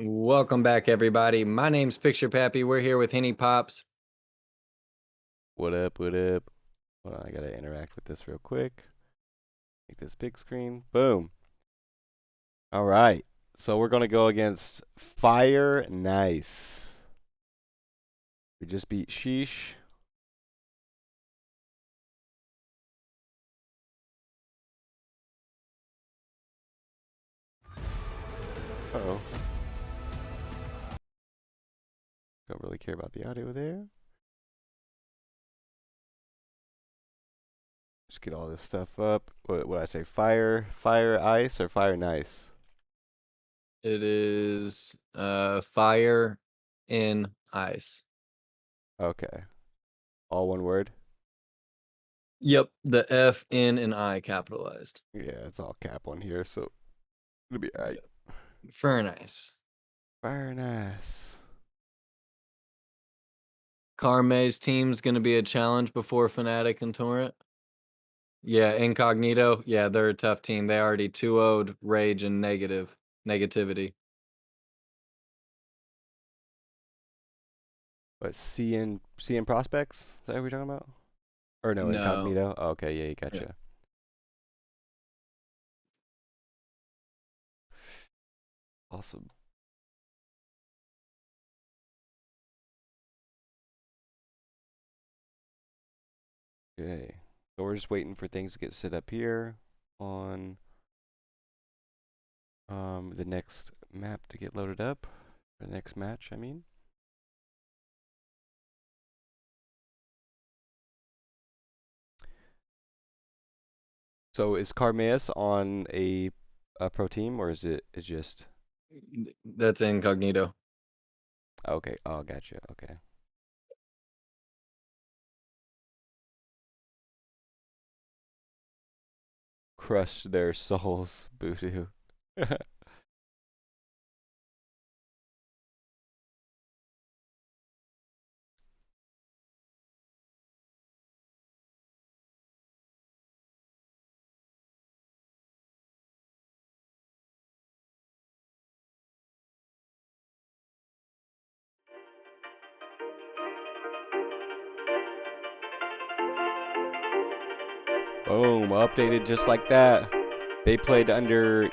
Welcome back, everybody. My name's Picture Pappy. We're here with Henny Pops. What up, what up? Hold on, I gotta interact with this real quick. Make this big screen. Boom. Alright, so we're gonna go against Fire Nice. We just beat Sheesh. Uh-oh. Don't really care about the audio there. Just get all this stuff up. What I say? Fire Ice or Fire Nice? It is fire in ice. Okay. All one word? Yep, the F, N, and I capitalized. Yeah, it's all cap on here, so it'll be alright. Yep. Very nice. Fire Nice. Carme's team's going to be a challenge before Fnatic and Torrent. Yeah, Incognito. Yeah, they're a tough team. They already 2-0'd Rage and negativity. What, CN Prospects? Is that what we're talking about? Or no, No. Incognito? Oh, okay, yeah, gotcha. Yeah. Awesome. Okay. So we're just waiting for things to get set up here on the next map to get loaded up. The next match, I mean. So is Carmeas on a pro team or is it just That's Incognito. okay, oh gotcha, okay. Crush their souls, Voodoo. Boom, updated just like that. They played under EY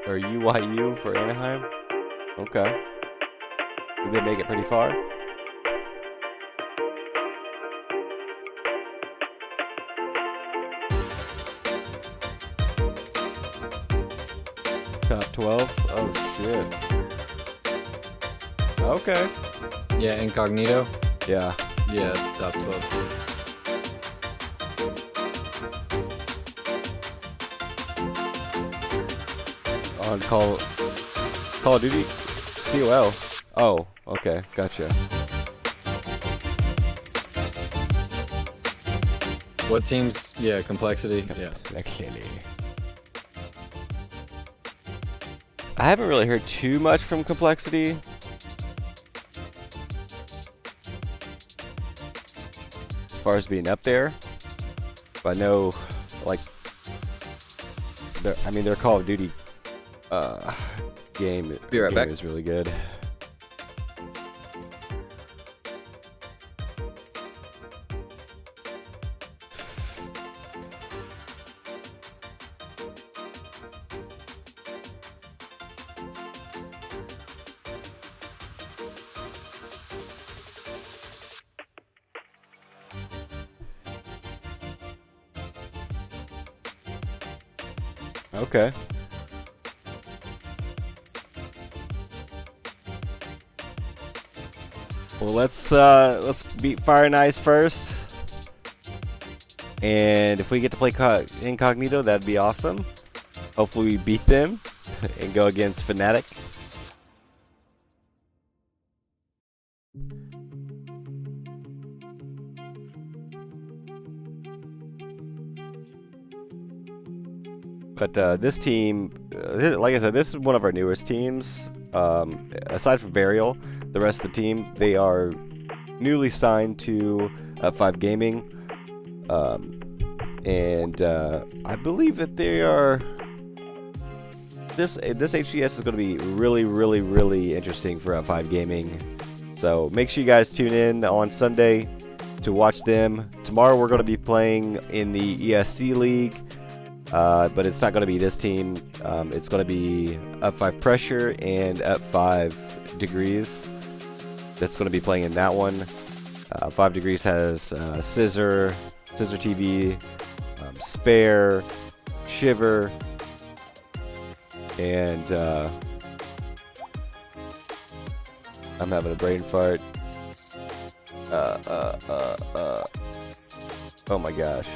or UYU for Anaheim. Okay. Did they make it pretty far? Top 12? Oh shit. Okay. Yeah, Incognito. Yeah. Yeah, it's top 12. On Call of Duty? COL. Oh, okay, gotcha. What teams? Yeah, Complexity. Yeah. Complexity. I haven't really heard too much from Complexity. As far as being up there. But I know, like, their Call of Duty game back. is really good. Okay. Well, let's beat Fire Nice first. And if we get to play Incognito, that'd be awesome. Hopefully we beat them and go against Fnatic. But this team, like I said, this is one of our newest teams. Aside from Varial, the rest of the team, they are newly signed to Up5 Gaming. And I believe that they are this HCS is going to be really interesting for Up5 Gaming. So make sure you guys tune in on Sunday to watch them. Tomorrow we're going to be playing in the ESC League, but it's not going to be this team. It's going to be Up5 Pressure and Up5 Degrees. That's going to be playing in that one. 5 Degrees has Scissor TV, Spare, Shiver, and I'm having a brain fart. Oh my gosh.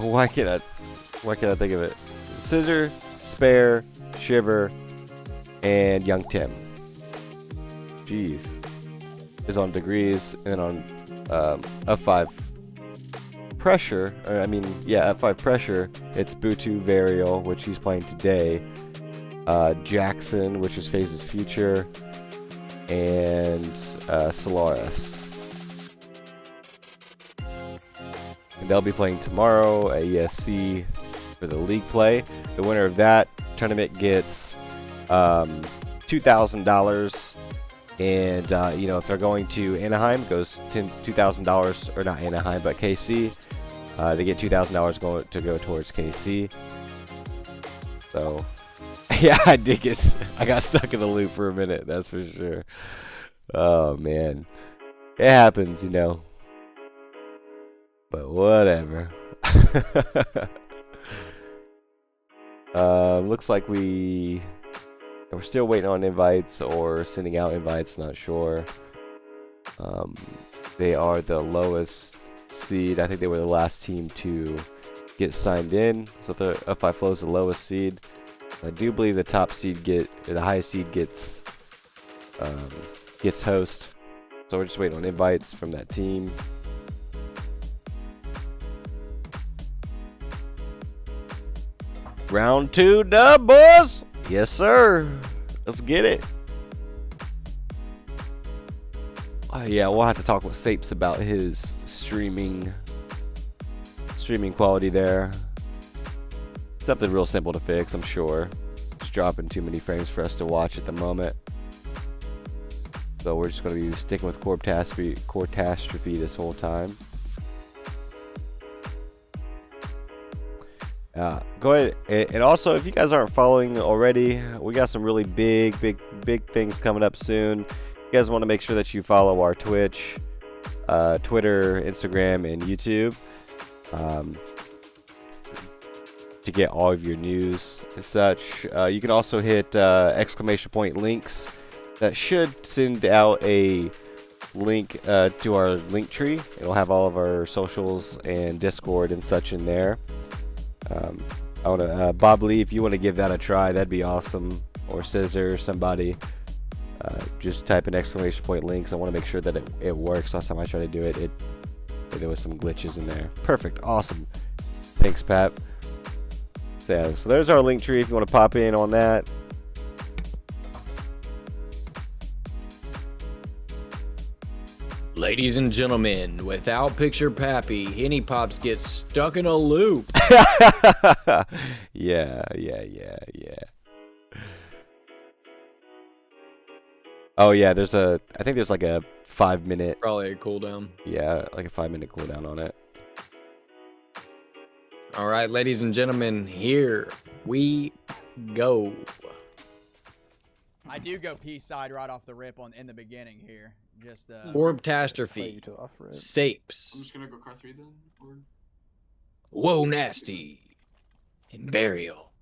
Why can't I think of it? Scissor, Spare, Shiver, and Young Tim. Jeez. Is on Degrees, and then on Up5 Pressure, Up5 Pressure, it's Butu Varial, which he's playing today. Jackson, which is FaZe's Future, and Solaris. And they'll be playing tomorrow at ESC for the league play. The winner of that tournament gets $2,000, and if they're going to Anaheim, it goes $2,000, or not Anaheim, but KC. They get $2,000 going to go towards KC. So. Yeah, I got stuck in the loop for a minute, that's for sure. Oh man, it happens, but whatever. Looks like we're still waiting on invites or sending out invites, not sure. They are the lowest seed. I think they were the last team to get signed in, so the Up5 Flow is the lowest seed. I do believe the top seed the highest seed gets host. So we're just waiting on invites from that team. Round 2 dub, boys! Yes, sir. Let's get it. Yeah, we'll have to talk with Sapes about his streaming quality there. Something real simple to fix, I'm sure. Just dropping too many frames for us to watch at the moment. So we're just going to be sticking with Catastrophe this whole time. Go ahead, and also if you guys aren't following already, we got some really big things coming up soon. You guys want to make sure that you follow our Twitch, Twitter, Instagram, and YouTube. To get all of your news and such. You can also hit exclamation point links. That should send out a link to our link tree. It'll have all of our socials and Discord and such in there. Bob Lee, if you want to give that a try, that'd be awesome. Or Scissor, somebody. Just type in exclamation point links. I want to make sure that it works. Last time I tried to do it, there was some glitches in there. Perfect, awesome. Thanks, Pat. So there's our link tree if you want to pop in on that. Ladies and gentlemen, without Picture Pappy, Henny Pops gets stuck in a loop. Yeah. Oh yeah, I think there's like a 5-minute. Probably a cooldown. Yeah, like a 5-minute cooldown on it. All right, ladies and gentlemen, here we go. I do go P-side right off the rip in the beginning here. Just Catastrophe. Sapes. I'm just gonna go car 3 then. Or... Whoa, nasty. And Burial.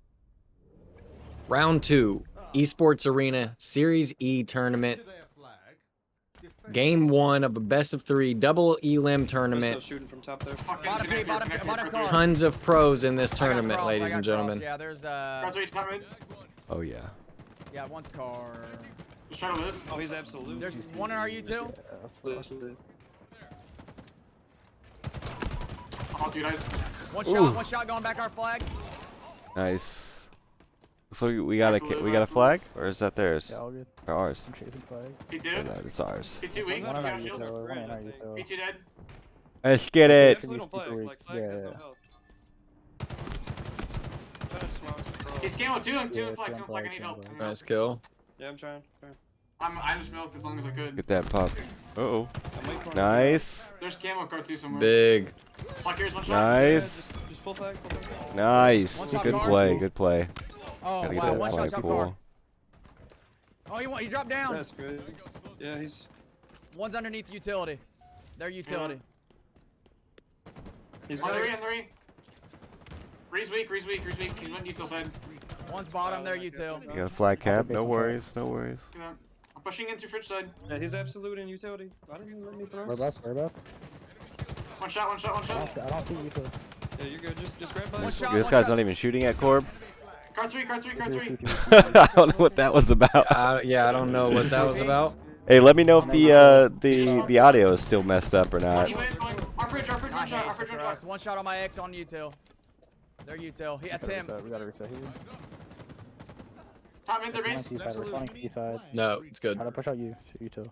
Round 2, eSports Arena Series E tournament. Game 1 of a best of 3 double elim tournament. Shooting from top there. bottom Tons of pros in this tournament, ladies and gentlemen. Yeah, there's Oh yeah. yeah, one's car. Just trying to live. Oh, he's absolutely. There's one in RU too. Oh, dude, One shot going back our flag. Nice. So we got a flag, or is that theirs? Yeah, all good. Or ours? I'm chasing flag. P2. No, it's ours. P2 weak. One on our youth though, one on our youth though. P2 dead. Let's get it. Absolutely don't flag. Like, flag has no Yeah. health. He's camo too. I'm Yeah, two flag. two Two on flag. I flag, need two on help. flag. Nice kill. Yeah, I'm trying. I just milked as long as I could. Get that pop. Uh-oh. I'm waiting for him. Nice. There's camo card too somewhere. Big. Flag here's one shot. Nice. Just full flag. Nice. One top Good car. play. Good play. Oh Gotta get wow, that one shot flag top pool. car. Oh, he dropped down. That's good. Yeah, he's. One's underneath utility. Their utility. He's On like. three, on three. Ree's weak. He's went util side. One's bottom, their util. You got a flag cap. No worries. No worries. Look at that. I'm pushing into fridge side. Yeah, he's absolute in utility. Why didn't you let me throw? Whereabouts? One shot. I don't see you two. Yeah, you're good. Just grab by. One shot, This one guy's shot. not even shooting at Corb. Car three. I don't know what that was about. Yeah, I don't know what that was about. Hey, let me know if the audio is still messed up or not. He went, going. Our fridge, I one hate shot. it for us. One shot on my X on util. Their util. That's him. We gotta reset here. Top mid, their base. Responding to responding to side. No, it's good. Try to push out you. Shoot you two.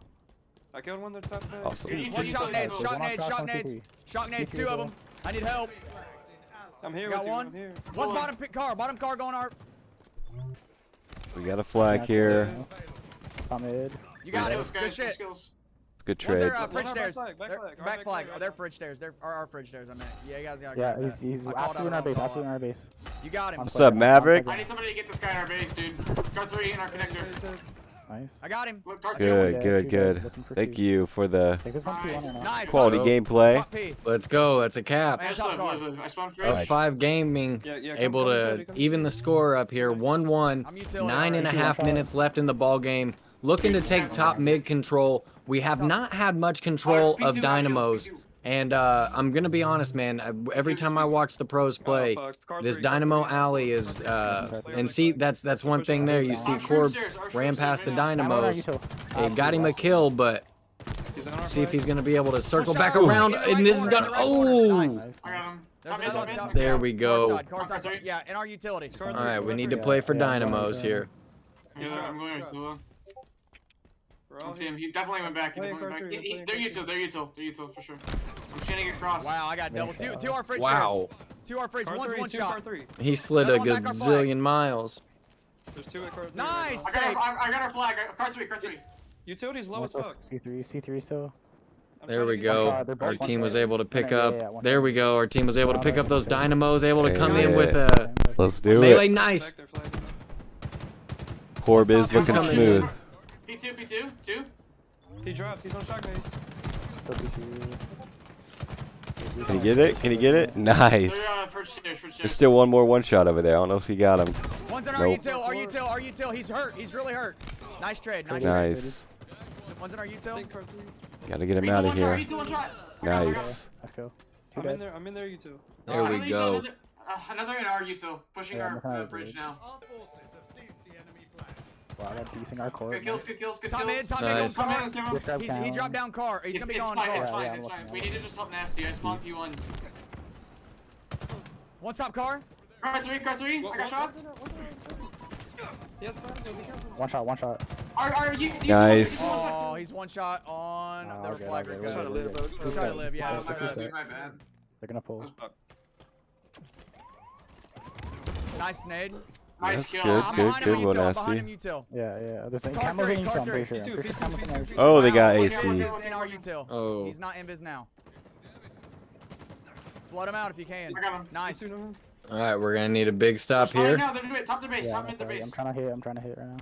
I killed one. They're top bed. Awesome. One shot nades, One shot nades, shot, shot one nades. CT. Shot nades, CT two as of well. them. I need help. I'm here Got with you. one. I'm here. One's bottom car going our. We got a flag here. Top mid. You got Skills, it. guys, Good shit. skills. Good One trade. there, One fridge back stairs. flag, back They're- flag, our Back back flag. flag. Oh, they're fridge stairs. They're our fridge stairs. I meant. Yeah, you guys got. Yeah, grab that. he's I called absolutely in out our base. all Absolutely in out. our base. You got him. On What's flag, up, on Maverick? flag. I need somebody to get this guy in our base, dude. Car three in our connector. Nice. I got him. Look, car three. Good, Yeah, good, two good. guys looking for Thank two. you for the Take this 1-2-1 or not? Nice. quality Oh. gameplay. Top P. Let's go. That's a cap. Man, Just top car. live. I spawned fridge. Up5 Gaming Yeah, able to even the score up here. 1-1. I'm utility. 9.5 minutes left in the ball game. Looking to take top mid control. We have not had much control of Dynamos. And I'm going to be honest, man. Every time I watch the pros play, this Dynamo Alley is... and see, that's one thing there. You see Corb ran past the Dynamos. It got him a kill, but see if he's going to be able to circle back around. And this is going to... Oh! I got him. There's Top mid, another top one mid. top. There yeah, we car go. side, car side. Yeah, in our utility. All right, we need to play for Dynamos here. Yeah, I'm going to. We're I all see him. here. He definitely went back. He Playing definitely went back. car three, They're util for sure. I'm chanting across. Wow, I got double. Two our fridge Wow. stairs. Two our fridge. Car One's three, one two, shot. car three. He slid a Another one back our flag. gazillion miles. There's two at car three. Nice. Right now. I got our flag. Car three. Utility's low as fuck. C3 still. I'm There trying we to get go. shot, they're both Our one team was shot. able to pick Yeah, up. yeah, one There shot. we go. Our team was able to pick up those Dynamos, able to come in Hey, with yeah. a Let's do melee. it. Nice. back there, flag. Corb is Stop looking coming smooth. P2. Two. He dropped. He's on shot nades. Still P2. Can he get it? Can he get it? Nice. They're fridge stairs. There's still one more one shot over there. I don't know if he got him. One's in our Nope. util. Our util. He's hurt. He's really hurt. Nice trade. Nice trade. Nice. One's in our I util. think car three. Gotta get him out of here. One shot. I got him. Nice. Let's go. I'm in there. I'm in there. You two. There we go. Another in our util. Pushing Yeah, I'm our behind bridge it. now. Wow, that's decent. Our core. Good kills. Good Top mid. kills. Top mid. Nice. Going car. Just grab He Callan. dropped down car. He's gonna be going fine. car. Yeah, It's I'm fine. looking We at need to just help Nasty. I spawned P1. One top car. Car three. I got shots. Yes, man. Be careful. One shot. Are you? Nice. Oh, he's one shot on Oh, the okay, flagger. okay, Good. Try to live, bro. He's trying to live. Yeah. That's that's good. good. My bad. They're gonna pull. Nice nade. Nice That's kill. good, I'm good, behind him good on one, util. I'm Nasty. behind him util. Yeah. There's Car Camel's three, in car util, I'm three. pretty sure. P2, I'm pretty sure P2, Camel's in P2. util. Oh, they got Wow, AC. Invis is in our util. Oh. He's not invis now. Flood him out if you can. I got him. Nice. Two, no. All right, we're going to need a big stop Right here. now, they're doing it. Top the base. Yeah, Top mid the okay, base. I'm trying to hit right now.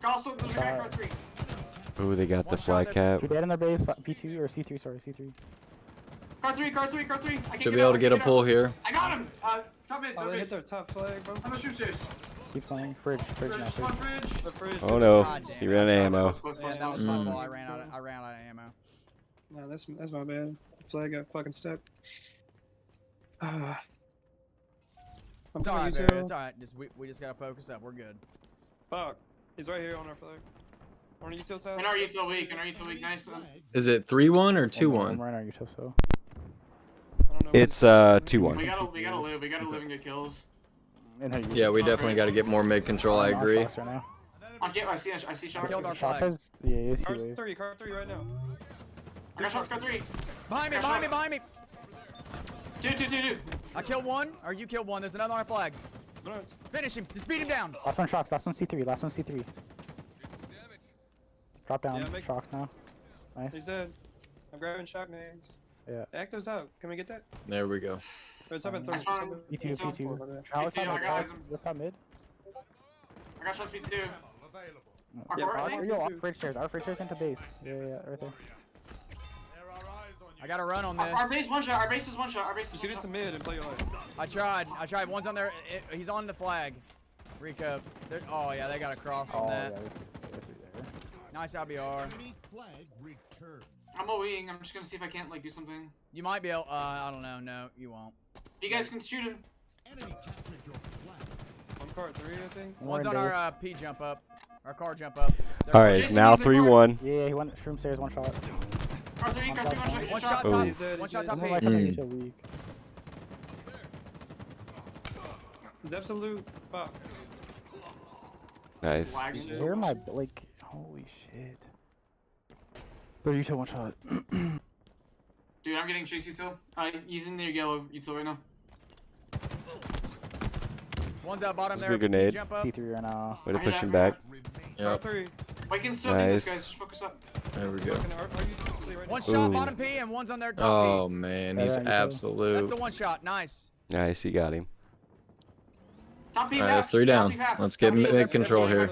Also, there's a guy car three. Ooh, they got the One shot flag cap. Two dead in their base. P2 or C3. Sorry, C3. Car three. I can't Should be able to get a pull here. I got him. Top mid. Oh, Top they hit base. their top flag, bro. On the shoot stairs. Keep playing. Fridge now. Spawn Fridge. bridge. The fridge. Oh no, God damn he it. ran out of ammo. Yeah, that was my ball. I ran out of ammo. No, that's my bad. Flag got fucking stuck. I'm It's coming, alright, you Barry. two. It's alright. We just gotta focus up. We're good. Fuck. He's right here on our flag. On the util side. In our util weak. Nice. Is it 3-1 or I'm 2-1? right on your toe, so. I don't know. It's We 2-1. gotta live. We gotta live and get kills. In her Yeah, we definitely got to get more mid control. I agree. Right now. I see shots. Killed our Shot flag. says, yeah, yes, Car he is. three right now. I got shots. Car three. Behind me. Two. I killed one, or you killed one. There's another on our flag. Finish him. Just beat him down. Last one shocks, last one C3, last one C3. Drop down, Yeah, make- shocks now. Nice. He's dead. I'm grabbing shock nades. Yeah. Acto's out. Can we get that? There we go. Or it's up at That's 30. fine. P2, It's on P2. my bad. Alex, P2, I Alex, got Alex, him. lift up mid. I got shots B2. Our Yeah, court, I Our, think? yo, our P2. fridge stairs into base. Yeah, right there. I got to run on Our this. base one shot. Our base is one shot. Our base is Just one get shot. into mid and play your life. I tried. One's on there. He's on the flag. Recove. Oh, yeah, they got a cross on Oh, that. yeah, there's three there. Nice IBR. I'm OEing. I'm just gonna see if I can't like do something. You might be able. I don't know. No, you won't. You guys can shoot him. One card 3, I think. One's More on in our P jump up. Our car jump up. Alright, it's Jason, now use the 3-1. Yeah, he went shroom stairs, one shot. Car 3, car 3, one shot. One Shot. shot Boom. top. He's dead, One he's shot dead. top Doesn't P. like coming so weak. Absolute fuck. Nice. Lagging. Where am I? Like, holy shit. 32 one shot. Dude, I'm getting chase util. He's in their yellow util right now. One's out bottom That's there. a good grenade. Jump up. C3 right now. Way to I push hit him that back. Card Yep. 3. We can still do this, Nice. guys. Just focus up. There we go. Fucking are you play right One now? shot Ooh. bottom P and one's on their top Oh man, he's Yeah, you go. P. That's absolute. the one shot. Nice. Nice, he got him. Top P Alright, half. that's 3 Top down. P half. Let's get Top P mid half. control here.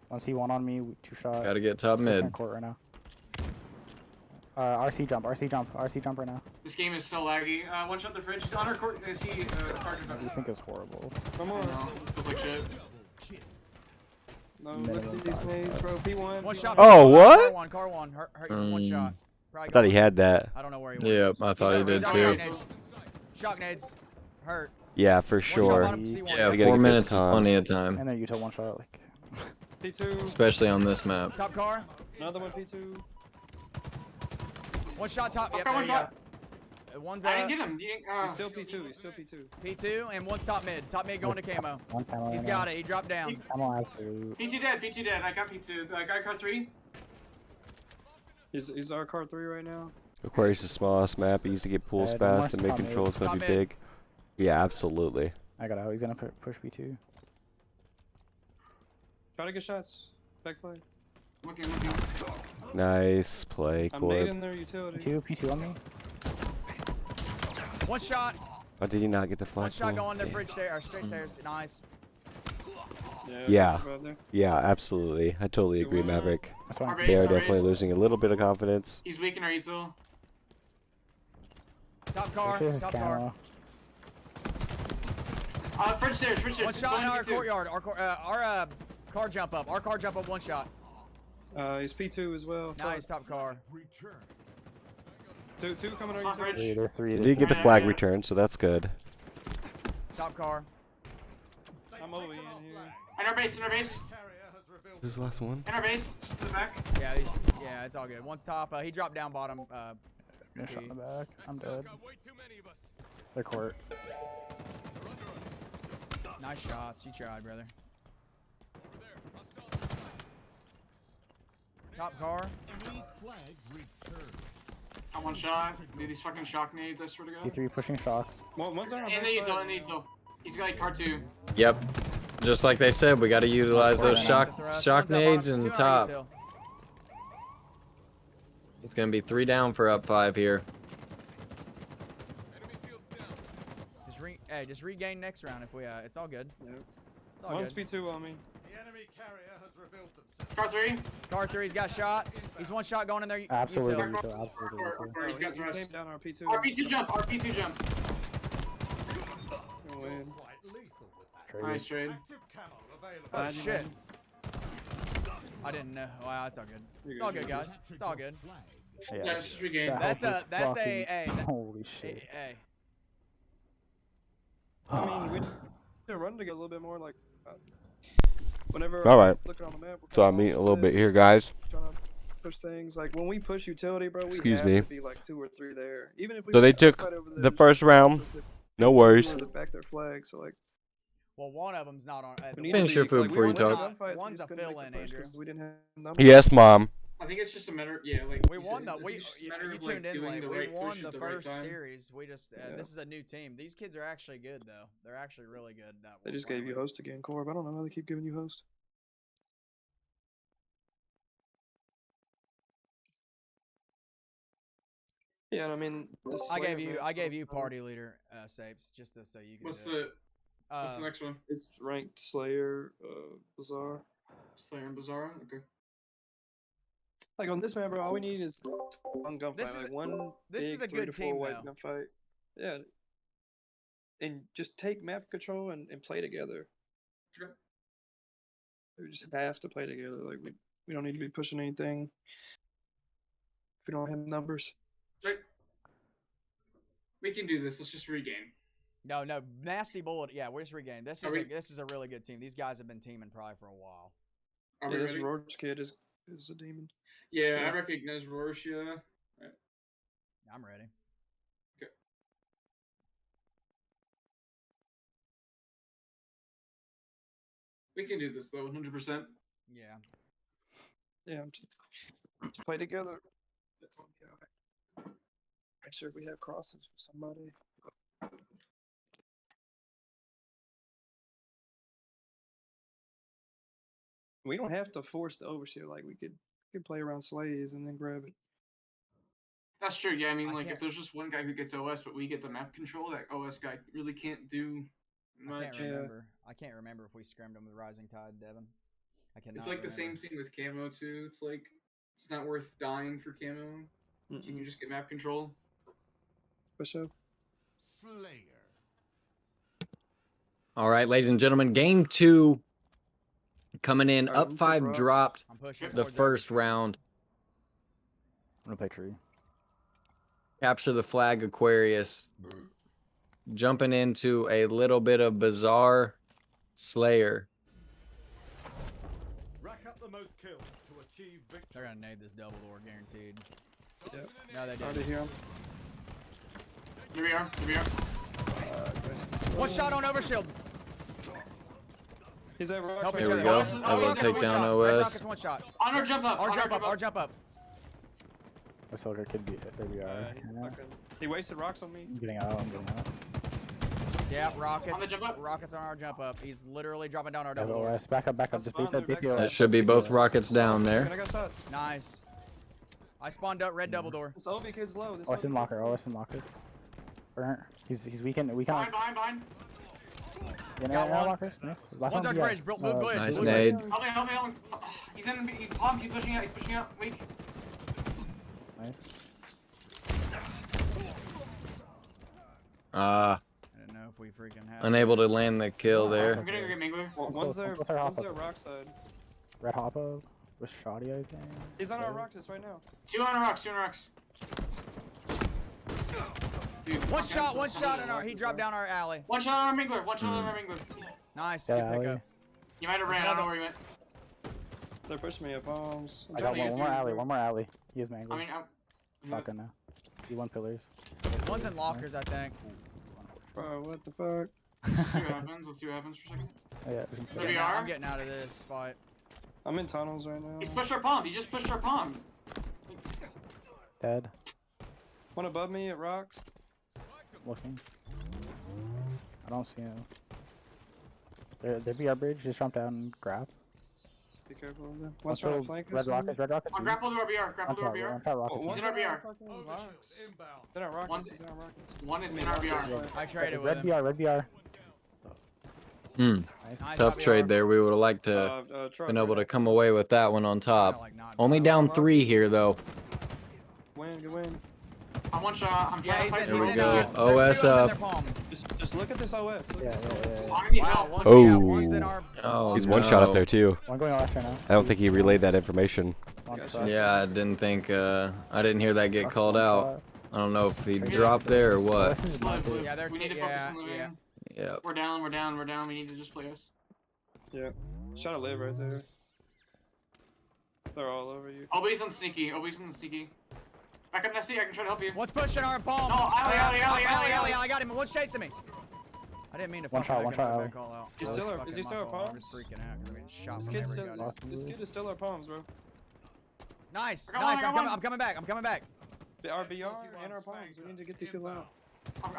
One C1 on me, two shot. Gotta get top Pushing mid. court right now. RC jump right now. This game is still laggy. One shot the fridge. He's on our court. See, card You think it's horrible. Come I on. know. Feels like shit. No, Minimum lift these 5. nades, bro. P1. One shot. Oh, what? Car one. He's one shot. I Probably thought he going. had that. I don't know where he went. Yep, I thought he He's did out too. shock nades. Shock nades. Hurt. Yeah, for One shot sure. bottom, C1. Yeah, gotta get 4 those minutes is comms. plenty of time, And then Utah one shot, like. P2. especially on this map. Top car. Another one P2. One shot top. Yep, Car there one you shot. go. One's I didn't get him. You didn't, He's still P2. He's still P2. P2 and one's top mid. Top mid going to camo. One camo He's right got now. it. He dropped down. Camo absolute. P2 dead. P2 dead. I got P2. I got car 3. He's our card 3 right now. Aquarius is the smallest map, easy to get pools Yeah, no more fast, and mid top mid. control is gonna Top be mid. big. Yeah, absolutely. I got out. He's gonna push B2. Try to get shots. Back flag. Looking. Nice play, I'm Corp. nading their utility. P2 on me. One shot. Oh, did he not get the flag? One shot goal? going their Damn. bridge stairs. Straight stairs. Nice. Yeah. that's about there. Yeah, absolutely. I totally agree, Maverick. That's why Our I'm base, They are our definitely base. losing a little bit of confidence. He's weak in our util. Top car. This is Top car. camo. Fridge stairs. Fridge stairs. One shot in Going our P2. courtyard. Our car jump up. Our car jump up. One shot. He's P2 as well. Nice. Top car. Two coming on Top your bridge. They're three. They they're did get the Yeah, flag yeah. return, so that's good. Top car. I'm over in here. In our base. In our base. This is the last one. In our base. Just to the back. Yeah, it's all good. One's top. He dropped down bottom. Gonna shot in the back. I'm dead. They're court. Nice shots. You tried, brother. Top car. Got one shot. Dude, these fucking shock nades. I swear to God. P3 pushing shocks. One's on our In back the util. flag. In the util. He's got like car 2. Yep. Just like they said, we got to utilize those One's shock up thrust, shock one's up nades bottom, and two on our top. util. It's gonna be 3 down for up 5 here. Just regain next round if we. It's all good. Yep. It's all One's good. P2 on me. Car 3. Car 3's got shots. He's one shot going in there. Absolutely. Util. Utah, absolutely. Utah. He's got He thrust. came down our P2. RP2 jump. RP2 jump. Gonna win. Trade. Nice trade. Oh shit. I didn't know. Wow, it's all good. You're It's all good, good, you're guys. It's all good. Yeah, it's just regain. That That's help a. is Hey. fucking- Holy shit. Hey. I mean, we need to run together a little bit more. Like, whenever All right. looking on the map. we're So I'm kinda eating a lost little a bit here, guys. Trying to push things. Like when we push utility, bro, we Excuse have me. to be like 2 or 3 there. Even if we So they get took outside over there, the just first round. so it's No 2 worries. on the back their flag. So like, Well, one of them's not on. we need Finish to your be, food like, before we you won the talk. gunfight, we One's just a couldn't make fill-in, the push Andrew. 'cause we didn't have numbers. Yes, Mom. I think it's just a matter. Yeah, like We you won said, though. I think We it's just a you, matter you of, like, tuned in doing late. the We right won push the at the right first time. series. We just Yeah. this is a new team. These kids are actually good though. They're actually really good. That They we're just playing gave you with. host again, Corb. I don't know why they keep giving you host. Yeah, I mean, I gave you party leader, Sapes, just so you can. What's do it. what's the next one? It's ranked Slayer, Bazaar. Slayer and Bizarro. Okay. Like on this map, bro, all we need is one gunfight. This is Like one this big is a 3 to good 4 team, white though. gunfight. Yeah. And just take map control and play together. Okay. We just have to play together. Like we don't need to be pushing anything if we don't have numbers. Right. We can do this. Let's just regain. No, nasty bullet. Yeah, we're just regained. This Are is we- this is a really good team. These guys have been teaming probably for a while. Are Yeah, we this ready? Roach kid is a demon. Yeah, Yeah. I recognize Rorschach. I'm ready. We can do this though, 100%. Yeah. Yeah, just play together. Make sure we have crosses for somebody. We don't have to force the overseer. Like we could play around slays and then grab it. That's true. Yeah, I mean, I like, can't- if there's just one guy who gets OS, but we get the map control, that OS guy really can't do I much. can't remember. I can't remember if we scrimmed them with Rising Tide, Devin. I cannot. It's like the same remember. thing with camo too. It's like it's not worth dying for camo. You can just get map control. For sure. Slayer. All right, ladies and gentlemen, game 2 coming in. All right, Up I'm 5 push dropped I'm pushing the towards first Overtree. round. I'm gonna play tree. Capture the flag Aquarius. Jumping into a little bit of Bizarre Slayer. Rack up the most kills to achieve victory. They're gonna nade this double door, guaranteed. Yep. No, they Already didn't. hear him. Here we are. Here we are. One shot on overshield. He's at rocks. Help right each There we other. go. Rockets, Able to rockets, take one down shot. Red OS. rockets, one shot. On our jump up. Our on jump up. Our jump up. My soldier could be there. We are. He wasted rocks on me. I'm getting out. I'm getting out. Yeah, rockets. On the jump up? Rockets on our jump up. He's literally dropping down our Double double door. OS. Back up. Back up. That's Just fine, beat that. they're Beat the back That OS. should be both rockets down And there. I got shots. Nice. I spawned up red double door. This OB kid's low. This OS OB in kid's locker. low. OS in locker. Burnt. He's weakened. We Behind, can't. behind. Got one. Lockers. Nice. Last One's on yeah. bridge. Blue glitch. Nice blue nade. glitch. Help me, help me, help me. He's in. He's palm. He's pushing out. He's pushing out. Weak. Nice. I didn't know if we freaking had. Unable to land the kill I'm there. gonna go get Mingler. One's there. What's our One's hop there. up? Rock side. Red Hoppo with Shoddy, I think. He's on our rock just right now. 2 on rocks. 2 on rocks. Dude, One fuck, shot. I'm One so shot sorry. in our. He dropped down our alley. One shot on our Mingler. One shot on our Mingler. Nice. Yeah, Good alley. pickup. You might have ran. I don't know where you went. They're pushing me at bombs. I'm I got trying to one get more to you, alley. bro. One more alley. He is mangled. I mean, Shotgun now. D1 pillars. One's in lockers, I think. Bro, what the fuck? let's see what happens. Let's see what happens for a second. Oh, yeah. We can There we stay. are. I'm getting out of this fight. I'm in tunnels right now. He pushed our palm. He just pushed our palm. Dead. One above me at rocks. Looking. I don't see him. There be our bridge. Just jump down and grab. Be careful of them. One's trying to flank us. Red rockets. Red rockets. On grapple to RBR. Grapple to RBR. On top Oh, rockets. one's He's in in our RBR. fucking rocks. Overshield inbound. They're not rockets. One's- He's not rockets. One is I in mean, RBR. rockets, I traded with Red him. BR. Red BR. Hmm. Nice. Nice Tough RBR. trade there. We would have liked to Truck, been able right? to come away with that one on I top. don't like not- Only down 3 here though. Win, good win. I'm one shot. I'm Yeah, trying he's to in. fight There He's we in. go. There's OS two of them in up. their palm. Just look at this OS. Look Yeah, at this yeah, OS. yeah. I need Wow, help. one's, Oh. yeah, one's in our. Oh, He's one shot up no. there too. One going OS right now. I don't think he relayed that information. On Gotcha. cross. Yeah, I didn't think. I didn't hear that get Cross called one out. shot. I don't know if he Yeah. dropped there or what. OS is Line not blue. good. Yeah, they're We need to t- focus yeah, on living. yeah. Yeah. We're down. We're down. We're down. We need to just play us. Yeah. Shot a live right there. They're all over you. Always on sneaky. Always on sneaky. Back up, Nessie. I can try to help you. One's pushing our palm. No, alley. I got him. One's chasing me. I didn't mean to One fucking shot, one make shot, another alley. call out. He's That still was our- is he fucking still my our fault. I'm palm? just freaking out. I'm getting shot This from kid's every still gun. this kid is still our palms, bro. Nice, I got nice. one, I got one. I'm coming back. I'm coming back. Our BR and our palms. We need to get these people out. I'm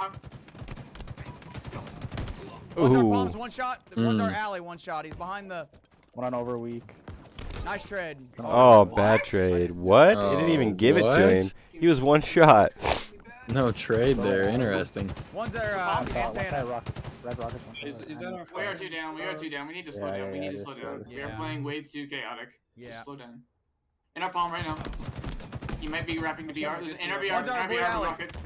One's our Ooh. palms, one shot. One's our alley, one shot. He's behind the. One on over weak. Nice trade. Oh, What? bad trade. What? It didn't even give it to him. What? He was one shot. No trade there. Interesting. One's their One shot, one antenna. side rocket. Red rockets. One Is shot. that our We are two down. We are two down. We need to slow Yeah, down. yeah, We need yeah, to just slow slow down. it. We are Yeah. playing way too chaotic. Yeah. Just slow down. In our palm right now. He might be wrapping the BR. There's in our BR. One's In our our blue BR alley. rockets.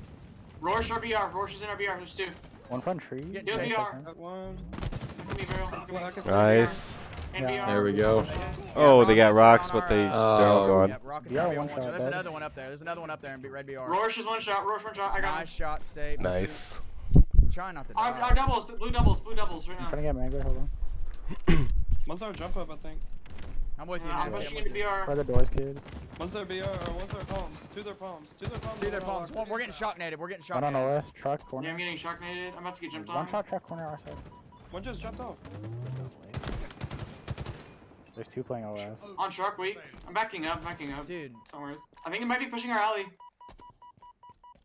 Rorsch our BR. Rorsch is in our BR. There's two. One front tree. Get Here we chased. are. Got one. Look at me, Beryl. Look at me. Nice. And Yeah. BR. There we go. Oh, they got rockets rocks, are on but they're our, all Oh. gone. Yep, rockets BR are on one one shot, shot. There's dead. another one up there. There's another one up there in red BR. Rorsch is one shot. Rorsch one shot. I got Nice him. shot, saves. Nice. Try not to die. Our doubles. Blue doubles. Blue doubles right I'm now. trying to get mango. Hold on. One's our jump up, I think. I'm with you, I'm Nasty. pushing I'm into with you. BR. Try the doors, kid. One's their BR, or one's their palms. Two their palms. Two their palms. See their one on palms. our- We're getting shock native. We're getting shock One on native. OS. Truck Yeah, corner. I'm getting shocknated. I'm about to get jumped on. One shot truck corner our side. One just jumped off. There's two playing OS. On truck, wait. I'm backing up. Dude, Don't worry. I think it might be pushing our alley.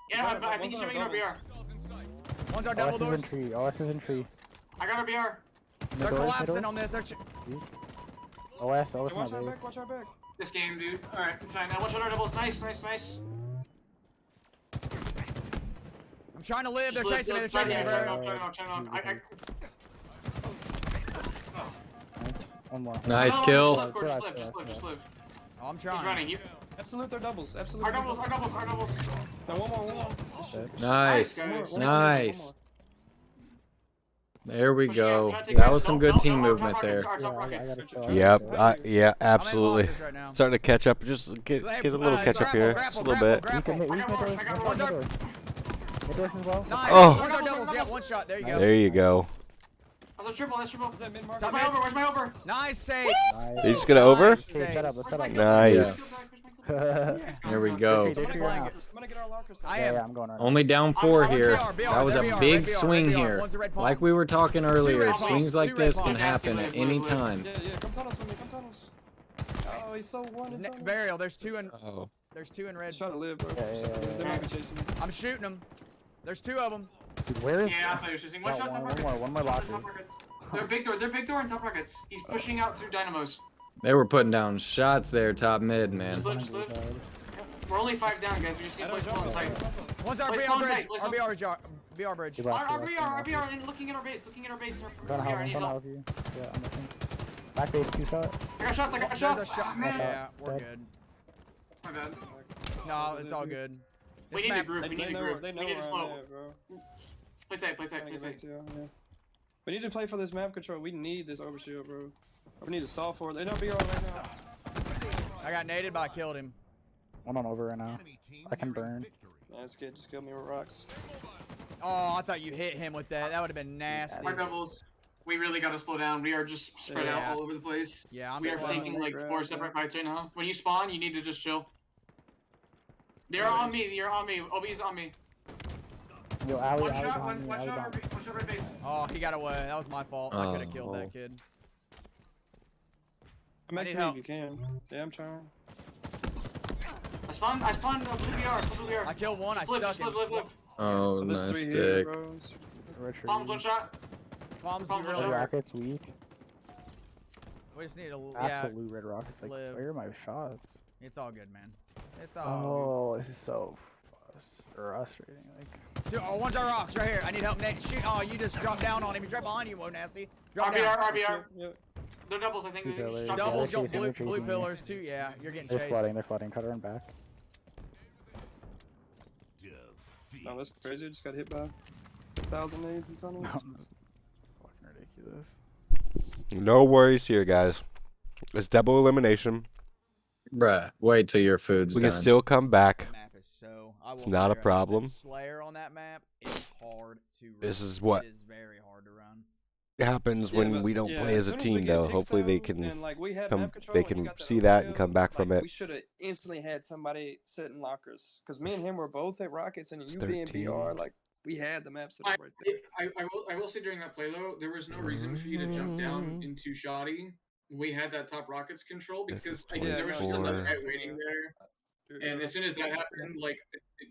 Yeah, One's but I our- think he's one's jumping our in our BR. one's our double OS is in doors. tree. OS is in tree. I got our BR. They're Middle, collapsing middle. on this. They're OS Hey, not watch our big. back, watch our back. This game, dude. Alright, it's fine. Now watch out our doubles. Nice. I'm trying to live. They're Just chasing me. live, They're chasing me, try to bro. knock. Nice. One more. Nice No, kill. Just live. Oh, I'm He's trying. running. Absolute their doubles. Absolute. Our doubles. Now one more. Nice. Nice. Nice. There we Pushing out, go. trying to take That out- was some no, good no, team no, our movement top there. rockets, our top Yeah, I rockets. gotta chill. Yep. Yeah. I'm in Absolutely. lockers right now. Starting to catch up. Just get a little catch up here. Just a little bit. Grapple. Weak mid I got doors. one, I got Mid one. doors. Mid doors as well. Nice. Oh. One's our doubles. Yeah, one shot. There you go. There you go. That's a triple. Is that mid market? Top Where's my over? Where's my over? Nice saves. Are you just gonna over? Nice Okay, shut up. saves. Let's shut up. Nice. There we go. Somebody Somebody Yeah. get, somebody get our lockers. I Yeah, am. yeah, I'm going right now. Only down 4 I'm here. BR, That was a BR, big BR, swing BR. here. One's a red palm. Like we were talking earlier, red palms, swings like two red this can palms. happen Live, at live, any live. time. Yeah, come tunnels with me, come tunnels. Oh, he's so one in tunnels. Burial. There's two in Oh. red. Just try to live, bro. Yeah, Just try to yeah, live. They yeah. might be chasing me. I'm shooting them. There's two of them. Dude, where is? Yeah, I thought you were shooting. One No, shot, top one rockets. more, one more Top locker. rockets. They're big door and top rockets. He's pushing out through dynamos. They were putting down shots there, top mid, man. Just live. We're only 5 down, guys. We just need I to don't play jump. on site. One's our Play BR phone bridge. tight, play Our BR bridge. Keep up, Our keep BR, up, our keep up. BR, looking at our base. I'm trying to I help, need I'm trying to help. help you. Yeah, I'm looking. Back base, 2 shot. I got shots. There's a shot. Ah, man. Yeah, we're Dead. good. My bad. No, it's all good. We This need to map- group. We need to group. They We know need where to I'm slow. at, bro. Play tight. Trying to get back to you, yeah. We need to play for this map control. We need this overshield, bro. We need to stall for it. They don't be on right now. I got naded, but I killed him. One on over right now. I can burn. Nice kid, just kill me with rocks. Oh, I thought you hit him with that. That would have been nasty. Our doubles. We really got to slow down. We are just spread out Yeah. all over the place. Yeah, I'm We are slow. taking like Grab, 4 yeah. separate fights right now. When you spawn, you need to just chill. They're on me. You're on me. OB's on me. Yo, alley, One alley shot. behind me, One alley shot. behind me. One shot right base. Oh, he got away. That was my fault. I could have killed Oh. that kid. I'm I at need TV help. if you can. Yeah, I'm trying. I spawned blue BR. Blue BR. I killed one. I Live, stuck just him. live. Oh, So there's nice 3 here, stick. bro. Retreat. Palms, one shot. Bombs, Palms, you one really shot. Rockets weak. We just need to. Yeah, Absolute red rockets. Like, live. where are my shots? it's all good, man. It's all. Oh, this is so frustrating. Like, Dude, oh, one's our rocks right here. I need help. Nate, shoot. Oh, you just dropped down on him. He's right behind you, Whoa, nasty. Drop RBR, down. RBR. Yep. They're doubles, I think. Two pillars. Shot Doubles, they're got chasing, blue, they're blue chasing me. pillars too. Yeah, you're getting they're chased. flooding. They're flooding. Try to run back. Oh, that's crazy. I just got hit by 1,000 nades and tunnels. Fucking ridiculous. No worries here, guys. It's double elimination. Bruh, wait till your food's We done. can still come back. That map is so. I It's will not tell a you, problem. that Slayer on that map is hard to run. This is what- It is very hard to run. It happens Yeah, when but- we don't yeah, play as a soon we team, get though. picks, Hopefully they though, can and, like, we had come. map control They and we can got see that and overkill, come back from like, it. We should have instantly had somebody sit in lockers. Because me and him were both at Rockets and It's you being 13. BR, like, we had the map set up right there. I will say during that play though, there was no reason for you to jump down into shoddy we had that top rockets control This because is like, there was just 24. another guy waiting there, Dude, and no, as soon as that that's happened, like,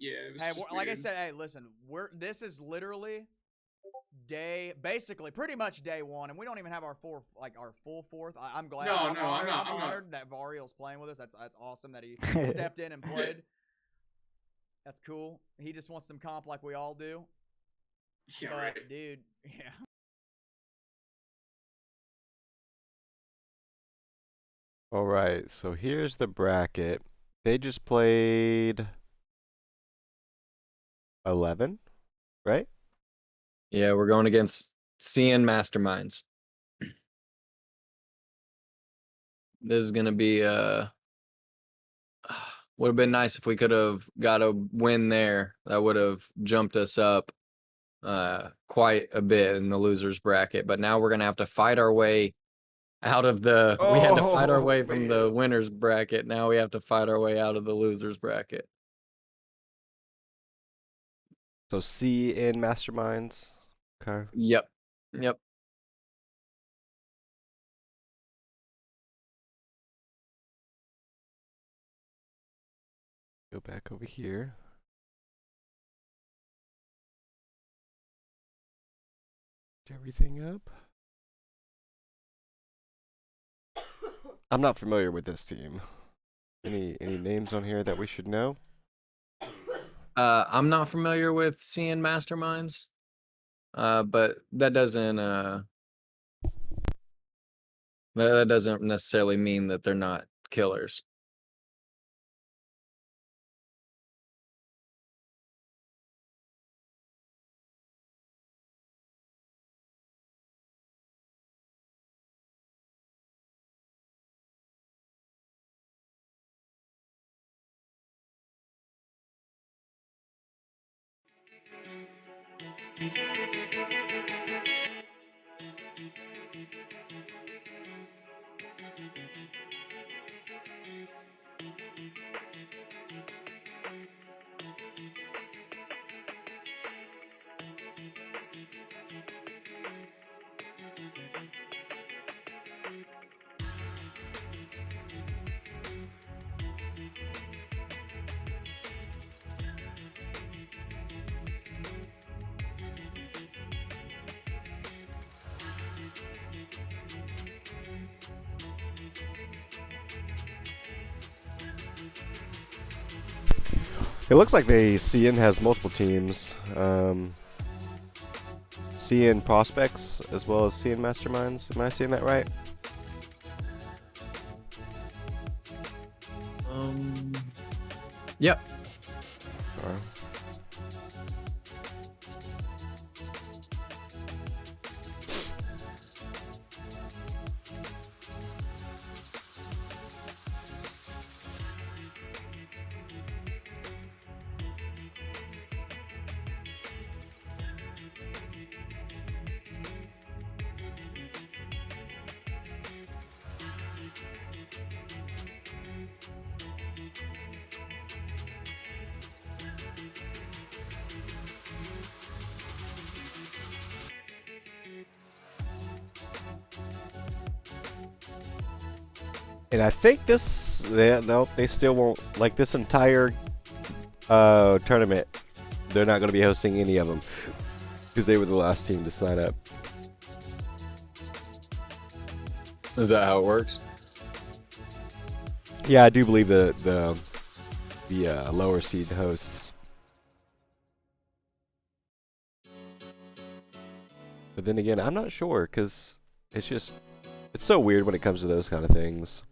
yeah, it was Hey, just like I weird. said, hey, listen, this is literally basically pretty much day one, and we don't even have our full fourth. I'm glad. No, I'm no, honored. I'm not. Honored that Varial's playing with us. That's awesome that he stepped in and played. That's cool. He just wants some comp like we all do. Yeah, But right. dude, yeah. All right, so here's the bracket. They just played 11, right? Yeah, we're going against CN Masterminds. This is gonna be would have been nice if we could have got a win there. That would have jumped us up quite a bit in the losers bracket. But now we're gonna have to fight our way out of the. We had to fight our Oh, way from the man. winners bracket. Now we have to fight our way out of the losers bracket. So C in Masterminds. Okay. Yep. Yep. Go back over here. Get everything up. I'm not familiar with this team. Any names on here that we should know? I'm not familiar with CN Masterminds. But that doesn't that doesn't necessarily mean that they're not killers. It looks like CN has multiple teams. CN Prospects as well as CN Masterminds. Am I seeing that right? Yep. Or- And I think they still won't, like this entire tournament, they're not going to be hosting any of them because they were the last team to sign up. Is that how it works? Yeah, I do believe the lower seed hosts. But then again, I'm not sure because it's so weird when it comes to those kind of things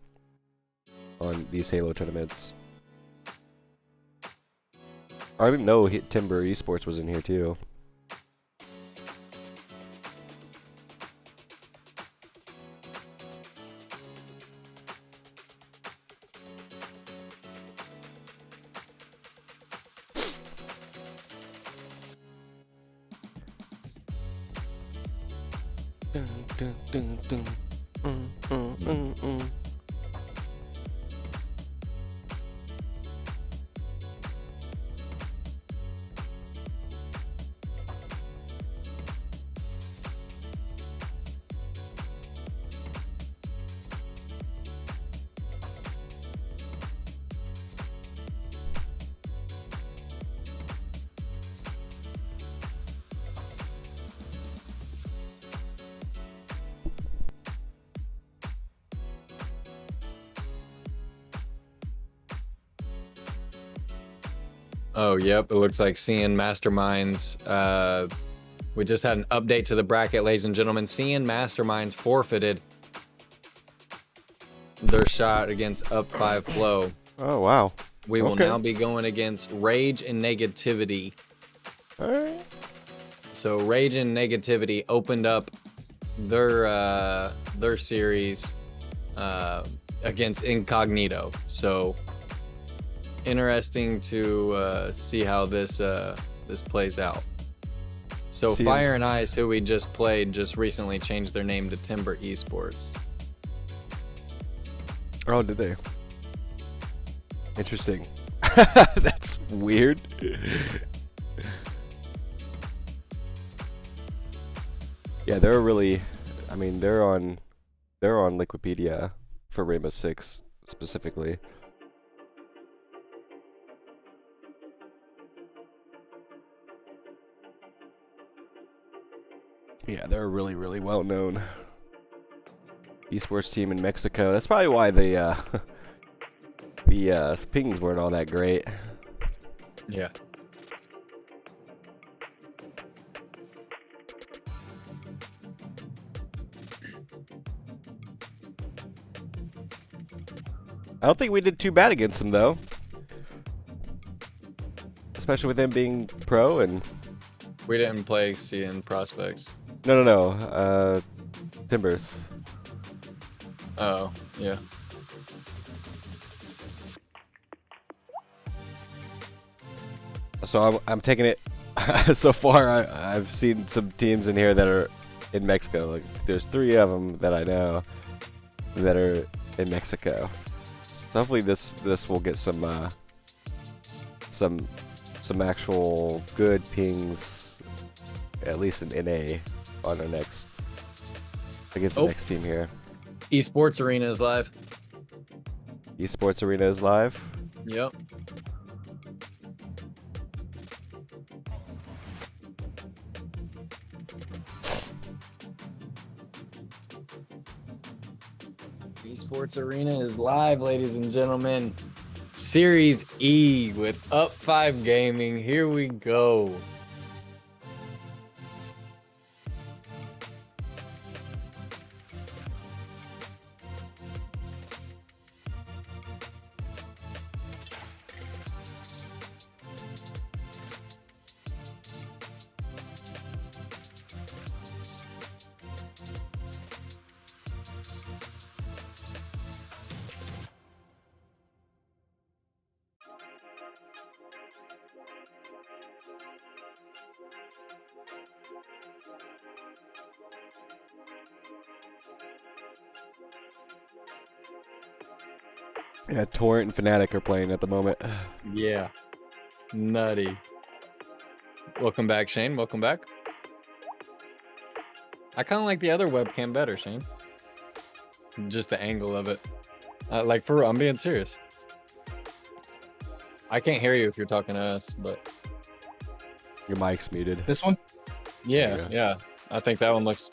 on these Halo tournaments. I didn't know Timber eSports was in here too. Dun, dun, dun, dun. Mm, mm, mm. Oh, yep. It looks like CN Masterminds. We just had an update to the bracket, ladies and gentlemen. CN Masterminds forfeited their shot against Up5 Flow. Oh, wow. We will Okay. now be going against Rage and Negativity. All right. So Rage and Negativity opened up their series against Incognito. So interesting to see how this plays out. So See Fire and Ice, who we just played, just recently changed their name to Timber Esports. Oh, did they? Interesting. That's weird. Yeah, they're really, I mean, they're on Liquipedia for Rainbow Six specifically. Yeah, they're a really, really well known esports team in Mexico. That's probably why the pings weren't all that great. Yeah. I don't think we did too bad against them though. Especially with them being pro and We didn't play CN Prospects. no. Timbers. Oh, yeah. So I'm taking it. So far, I've seen some teams in here that are in Mexico. Like there's 3 of them that I know that are in Mexico. So hopefully this will get some actual good pings, at least in NA, on our next against the next team here. Esports Arena is live. Esports Arena is live. Yep. Esports Arena is live, ladies and gentlemen. Series E with Up5 Gaming. Here we go. Yeah, Torrent and Fnatic are playing at the moment. Yeah. Nutty. Welcome back, Shane. Welcome back. I kind of like the other webcam better, Shane. Just the angle of it. Like, for real, I'm being serious. I can't hear you if you're talking to us, but Your mic's muted. This one? yeah, yeah. I think that one looks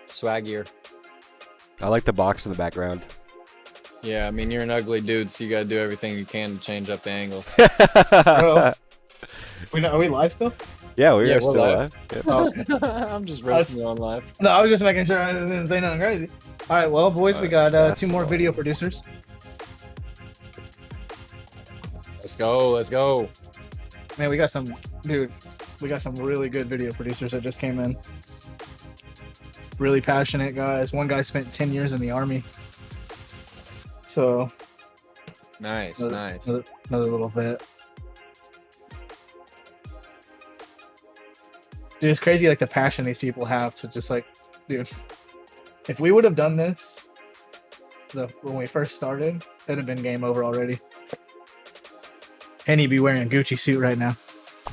swaggier. I like the box in the background. Yeah, I mean, you're an ugly dude, so you gotta do everything you can to change up the angles. Are we live still? Yeah, we're Yeah, we're still live. live. Yep. Oh. I'm just roasting you on live. No, I was just making sure I didn't say nothing crazy. All right, well, boys, we got That's 2 more all. video producers. Let's go, let's go. Man, we got some really good video producers that just came in. Really passionate guys. One guy spent 10 years in the army. So, Nice, another, nice. another little bit. Dude, it's crazy like the passion these people have to just like, dude, if we would have done this when we first started, it'd have been game over already. And he'd be wearing a Gucci suit right now.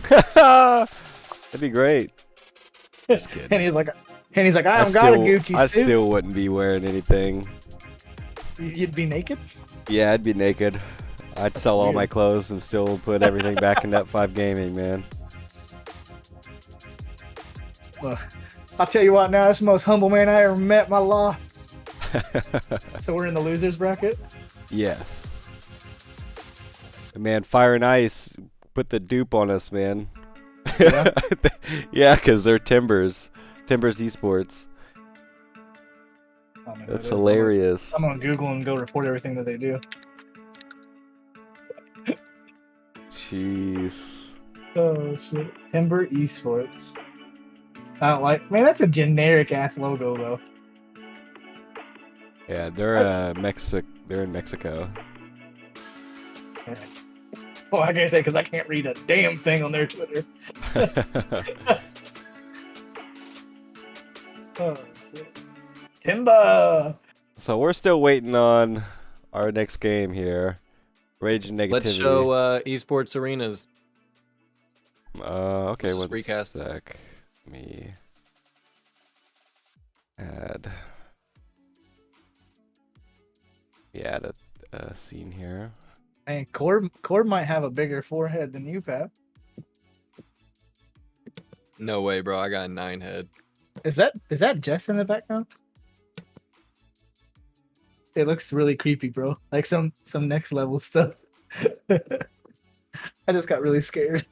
That'd be great. Just kidding. And he's like, I don't got a Gucci I suit. still wouldn't be wearing anything. You'd be naked? Yeah, I'd be naked. I'd sell all weird. my clothes and still put everything back in Up5 Gaming, man. Well, I'll tell you what now, that's the most humble man I ever met in my life. So we're in the losers bracket? Yes. Man, Fire and Ice put the dupe on us, man. Yeah? Yeah, because they're Timbers eSports. I don't know who That's it is. hilarious. I'm gonna Google and go report everything that they do. Jeez. Oh shit. Timber Esports. I don't like. Man, that's a generic ass logo though. Yeah, they're They're in Mexico. Well, I can't say because I can't read a damn thing on their Twitter. Oh shit. Timba. So we're still waiting on our next game here. Rage and Negativity. Let's show eSports Arenas. Okay, Let's just one recast. sec. Let me add. Yeah, that scene here. And Cord might have a bigger forehead than you, Pap. No way, bro. I got a 9 head. Is that Jess in the background? It looks really creepy, bro. Like some next level stuff. I just got really scared.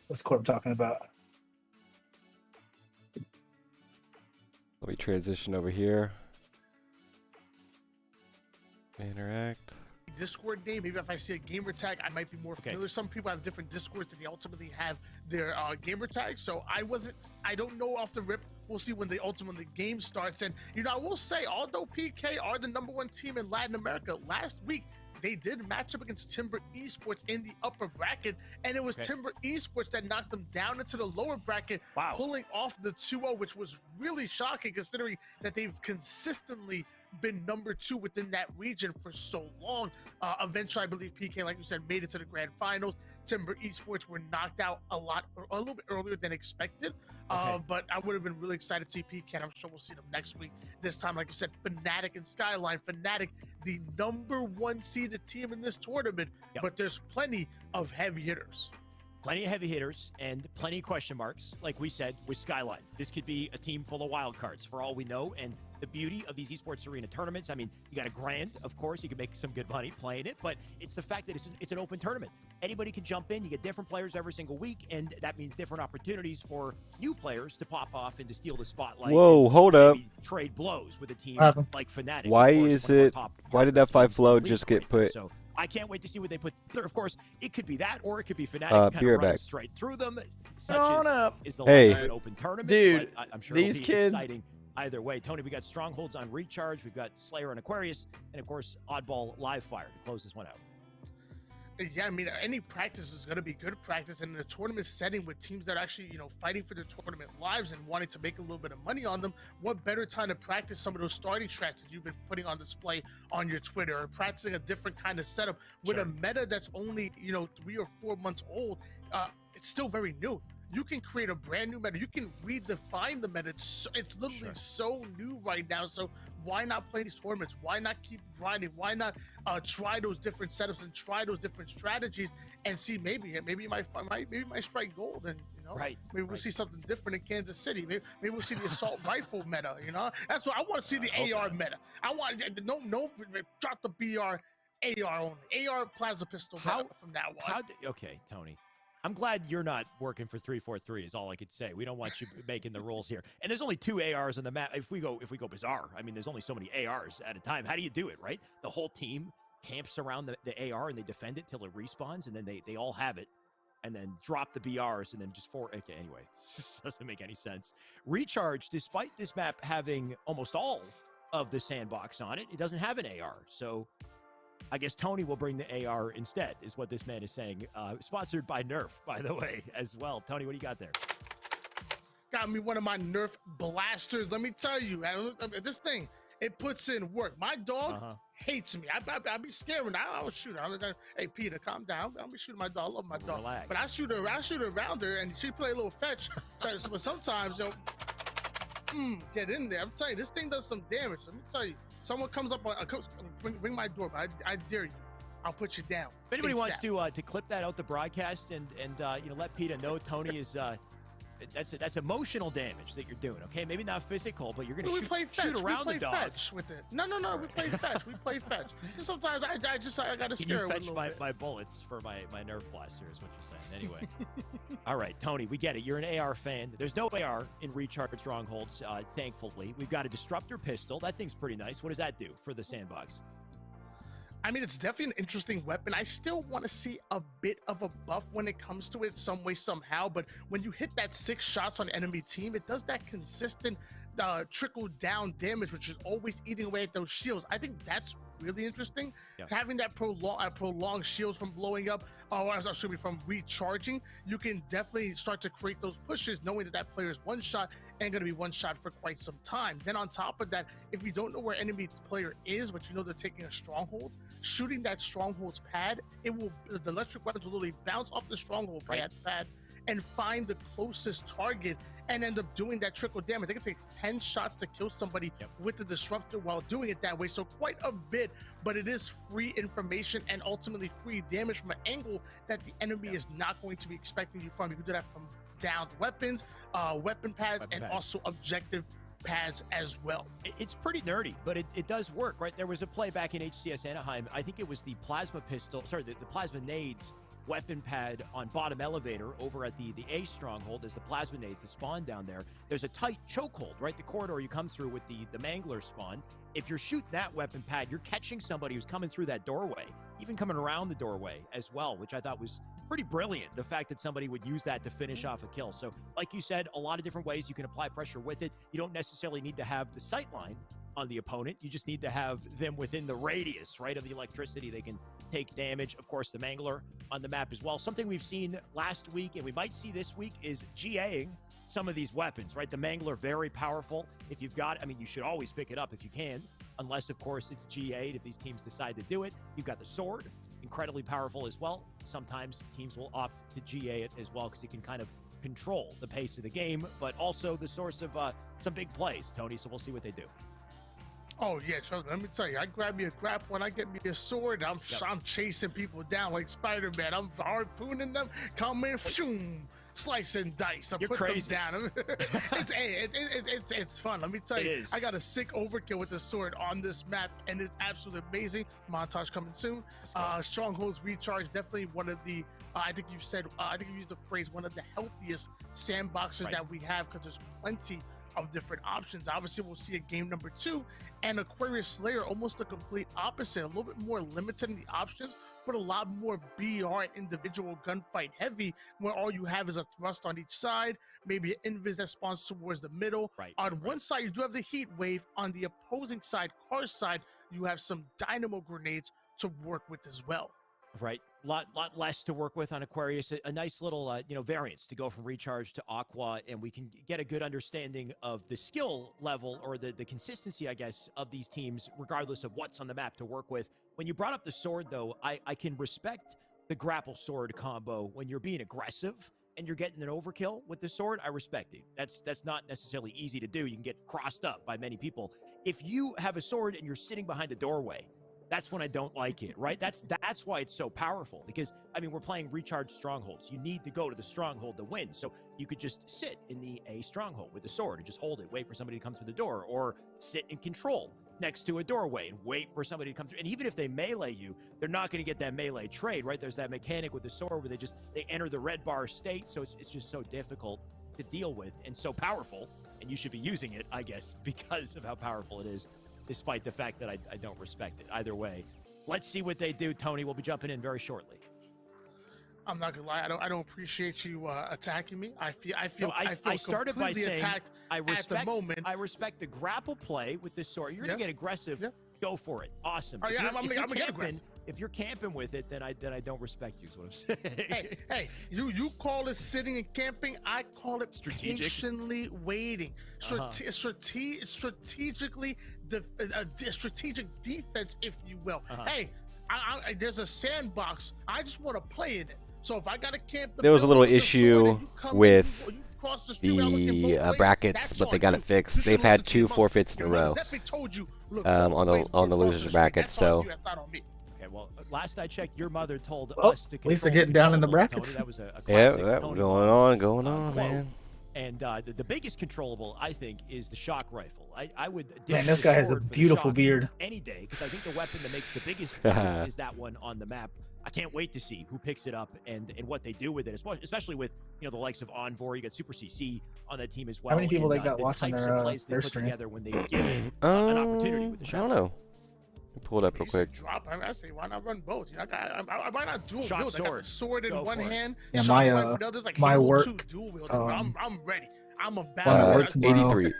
What's Corb talking about? Let me transition over here. Interact. Discord name. Maybe if I see a gamer tag, I might be more familiar. Some people have different Discords that they ultimately have their gamer tags. So I don't know off the rip. We'll see when the game starts. And I will say, although PK are the #1 team in Latin America, last week they did match up against Timber Esports in the upper bracket, and it was Timber Esports that knocked them down into the lower bracket, pulling off the 2-0, which was really shocking considering that they've consistently been #2 within that region for so long. Eventually, I believe PK, like you said, made it to the grand finals. Timber Esports were knocked out a little bit earlier than expected. But I would have been really excited to see PK, and I'm sure we'll see them next week. This time, like you said, Fnatic and Skyline. Fnatic, the #1 seeded team in this tournament, but there's plenty of heavy hitters. Plenty of heavy hitters and plenty of question marks, like we said, with Skyline. This could be a team full of wild cards for all we know. And the beauty of these esports arena tournaments, I mean, you got a grand, of course, you can make some good money playing it, but it's the fact that it's an open tournament. Anybody can jump in, you get different players every single week, and that means different opportunities for new players to pop off and to steal the spotlight. Whoa, hold up. Trade blows with a team like Fnatic. Why of course, is one of our it? top Why did partners Up5 in Flow the league just get right put? now. So I can't wait to see what they put there. Of course, it could be that, or it could be Fnatic Be kind of right running back. straight through them. Is the Hey. life of an open tournament. Dude, but I'm sure these it'll be kids- exciting either way. Tony, we got Strongholds on Recharge, we've got Slayer and Aquarius, and of course Oddball Live Fire to close this one out. Yeah, I mean, any practice is going to be good practice, and in a tournament setting with teams that are actually, fighting for their tournament lives and wanting to make a little bit of money on them, what better time to practice some of those starting strats that you've been putting on display on your Twitter, or practicing a different kind of setup with a meta that's only, 3 or 4 months old. It's still very new. You can create a brand new meta. You can redefine the meta. It's literally so new right now. So why not play these tournaments? Why not keep grinding? Why not try those different setups and try those different strategies and see maybe you might strike gold, and maybe we'll see something different in Kansas City. Maybe we'll see the assault rifle meta. That's what I want to see, the AR meta. I want no drop the BR AR only. AR plasma pistol meta from now on. Okay, Tony. I'm glad you're not working for 343 is all I could say. We don't want you making the rules here. And there's only 2 ARs on the map. If we go bizarre, I mean, there's only so many ARs at a time. How do you do it, right? The whole team camps around the AR and they defend it till it respawns, and then they all have it, and then drop the BRs, and then just okay, anyway, this doesn't make any sense. Recharge, despite this map having almost all of the sandbox on it, it doesn't have an AR. So I guess Tony will bring the AR instead, is what this man is saying. Sponsored by Nerf, by the way, as well. Tony, what do you got there? Got me one of my Nerf blasters. Let me tell you, this thing, it puts in work. My dog hates me. I be scaring. I don't shoot her. Hey, Peter, calm down. I'll be shooting my dog. I love my dog. Relax. But I shoot around her, and she play a little fetch. But sometimes, get in there. I'm telling you, this thing does some damage. Let me tell you. Someone comes up, ring my doorbell. I dare you. I'll put you down. If anybody wants to clip that out the broadcast and let PETA know Tony is That's emotional damage that you're doing. Okay, maybe not physical, but you're gonna We play fetch. shoot around we the play dog. fetch with it. No. We play fetch. We play fetch. Sometimes I gotta Can scare you it with a fetch little my, bit. my bullets for my Nerf blaster is what you're saying. Anyway. All right, Tony, we get it. You're an AR fan. There's no AR in Recharge Strongholds, thankfully. We've got a Disruptor pistol. That thing's pretty nice. What does that do for the sandbox? I mean, it's definitely an interesting weapon. I still want to see a bit of a buff when it comes to it, some way, somehow. But when you hit that 6 shots on enemy team, it does that consistent trickle down damage, which is always eating away at those shields. I think that's really interesting. Yeah. Having that prolonged shields from blowing up, or excuse me, from recharging, you can definitely start to create those pushes, knowing that that player is one shot and going to be one shot for quite some time. Then on top of that, if you don't know where enemy player is, but you know they're taking a stronghold, shooting that stronghold's pad, the electric weapons will literally bounce off the stronghold pad and find the closest target and end up doing that trickle damage. They can take 10 shots to kill somebody with the disruptor while doing it that way. So quite a bit, but it is free information and ultimately free damage from an angle that the enemy is not going to be expecting you from. You can do that from downed weapons, weapon pads, and also objective pads as well. It's pretty nerdy, but it does work, right? There was a play back in HCS Anaheim. I think it was the plasma pistol, sorry, the plasma nades weapon pad on bottom elevator over at the A stronghold. There's the plasma nades, the spawn down there. There's a tight chokehold, right? The corridor you come through with the mangler spawn. If you're shooting that weapon pad, you're catching somebody who's coming through that doorway, even coming around the doorway as well, which I thought was pretty brilliant. The fact that somebody would use that to finish off a kill. So like you said, a lot of different ways you can apply pressure with it. You don't necessarily need to have the sight line on the opponent. You just need to have them within the radius, right, of the electricity. They can take damage. Of course, the mangler on the map as well. Something we've seen last week and we might see this week is GAing some of these weapons, right? The mangler, very powerful. If you've got, I mean, you should always pick it up if you can, unless, of course, it's GA'd if these teams decide to do it. You've got the sword, incredibly powerful as well. Sometimes teams will opt to GA it as well because it can kind of control the pace of the game, but also the source of some big plays, Tony, so we'll see what they do. Oh yeah, trust me. Let me tell you, I grab me a grapple and I get me a sword. I'm chasing people down like Spider-Man. I'm harpooning them, coming, slice and dice. I You're put crazy. them down. It's fun. Let me tell you, I got a sick overkill with the sword on this map, and it's absolutely amazing. Montage coming soon. Strongholds Recharge, definitely one of the. I think you said. I think you used the phrase one of the healthiest sandboxes that we have because there's plenty of different options. Obviously, we'll see a game number 2 and Aquarius Slayer, almost the complete opposite, a little bit more limited in the options, but a lot more BR and individual gunfight heavy, where all you have is a thrust on each side, maybe an invis that spawns towards the middle. On one side, you do have the heat wave. On the opposing side, car side, you have some dynamo grenades to work with as well. Right, lot less to work with on Aquarius. A nice little variance to go from Recharge to Aqua, and we can get a good understanding of the skill level or the consistency, I guess, of these teams, regardless of what's on the map to work with. When you brought up the sword, though, I can respect the grapple sword combo when you're being aggressive and you're getting an overkill with the sword. I respect it. That's not necessarily easy to do. You can get crossed up by many people. If you have a sword and you're sitting behind the doorway, that's when I don't like it, right? That's why it's so powerful, because, I mean, we're playing Recharge Strongholds. You need to go to the stronghold to win. So you could just sit in the A stronghold with the sword and just hold it, wait for somebody to come through the door, or sit in control next to a doorway and wait for somebody to come through. And even if they melee you, they're not going to get that melee trade, right? There's that mechanic with the sword where they enter the red bar state. So it's just so difficult to deal with and so powerful. And you should be using it, I guess, because of how powerful it is, despite the fact that I don't respect it. Either way, let's see what they do, Tony. We'll be jumping in very shortly. I'm not gonna lie, I don't appreciate you attacking me. I feel I started by completely saying attacked I respect, at the moment. I respect the grapple play with this sword. You're gonna get aggressive. Go for it. Awesome. Oh, yeah, I'm gonna get aggressive. If you're camping with it, then I don't respect you. Is what I'm saying. Hey, you call it sitting and camping. I call it strategic, patiently waiting, strategically, strategic defense, if you will. Hey, there's a sandbox. I just want to play in it. So if I gotta camp, there was a little issue with the brackets, but they got it fixed. They've had 2 forfeits in a row on the losers brackets. So. Okay, well, last I checked, your mother told us to. At least they're getting down in the brackets. Tony, that was a yeah, that was going on, man. And the biggest controllable, I think, is the shock rifle. I would. Man, ditch this the guy has a sword for the beautiful shock beard. any day, because I think the weapon that makes the biggest difference is that one on the map. I can't wait to see who picks it up and what they do with it, especially with the likes of Envor. You got Super CC on that team as well. How many people and, they got the watching types their of plays they their put stream? together when they give it an opportunity with the I shot. don't know. Pull it up real You said quick. drop. I say, why not run both? I might not dual Shot wield. I got the sword. sword in Go one for it. hand. Yeah, shot my, rifle in the other. It's like my Halo 2 work, dual wield. I'm ready. I'm a While I'm at work tomorrow- 83.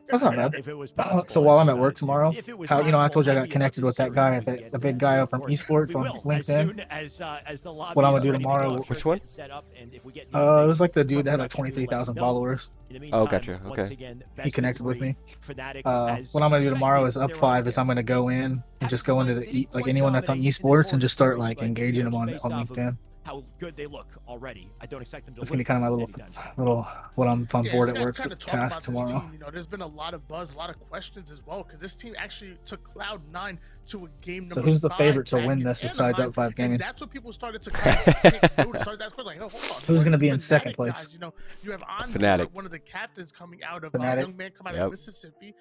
That's not bad. If it was possible, So while I'm I'd at be work honest. tomorrow, If it was how I possible, told you I I'd got be connected about with that this guy, series. We the get big to guy that, up from of course. eSports We on will, LinkedIn. as soon as the lobby What I'm gonna is do ready to go, tomorrow- I'm sure Which it's one? getting set up, and if we get It was like the dude that had like 23,000 followers. Oh, gotcha, okay. He connected with me. Fnatic, What I'm gonna do tomorrow is Up5 is I'm gonna go in and just go into the like anyone that's on eSports and just start like engaging them on LinkedIn. How good they look already. I don't expect them to. That's gonna be kind of my little what I'm on board at work task tomorrow. Team, there's been a lot of buzz, a lot of questions as well, because this team actually took Cloud9 to a game number 5. So who's the favorite to back win in this besides Anaheim, Up5 Gaming? And that's what people started to kind of take notice. Started to ask questions like, hold on, Who's going gonna be in second place? Guys? You have Envor, Fnatic. one of the captains coming out of Fnatic. young man coming out of Mississippi.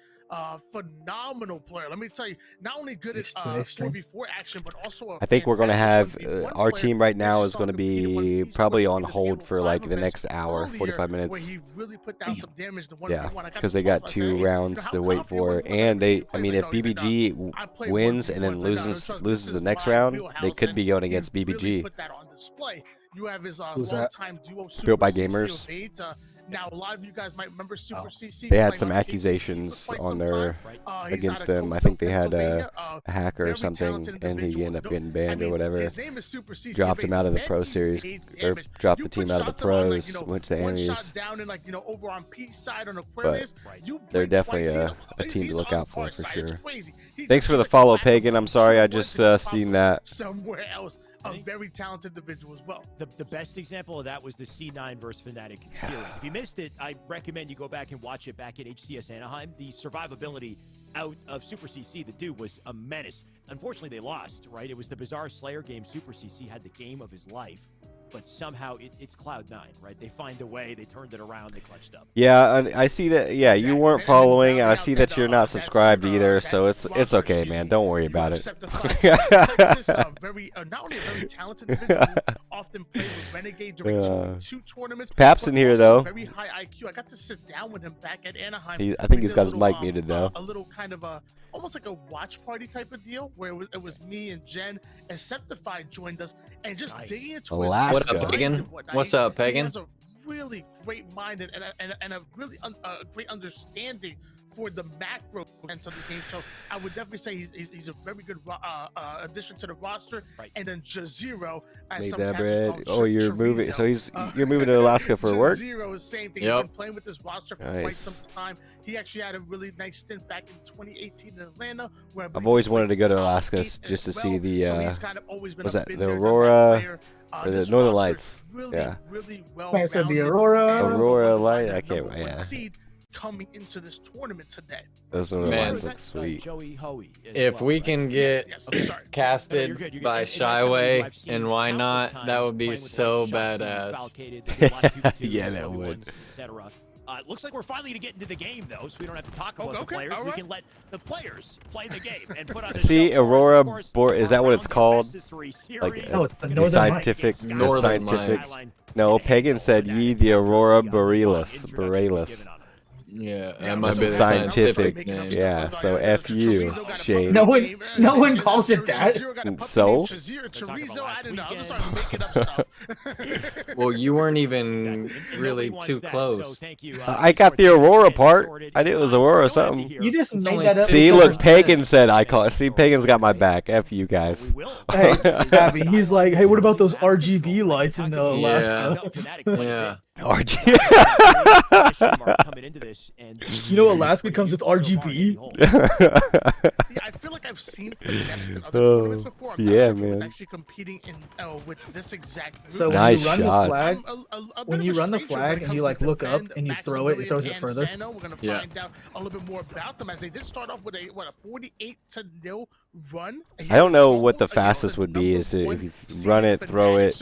Phenomenal player. Let me tell you, not only good at 4v4 action, but also I think we're going to have fantastic 1v1 our player. team right now They is saw going to compete in one of be the probably esports on arenas, hold Halo for 5 like the events next hour, earlier, 45 where minutes. he really put down some damage to Yeah, 1v1. because they got 2 rounds to wait for, and they, I mean, if BBG wins and then loses the next round, they could be going against BBG. Put that on display. You have his Who's that? longtime duo Super Built by CC gamers. of AIDS. Now, a lot of you guys might remember Super CC. They had playing some on KCP accusations for quite on some their time. He's against out of them. I Cookeville, think they had Pennsylvania. a hacker or Very something, talented and he individual. ended up No, getting banned or mean, whatever. His name is Super CC Dropped of him out of the AIDS. Pro Man, Series, AIDS or damage. dropped You the put team out of the shots him on, pros, went to one Aries. shot down in over on P side on Aquarius. You They're blink definitely twice, a team to he's look on out for our side. sure. It's crazy. He Thanks just for the has, like, follow, lack of Pagan. I'm sorry, I once just and he pops seen up that. somewhere else. A very talented individual as well. The best example of that was the C9 versus Fnatic series. If you missed it, I recommend you go back and watch it back at HCS Anaheim. The survivability out of Super CC, the dude was a menace. Unfortunately, they lost, right? It was the bizarre Slayer game. Super CC had the game of his life, but somehow it's Cloud9, right? They find a way, they turned it around, they clutched up. Yeah, I see that. Yeah, you weren't following, and I see that you're not subscribed either. So it's okay, man. Don't worry about it. Texas, very not only a very talented individual, often played with Renegade during two tournaments. Pap's in but here also though. Very high IQ. I got to sit down with him back at Anaheim. I think We he's did got a his little, mic muted though. A little kind of almost like a watch party type of deal, where it was me and Jen, and Septify joined us, and just digging into his Alaska. What up, mind Pagan? and whatnot. What's up, He Pagan? has a really great mind and a really great understanding for the macro sense of the game. So I would definitely say he's a very good addition to the roster. Right. And then Jazero, as Made some that cats bread. call Oh, you're moving. Chorizo. So you're moving to Alaska for work. Jazero is same thing. Yep. He's been playing with this roster for quite Nice. some time. He actually had a really nice stint back in 2018 in Atlanta, where I I've believe always he wanted to placed go to top Alaska 8 just to as see well. the So he's kind of always been what's a that, been the there, done Aurora, that player. or the This Northern roster Lights. Really, Yeah. really well. Like I said, the rounded, Aurora- and Aurora we're Light, the I can't- number one yeah. seed coming into this tournament today. Those Northern Man. Lights look sweet. Joey Hoey. as If well, we right? can get Yes, I'm sorry. casted You're good, you're good. by And that's somebody who Shyway I've seen and why countless not, times that would be playing with so Shots and badass. Falcated. They do a lot of 2v2s, Yeah, that 1v1s, would. etc. It looks like we're finally going to get into the game, though, so we don't have to talk about the Okay, players. all We right. can let the players play the game and put on the See, show. Aurora Of course, Bor- is that what our it's round called? best of 3 series. Like, No, it's the Gonna be Northern scientific, Lights. the Northern scientific. Lights. No, Pagan said ye the Aurora Borealis. Borealis. Yeah, Yeah, that might be the scientific. scientific name. Yeah, so F you, Shane. No one calls it that. So? Chorizo, I don't know. I was just starting making up stuff. Well, you weren't even Exactly. And really nobody wants too that, close. so thank you, I got the eSports Aurora and part. sorted. I knew it was Aurora something. You just It's made only that up. See, because look, of- Pagan said I call it. See, Pagan's got my back. F you guys. We will. Hey, Abby, he's like, hey, what about those RGB lights in Alaska? Yeah. You know Alaska comes with RGB? Yeah, I feel like I've seen Finesse in other tournaments before. I'm not yeah, sure if it was man. actually competing in with this exact group. So when Nice you run shots. the flag, A bit when of you a run the stranger when flag it and you comes like to look up defend and you throw it, it throws it Maximilian further. and Sano. We're gonna Yeah. find out a little bit more about them, as they did start off with a 48-0 run. I don't know what the fastest would be. Is if you run it, throw it,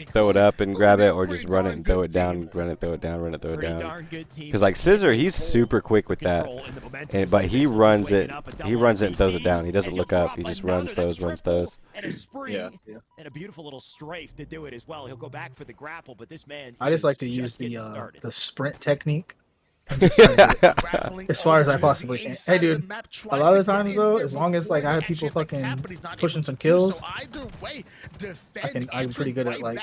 throw it up and grab it, or just run it and throw it down, run it, throw it down, run it, throw it down. Because like Scissor, he's super quick with that, but he runs it and throws it down. He doesn't look up. He just runs those. And a spree Yeah. and a beautiful little strafe to do it as well. He'll go back for the grapple, but this man. I just is like to use getting the started. sprint technique. I'm just trying to get as far as I possibly can. Hey, dude, a lot of the times though, as long as like I have people fucking pushing some kills, I'm pretty good at like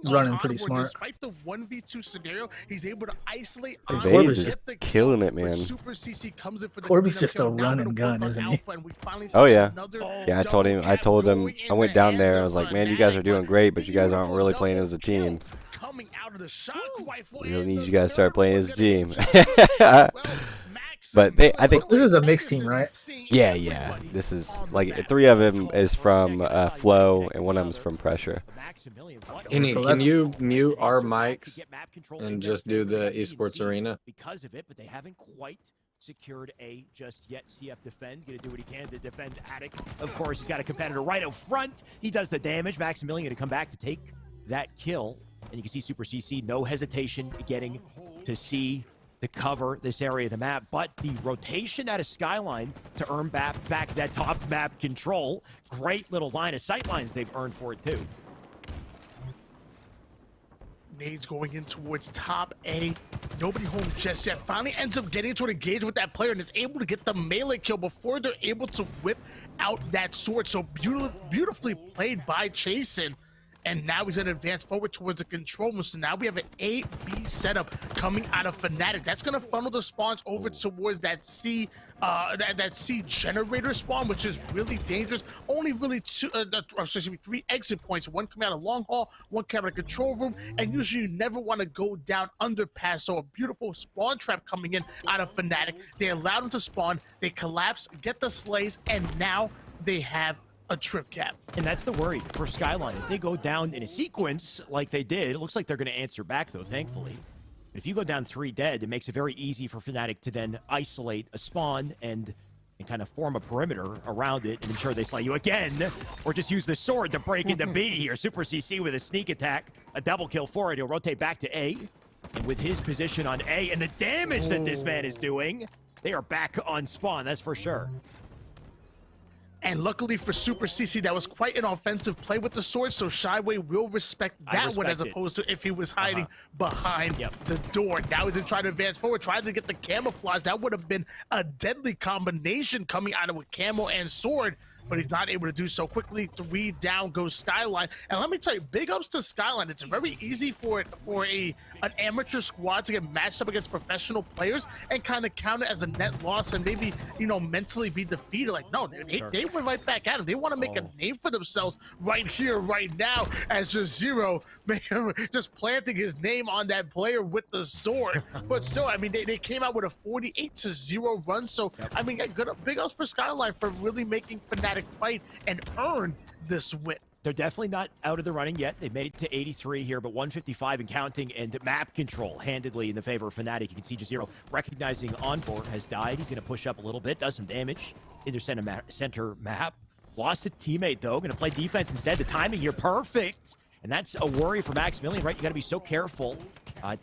running pretty smart. Despite the 1v2 scenario, he's able to isolate. Corby's just killing it, man. Corby's just a run and gun, isn't he? Oh yeah, yeah. I told him. I went down there. I was like, man, you guys are doing great, but you guys aren't really playing as a team. We really need you guys to start playing as a team. But I think this is a mixed team, right? Yeah. This is like 3 of them is from Flow and 1 of them is from Pressure. Can you mute our mics and just do the esports arena? Because of it, but they haven't quite secured A just yet. CF defend, gonna do what he can to defend Attic. Of course, he's got a competitor right up front. He does the damage. Maximilian to come back to take that kill. And you can see Super CC, no hesitation getting to see the cover this area of the map, but the rotation out of Skyline to earn back that top map control. Great little line of sight lines they've earned for it too. Nades going in towards top A. Nobody home just yet. Finally ends up getting to engage with that player and is able to get the melee kill before they're able to whip out that sword. So beautifully played by Chasen. And now he's going to advance forward towards the control room. So now we have an A-B setup coming out of Fnatic. That's going to funnel the spawns over towards that C generator spawn, which is really dangerous. Only really 3 exit points. 1 coming out of long haul, 1 coming out of control room. And usually you never want to go down underpass. So a beautiful spawn trap coming in out of Fnatic. They allowed him to spawn. They collapse, get the slays, and now they have a trip cap. And that's the worry for Skyline. If they go down in a sequence like they did, it looks like they're going to answer back, though, thankfully. If you go down 3 dead, it makes it very easy for Fnatic to then isolate a spawn and kind of form a perimeter around it and ensure they slay you again, or just use the sword to break into B here. Super CC with a sneak attack, a double kill for it. He'll rotate back to A, and with his position on A and the damage that this man is doing, they are back on spawn, that's for sure. And luckily for Super CC, that was quite an offensive play with the sword, so Shyway will respect that one as opposed to if he was hiding behind the door. Now he's trying to advance forward, trying to get the camouflage. That would have been a deadly combination coming out of a camo and sword, but he's not able to do so quickly. 3 down goes Skyline. And let me tell you, big ups to Skyline. It's very easy for an amateur squad to get matched up against professional players and kind of count it as a net loss and maybe, you know, mentally be defeated. Like, no, they went right back at him. They want to make a name for themselves right here, right now, as Jazero just planting his name on that player with the sword. But still, I mean, they came out with a 48-0 run. So, I mean, big ups for Skyline for really making Fnatic fight and earn this win. They're definitely not out of the running yet. They made it to 83 here, but 155 and counting, and map control handedly in the favor of Fnatic. You can see Jazero recognizing Envor has died. He's going to push up a little bit, does some damage in their center map. Lost a teammate, though. Going to play defense instead. The timing here, perfect. And that's a worry for Maximilian, right? You got to be so careful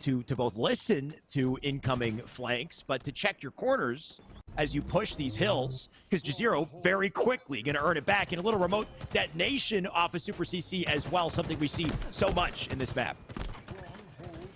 to both listen to incoming flanks, but to check your corners as you push these hills, because Jazero very quickly going to earn it back in a little remote detonation off of Super CC as well, something we see so much in this map.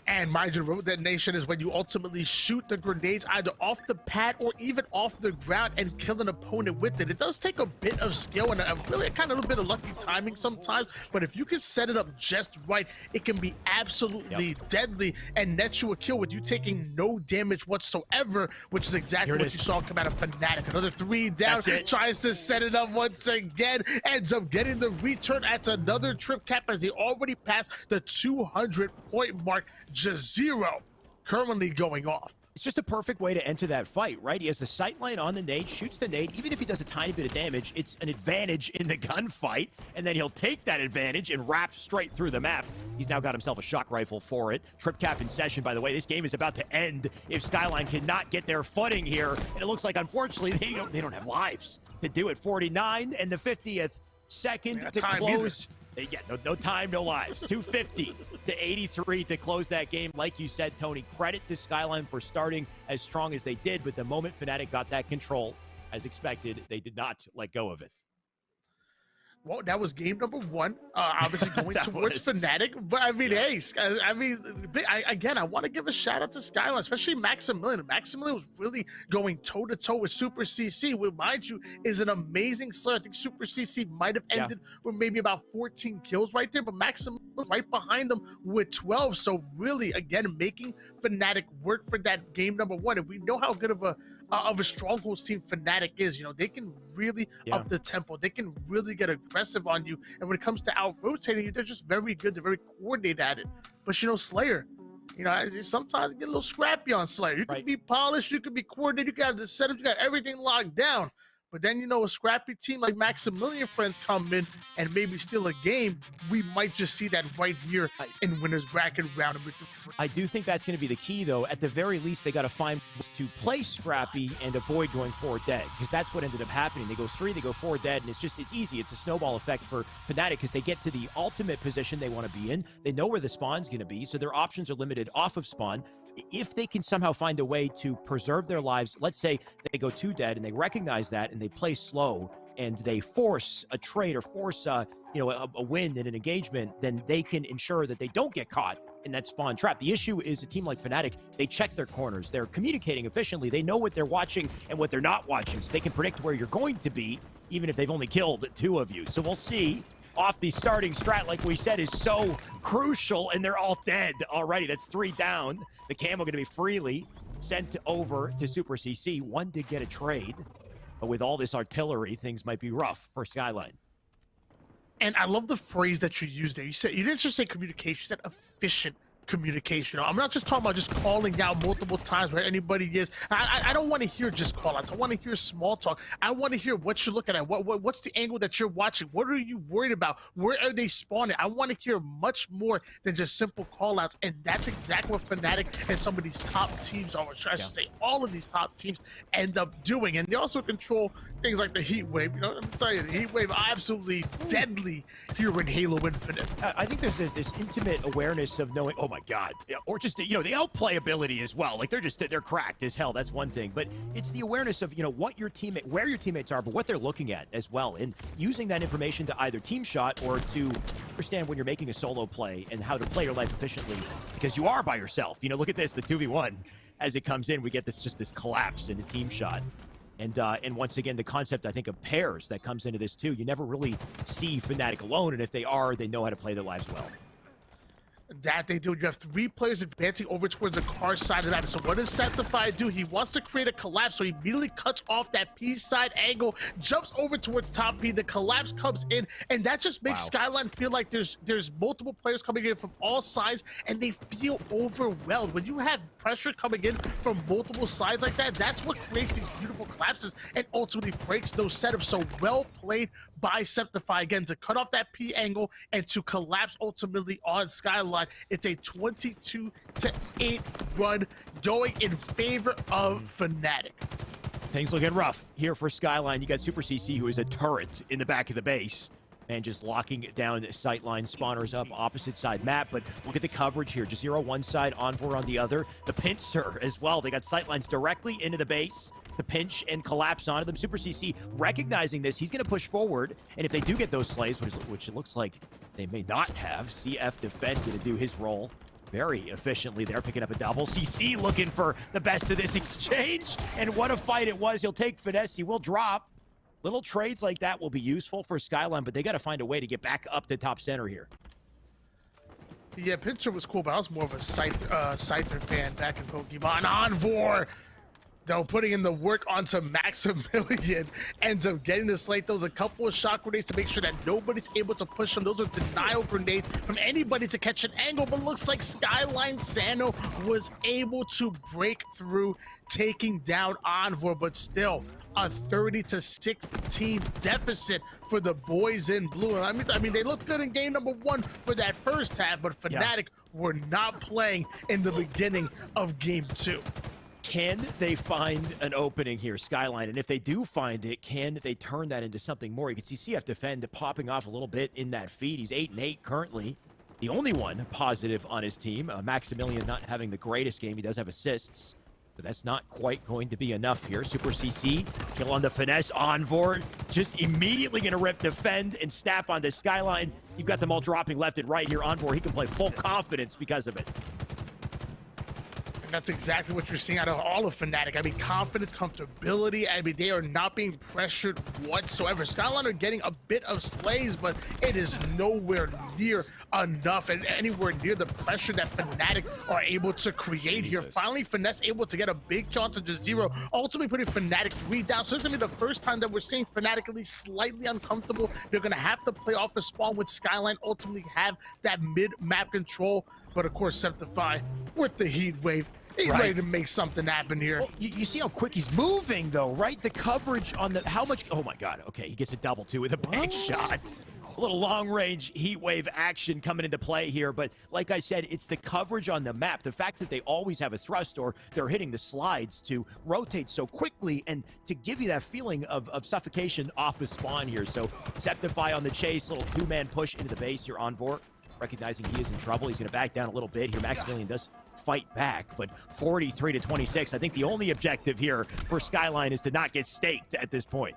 And mind you, remote detonation is when you ultimately shoot the grenades either off the pad or even off the ground and kill an opponent with it. It does take a bit of skill and a really kind of a bit of lucky timing sometimes, but if you can set it up just right, it can be absolutely deadly and net you a kill with you taking no damage whatsoever, which is exactly what you saw come out of Fnatic. Another 3 down, tries to set it up once again, ends up getting the return. That's another trip cap as they already passed the 200-point mark. Jazero currently going off. It's just a perfect way to enter that fight, right? He has the sight line on the nade, shoots the nade. Even if he does a tiny bit of damage, it's an advantage in the gunfight, and then he'll take that advantage and wrap straight through the map. He's now got himself a shock rifle for it. Trip cap in session, by the way. This game is about to end if Skyline cannot get their footing here, and it looks like, unfortunately, they don't have lives to do it. 49 and the 50th second to close. Yeah, no time, no lives. 250 to 83 to close that game. Like you said, Tony, credit to Skyline for starting as strong as they did, but the moment Fnatic got that control, as expected, they did not let go of it. Well, that was game number 1. Obviously going towards Fnatic, but I mean, hey, I want to give a shout out to Skyline, especially Maximilian. Maximilian was really going toe to toe with Super CC, which, mind you, is an amazing slayer. I think Super CC might have ended with maybe about 14 kills right there, but Maximilian was right behind them with 12. So really, again, making Fnatic work for that game number 1. And we know how good of a strongholds team Fnatic is. You know, they can really up the tempo. They can really get aggressive on you. And when it comes to out-rotating you, they're just very good. They're very coordinated at it. But, you know, Slayer, you know, sometimes you get a little scrappy on Slayer. You can be polished. You can be coordinated. You can have the setup. You got everything locked down. But then, you know, a scrappy team like Maximilian friends come in and maybe steal a game, we might just see that right here in winners bracket round number 3. I do think that's going to be the key, though. At the very least, they got to find ways to play scrappy and avoid going 4 dead, because that's what ended up happening. They go 3, they go 4 dead, and it's easy. It's a snowball effect for Fnatic because they get to the ultimate position they want to be in. They know where the spawn's going to be, so their options are limited off of spawn. If they can somehow find a way to preserve their lives, let's say they go 2 dead and they recognize that and they play slow and they force a trade or force a win in an engagement, then they can ensure that they don't get caught in that spawn trap. The issue is a team like Fnatic, they check their corners. They're communicating efficiently. They know what they're watching and what they're not watching, so they can predict where you're going to be, even if they've only killed 2 of you. So we'll see. Off the starting strat, like we said, is so crucial, and they're all dead already. That's 3 down. The camo going to be freely sent over to Super CC. 1 did get a trade, but with all this artillery, things might be rough for Skyline. And I love the phrase that you used there. You didn't just say communication, you said efficient communication. I'm not just talking about just calling out multiple times where anybody is. I don't want to hear just call outs. I want to hear small talk. I want to hear what you're looking at. What's the angle that you're watching? What are you worried about? Where are they spawning? I want to hear much more than just simple call outs. And that's exactly what Fnatic and some of these top teams, or I should say all of these top teams, end up doing. And they also control things like the heat wave. You know, let me tell you, the heat wave absolutely deadly here in Halo Infinite. I think there's this intimate awareness of knowing, oh my God, or just, you know, the outplay ability as well. Like they're cracked as hell. That's one thing, but it's the awareness of, you know, where your teammates are, but what they're looking at as well, and using that information to either team shot or to understand when you're making a solo play and how to play your life efficiently, because you are by yourself. You know, look at this, the 2v1 as it comes in, we get this collapse in a team shot. And once again, the concept, I think, of pairs that comes into this too. You never really see Fnatic alone, and if they are, they know how to play their lives well. That they do. You have 3 players advancing over towards the car side of that. So what does Sanctified do? He wants to create a collapse, so he immediately cuts off that P side angle, jumps over towards top P. The collapse comes in, and that just makes Skyline feel like there's multiple players coming in from all sides, and they feel overwhelmed. When you have pressure coming in from multiple sides like that, that's what creates these beautiful collapses and ultimately breaks those setups. So well played by Septify again to cut off that P angle and to collapse ultimately on Skyline. It's a 22-8 run going in favor of Fnatic. Things looking rough here for Skyline. You got Super CC, who is a turret in the back of the base, and just locking down sightline spawners up opposite side map. But look at the coverage here. Just 0 one side, Envor on the other. The pincer as well. They got sightlines directly into the base to pinch and collapse onto them. Super CC recognizing this, he's going to push forward. And if they do get those slays, which it looks like they may not have, CF Defend going to do his role very efficiently there, picking up a double. CC looking for the best of this exchange. And what a fight it was. He'll take finesse. He will drop. Little trades like that will be useful for Skyline, but they got to find a way to get back up to top center here. Yeah, Pincher was cool, but I was more of a Scyther fan back in Pokemon. Envor! though, putting in the work onto Maximilian, ends up getting the slate. Those a couple of shock grenades to make sure that nobody's able to push him. Those are denial grenades from anybody to catch an angle, but looks like Skyline Sano was able to break through, taking down Envor, but still a 30-16 deficit for the boys in blue. And I mean, they looked good in game number 1 for that first half, but Fnatic were not playing in the beginning of game 2. Can they find an opening here, Skyline? And if they do find it, can they turn that into something more? You can see CF Defend popping off a little bit in that feed. He's 8-8 currently. The only one positive on his team. Maximilian not having the greatest game. He does have assists, but that's not quite going to be enough here. Super CC, kill on the finesse. Envor just immediately going to rip Defend and snap onto Skyline. You've got them all dropping left and right here. Envor, he can play full confidence because of it. That's exactly what you're seeing out of all of Fnatic. I mean, confidence, comfortability. I mean, they are not being pressured whatsoever. Skyline are getting a bit of slays, but it is nowhere near enough and anywhere near the pressure that Fnatic are able to create here. Finally, Finesse able to get a big chance of just 0, ultimately putting Fnatic 3 down. So this is going to be the first time that we're seeing Fnatic at least slightly uncomfortable. They're going to have to play off a spawn with Skyline, ultimately have that mid-map control. But of course, Septify with the heat wave. He's ready to make something happen here. Well, you see how quick he's moving, though, right? The coverage on the... How much... Oh, my God. Okay, he gets a double, too, with a big shot. A little long-range heat wave action coming into play here. But like I said, it's the coverage on the map. The fact that they always have a thrust or they're hitting the slides to rotate so quickly and to give you that feeling of suffocation off of spawn here. So Septify on the chase, little two-man push into the base here. Envor, recognizing he is in trouble. He's going to back down a little bit here. Maximilian does fight back, but 43-26. I think the only objective here for Skyline is to not get staked at this point.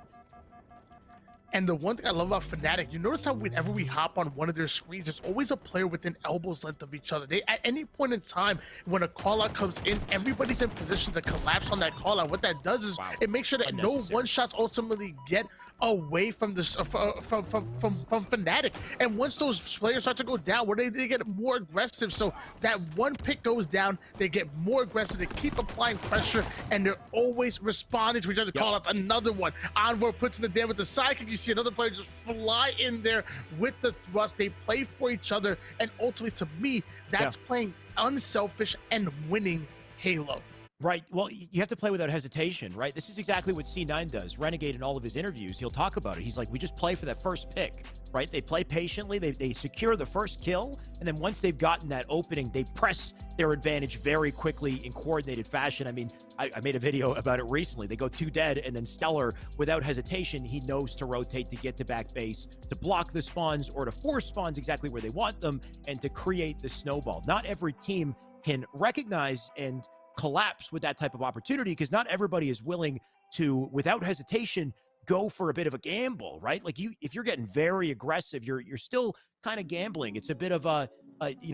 And the one thing I love about Fnatic, you notice how whenever we hop on one of their screens, there's always a player within elbows length of each other. They, at any point in time, when a call-out comes in, everybody's in position to collapse on that call-out. What that does is it makes sure that no one-shots ultimately get away from this from Fnatic. And once those players start to go down, where they get more aggressive. So that one pick goes down, they get more aggressive, they keep applying pressure, and they're always responding to each other's call-outs. Another one, Envor puts in the damn with the sidekick. You see another player just fly in there with the thrust. They play for each other, and ultimately, to me, that's playing unselfish and winning Halo. Right. Well, you have to play without hesitation, right? This is exactly what C9 does. Renegade in all of his interviews, he'll talk about it. He's like, we just play for that first pick, right? They play patiently. They secure the first kill. And then once they've gotten that opening, they press their advantage very quickly in coordinated fashion. I mean, I made a video about it recently. They go 2 dead, and then Stellar, without hesitation, he knows to rotate to get to back base, to block the spawns or to force spawns exactly where they want them, and to create the snowball. Not every team can recognize and collapse with that type of opportunity, because not everybody is willing to, without hesitation, go for a bit of a gamble, right? Like if you're getting very aggressive, you're still kind of gambling. It's a bit of a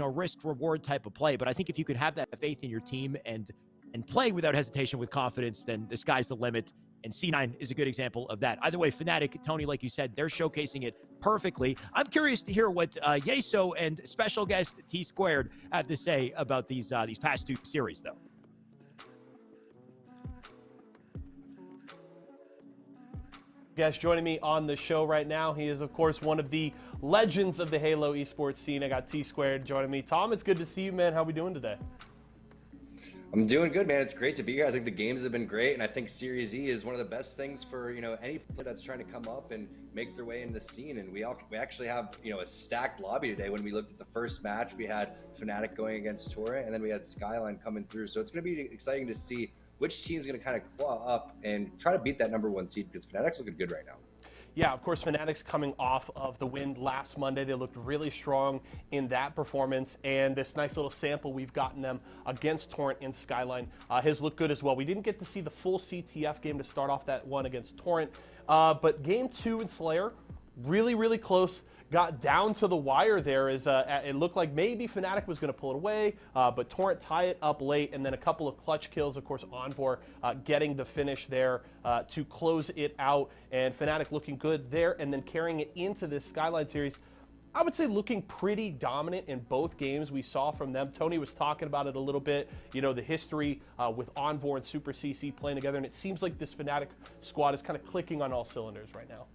risk reward type of play. But I think if you could have that faith in your team and play without hesitation with confidence, then the sky's the limit. And C9 is a good example of that. Either way, Fnatic, Tony, like you said, they're showcasing it perfectly. I'm curious to hear what Yeso and special guest T-Squared have to say about these past 2 series, though. Guest joining me on the show right now. He is, of course, one of the legends of the Halo esports scene. I got T-Squared joining me. Tom, it's good to see you, man. How we doing today? I'm doing good, man. It's great to be here. I think the games have been great, and I think Series E is one of the best things for any player that's trying to come up and make their way in the scene. And we actually have a stacked lobby today. When we looked at the first match, we had Fnatic going against Torrent, and then we had Skyline coming through. So it's going to be exciting to see which team's going to kind of claw up and try to beat that #1 seed, because Fnatic's looking good right now. Yeah, of course, Fnatic's coming off of the win last Monday. They looked really strong in that performance, and this nice little sample we've gotten them against Torrent and Skyline has looked good as well. We didn't get to see the full CTF game to start off that one against Torrent, but game 2 in Slayer, really, really close. Got down to the wire there. It looked like maybe Fnatic was going to pull it away, but Torrent tie it up late, and then a couple of clutch kills. Of course, Envor getting the finish there to close it out, and Fnatic looking good there, and then carrying it into this Skyline series. I would say looking pretty dominant in both games we saw from them. Tony was talking about it a little bit, you know, the history with Envor and Super CC playing together, and it seems like this Fnatic squad is kind of clicking on all cylinders right now.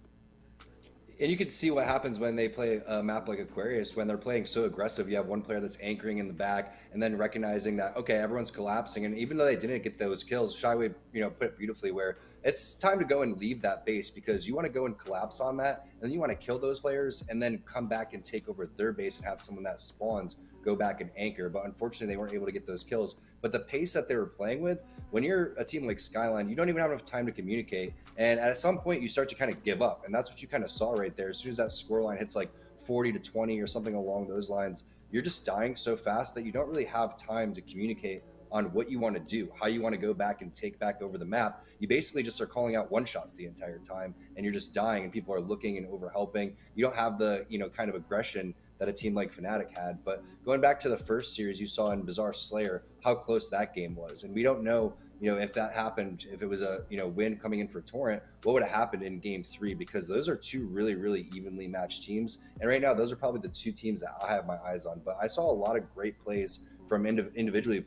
And you can see what happens when they play a map like Aquarius. When they're playing so aggressive, you have one player that's anchoring in the back and then recognizing that, okay, everyone's collapsing. And even though they didn't get those kills, Shyway, you know, put it beautifully where it's time to go and leave that base, because you want to go and collapse on that, and then you want to kill those players and then come back and take over their base and have someone that spawns go back and anchor. But unfortunately, they weren't able to get those kills. But the pace that they were playing with, when you're a team like Skyline, you don't even have enough time to communicate. And at some point, you start to kind of give up. And that's what you kind of saw right there. As soon as that scoreline hits like 40 to 20 or something along those lines, you're just dying so fast that you don't really have time to communicate on what you want to do, how you want to go back and take back over the map. You basically just are calling out one shots the entire time, and you're just dying, and people are looking and over helping. You don't have the, you know, kind of aggression that a team like Fnatic had. But going back to the first series, you saw in Bizarre Slayer how close that game was, and we don't know, you know, if that happened, if it was a, you know, win coming in for Torrent, what would have happened in game 3, because those are two really, really evenly matched teams. And right now, those are probably the two teams that I have my eyes on. But I saw a lot of great plays from individually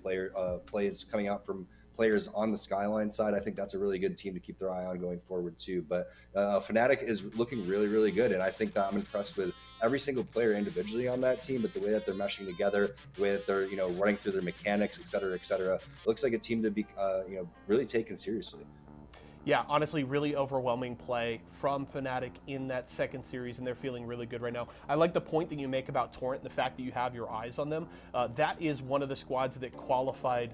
plays coming out from players on the Skyline side. I think that's a really good team to keep their eye on going forward too. But Fnatic is looking really, really good. And I think that I'm impressed with every single player individually on that team, but the way that they're meshing together, the way that they're, you know, running through their mechanics, et cetera, looks like a team to be, you know, really taken seriously. Yeah, honestly, really overwhelming play from Fnatic in that second series, and they're feeling really good right now. I like the point that you make about Torrent, the fact that you have your eyes on them. That is one of the squads that qualified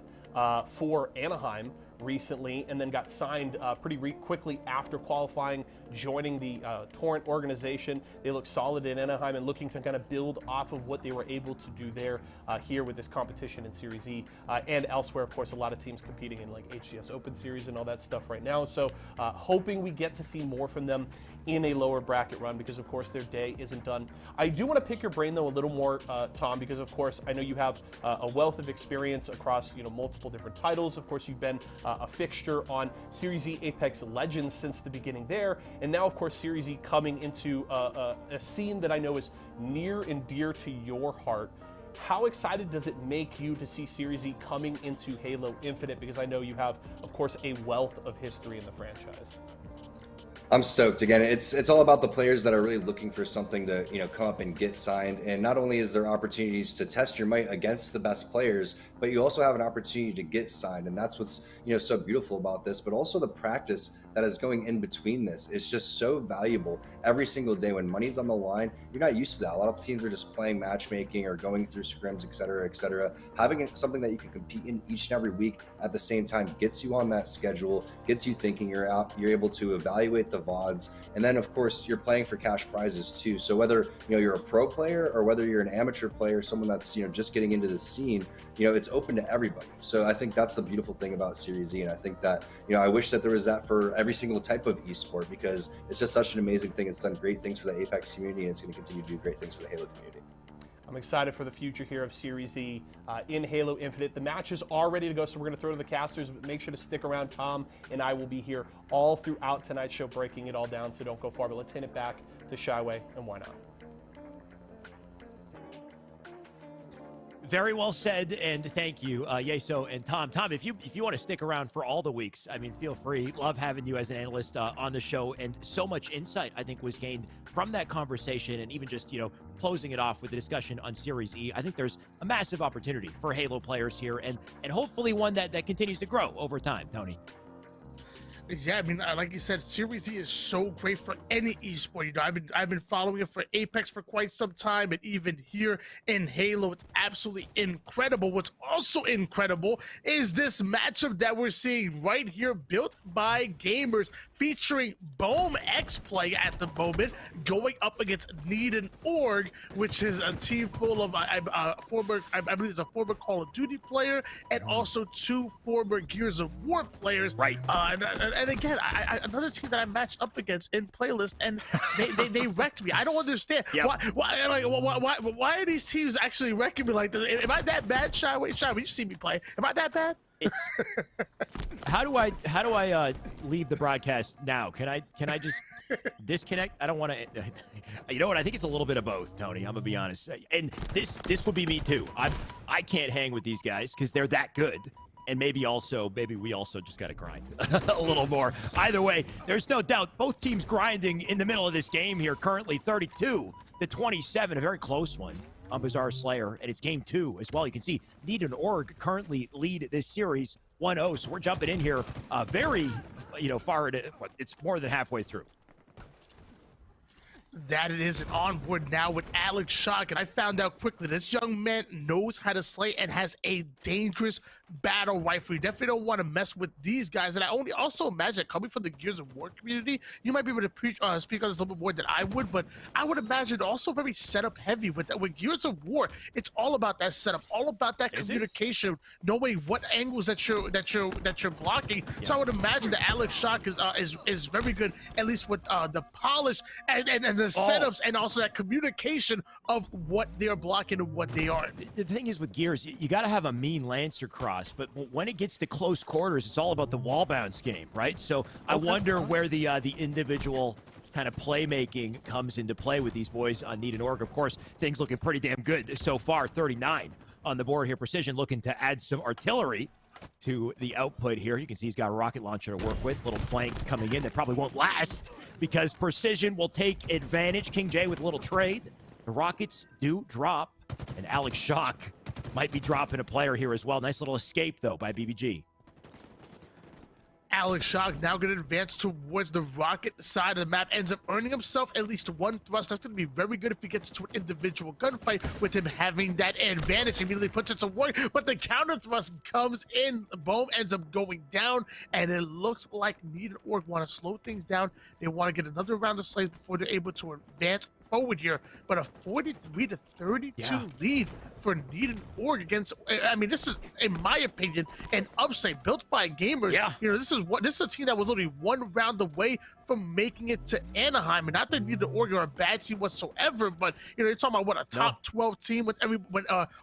for Anaheim recently and then got signed pretty quickly after qualifying, joining the Torrent organization. They look solid in Anaheim and looking to kind of build off of what they were able to do there here with this competition in Series E and elsewhere. Of course, a lot of teams competing in like HCS Open Series and all that stuff right now. So hoping we get to see more from them in a lower bracket run, because of course their day isn't done. I do want to pick your brain though a little more, Tom, because of course I know you have a wealth of experience across, you know, multiple different titles. Of course, you've been a fixture on Series E Apex Legends since the beginning there, and now of course Series E coming into a scene that I know is near and dear to your heart. How excited does it make you to see Series E coming into Halo Infinite? Because I know you have, of course, a wealth of history in the franchise. I'm stoked. Again, it's all about the players that are really looking for something to, you know, come up and get signed. And not only is there opportunities to test your might against the best players, but you also have an opportunity to get signed. And that's what's, you know, so beautiful about this. But also the practice that is going in between this is just so valuable every single day. When money's on the line, you're not used to that. A lot of teams are just playing matchmaking or going through scrims, et cetera. Having something that you can compete in each and every week at the same time gets you on that schedule, gets you thinking. You're able to evaluate the VODs, and then of course you're playing for cash prizes too. So whether, you know, you're a pro player or whether you're an amateur player, someone that's, you know, just getting into the scene, you know, it's open to everybody. So I think that's the beautiful thing about Series E, and I think that, you know, I wish that there was that for every single type of esport, because it's just such an amazing thing. It's done great things for the Apex community, and it's going to continue to do great things for the Halo community. I'm excited for the future here of Series E in Halo Infinite. The matches are ready to go, so we're going to throw to the casters. But make sure to stick around. Tom and I will be here all throughout tonight's show, breaking it all down, so don't go far. But let's hand it back to Shyway, and why not? Very well said, and thank you, Yeso and Tom. Tom, if you want to stick around for all the weeks, I mean, feel free. Love having you as an analyst on the show, and so much insight I think was gained from that conversation, and even just, you know, closing it off with the discussion on Series E. I think there's a massive opportunity for Halo players here, and hopefully one that continues to grow over time, Tony. Yeah, I mean, like you said, Series E is so great for any esport. You know, I've been following it for Apex for quite some time, and even here in Halo, it's absolutely incredible. What's also incredible is this matchup that we're seeing right here, built by gamers, featuring Bohm X-Play at the moment, going up against Need and Org, which is a team full of I believe it's a former Call of Duty player and also 2 former Gears of War players. Right. And again, another team that I matched up against in playlist, and they wrecked me. I don't understand. Yep. Why are these teams actually wrecking me like this? Am I that bad, Shyway? Shyway, you see me play. Am I that bad? It's how do I leave the broadcast now? Can I just disconnect? I don't want to. You know what? I think it's a little bit of both, Tony. I'm gonna be honest. And this would be me too. I can't hang with these guys because they're that good. And maybe we also just got to grind a little more. Either way, there's no doubt both teams grinding in the middle of this game here. Currently 32-27, a very close one on Bizarre Slayer. And it's game 2 as well. You can see Need and Org currently lead this series 1-0. So we're jumping in here very, far. It's more than halfway through. That it is on board now with Alex Shock, and I found out quickly this young man knows how to slay and has a dangerous battle rifle. You definitely don't want to mess with these guys. And I also imagine, coming from the Gears of War community, you might be able to speak on this a little bit more than I would, but I would imagine also very setup heavy. With Gears of War, it's all about that setup, all about that communication, knowing what angles that you're blocking. Yeah. So I would imagine that Alex Shock is very good, at least with the polish and the setups, and also that communication of what they're blocking and what they are. The thing is with Gears, you got to have a mean Lancer cross, but when it gets to close quarters, it's all about the wall bounce game, right? So I wonder where the individual kind of playmaking comes into play with these boys on Need and Org. Of course, things looking pretty damn good so far. 39 on the board here. Precision looking to add some artillery to the output here. You can see he's got a rocket launcher to work with. Little flank coming in that probably won't last because Precision will take advantage. King J with a little trade. The rockets do drop, and Alex Shock might be dropping a player here as well. Nice little escape, though, by BBG. Alex Shock now going to advance towards the rocket side of the map, ends up earning himself at least one thrust. That's going to be very good if he gets to an individual gunfight with him having that advantage. Immediately puts it to work, but the counter thrust comes in. The bomb ends up going down, and it looks like Need and Org want to slow things down. They want to get another round of slays before they're able to advance forward here. But a 43-32 lead for Need and Org against, I mean, this is, in my opinion, an upset built by gamers. Yeah. This is a team that was only one round away from making it to Anaheim. And not that Need and Org are a bad team whatsoever, but you're talking about a top 12 team with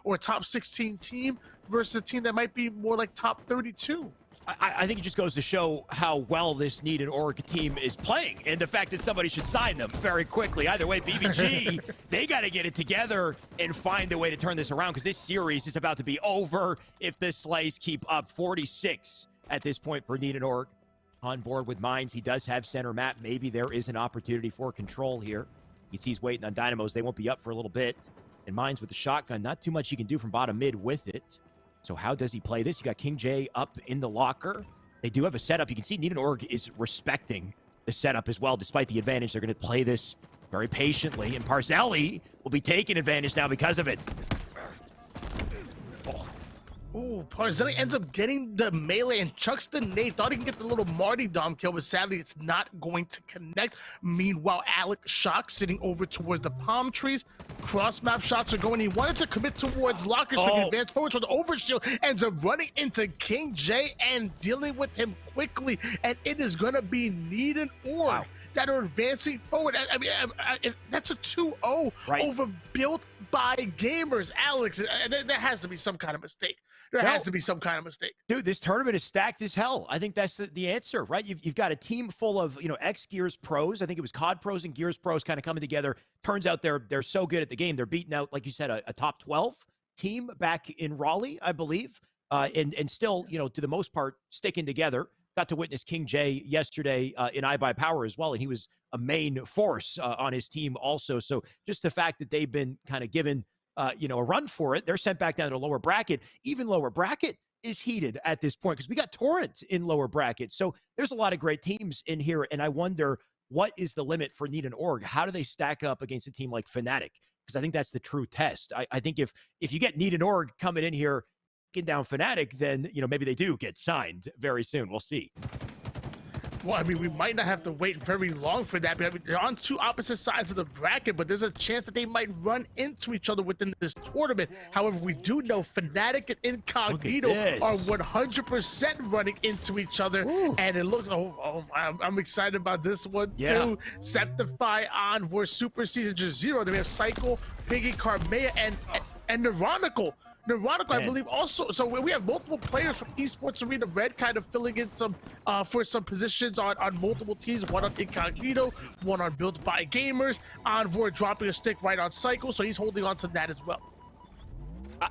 or a top 16 team versus a team that might be more like top 32. I think it just goes to show how well this Need and Org team is playing, and the fact that somebody should sign them very quickly. Either way, BBG, they got to get it together and find a way to turn this around, because this series is about to be over if the Slays keep up. 46 at this point for Need and Org. On board with Mines, he does have center map. Maybe there is an opportunity for control here. You see he's waiting on Dynamos. They won't be up for a little bit. And Mines with the shotgun, not too much he can do from bottom mid with it. So how does he play this? You got King J up in the locker. They do have a setup. You can see Need and Org is respecting the setup as well. Despite the advantage, they're going to play this very patiently. And Parzelli will be taking advantage now because of it. Ooh, Parzelli ends up getting the melee and chucks the nade. Thought he can get the little Marty Dom kill, but sadly it's not going to connect. Meanwhile, Alex Shock sitting over towards the palm trees. Cross map shots are going. He wanted to commit towards Locker, so he advanced forward toward the overshield. Ends up running into King J and dealing with him quickly. And it is going to be Need and Org that are advancing forward. I mean, that's a 2-0 overbuilt by gamers. Alex, there has to be some kind of mistake. There has to be some kind of mistake. Dude, this tournament is stacked as hell. I think that's the answer, right? You've got a team full of, ex-Gears pros. I think it was COD pros and Gears pros kind of coming together. Turns out they're so good at the game. They're beating out, like you said, a top 12 team back in Raleigh, I believe. And still, to the most part, sticking together. Got to witness King J yesterday in iBuyPower as well, and he was a main force on his team also. So just the fact that they've been kind of given a run for it. They're sent back down to lower bracket. Even lower bracket is heated at this point because we got Torrent in lower bracket. So there's a lot of great teams in here, and I wonder what is the limit for Need and Org? How do they stack up against a team like Fnatic? Because I think that's the true test. I think if you get Need and Org coming in here, getting down Fnatic, then maybe they do get signed very soon. We'll see. Well, I mean, we might not have to wait very long for that. But they're on two opposite sides of the bracket, but there's a chance that they might run into each other within this tournament. However, we do know Fnatic and Incognito are 100% running into each other. Ooh. And it looks, I'm excited about this one too. Septify on for Super Season just 0. Then we have Cycle, Piggy, Carmea, and Neronical Neurotic, I Man. believe, also. So we have multiple players from eSports Arena Red kind of filling in some for some positions on multiple teams. One on Incognito, one on Built by Gamers. Envor dropping a stick right on Cycle, so he's holding on to that as well.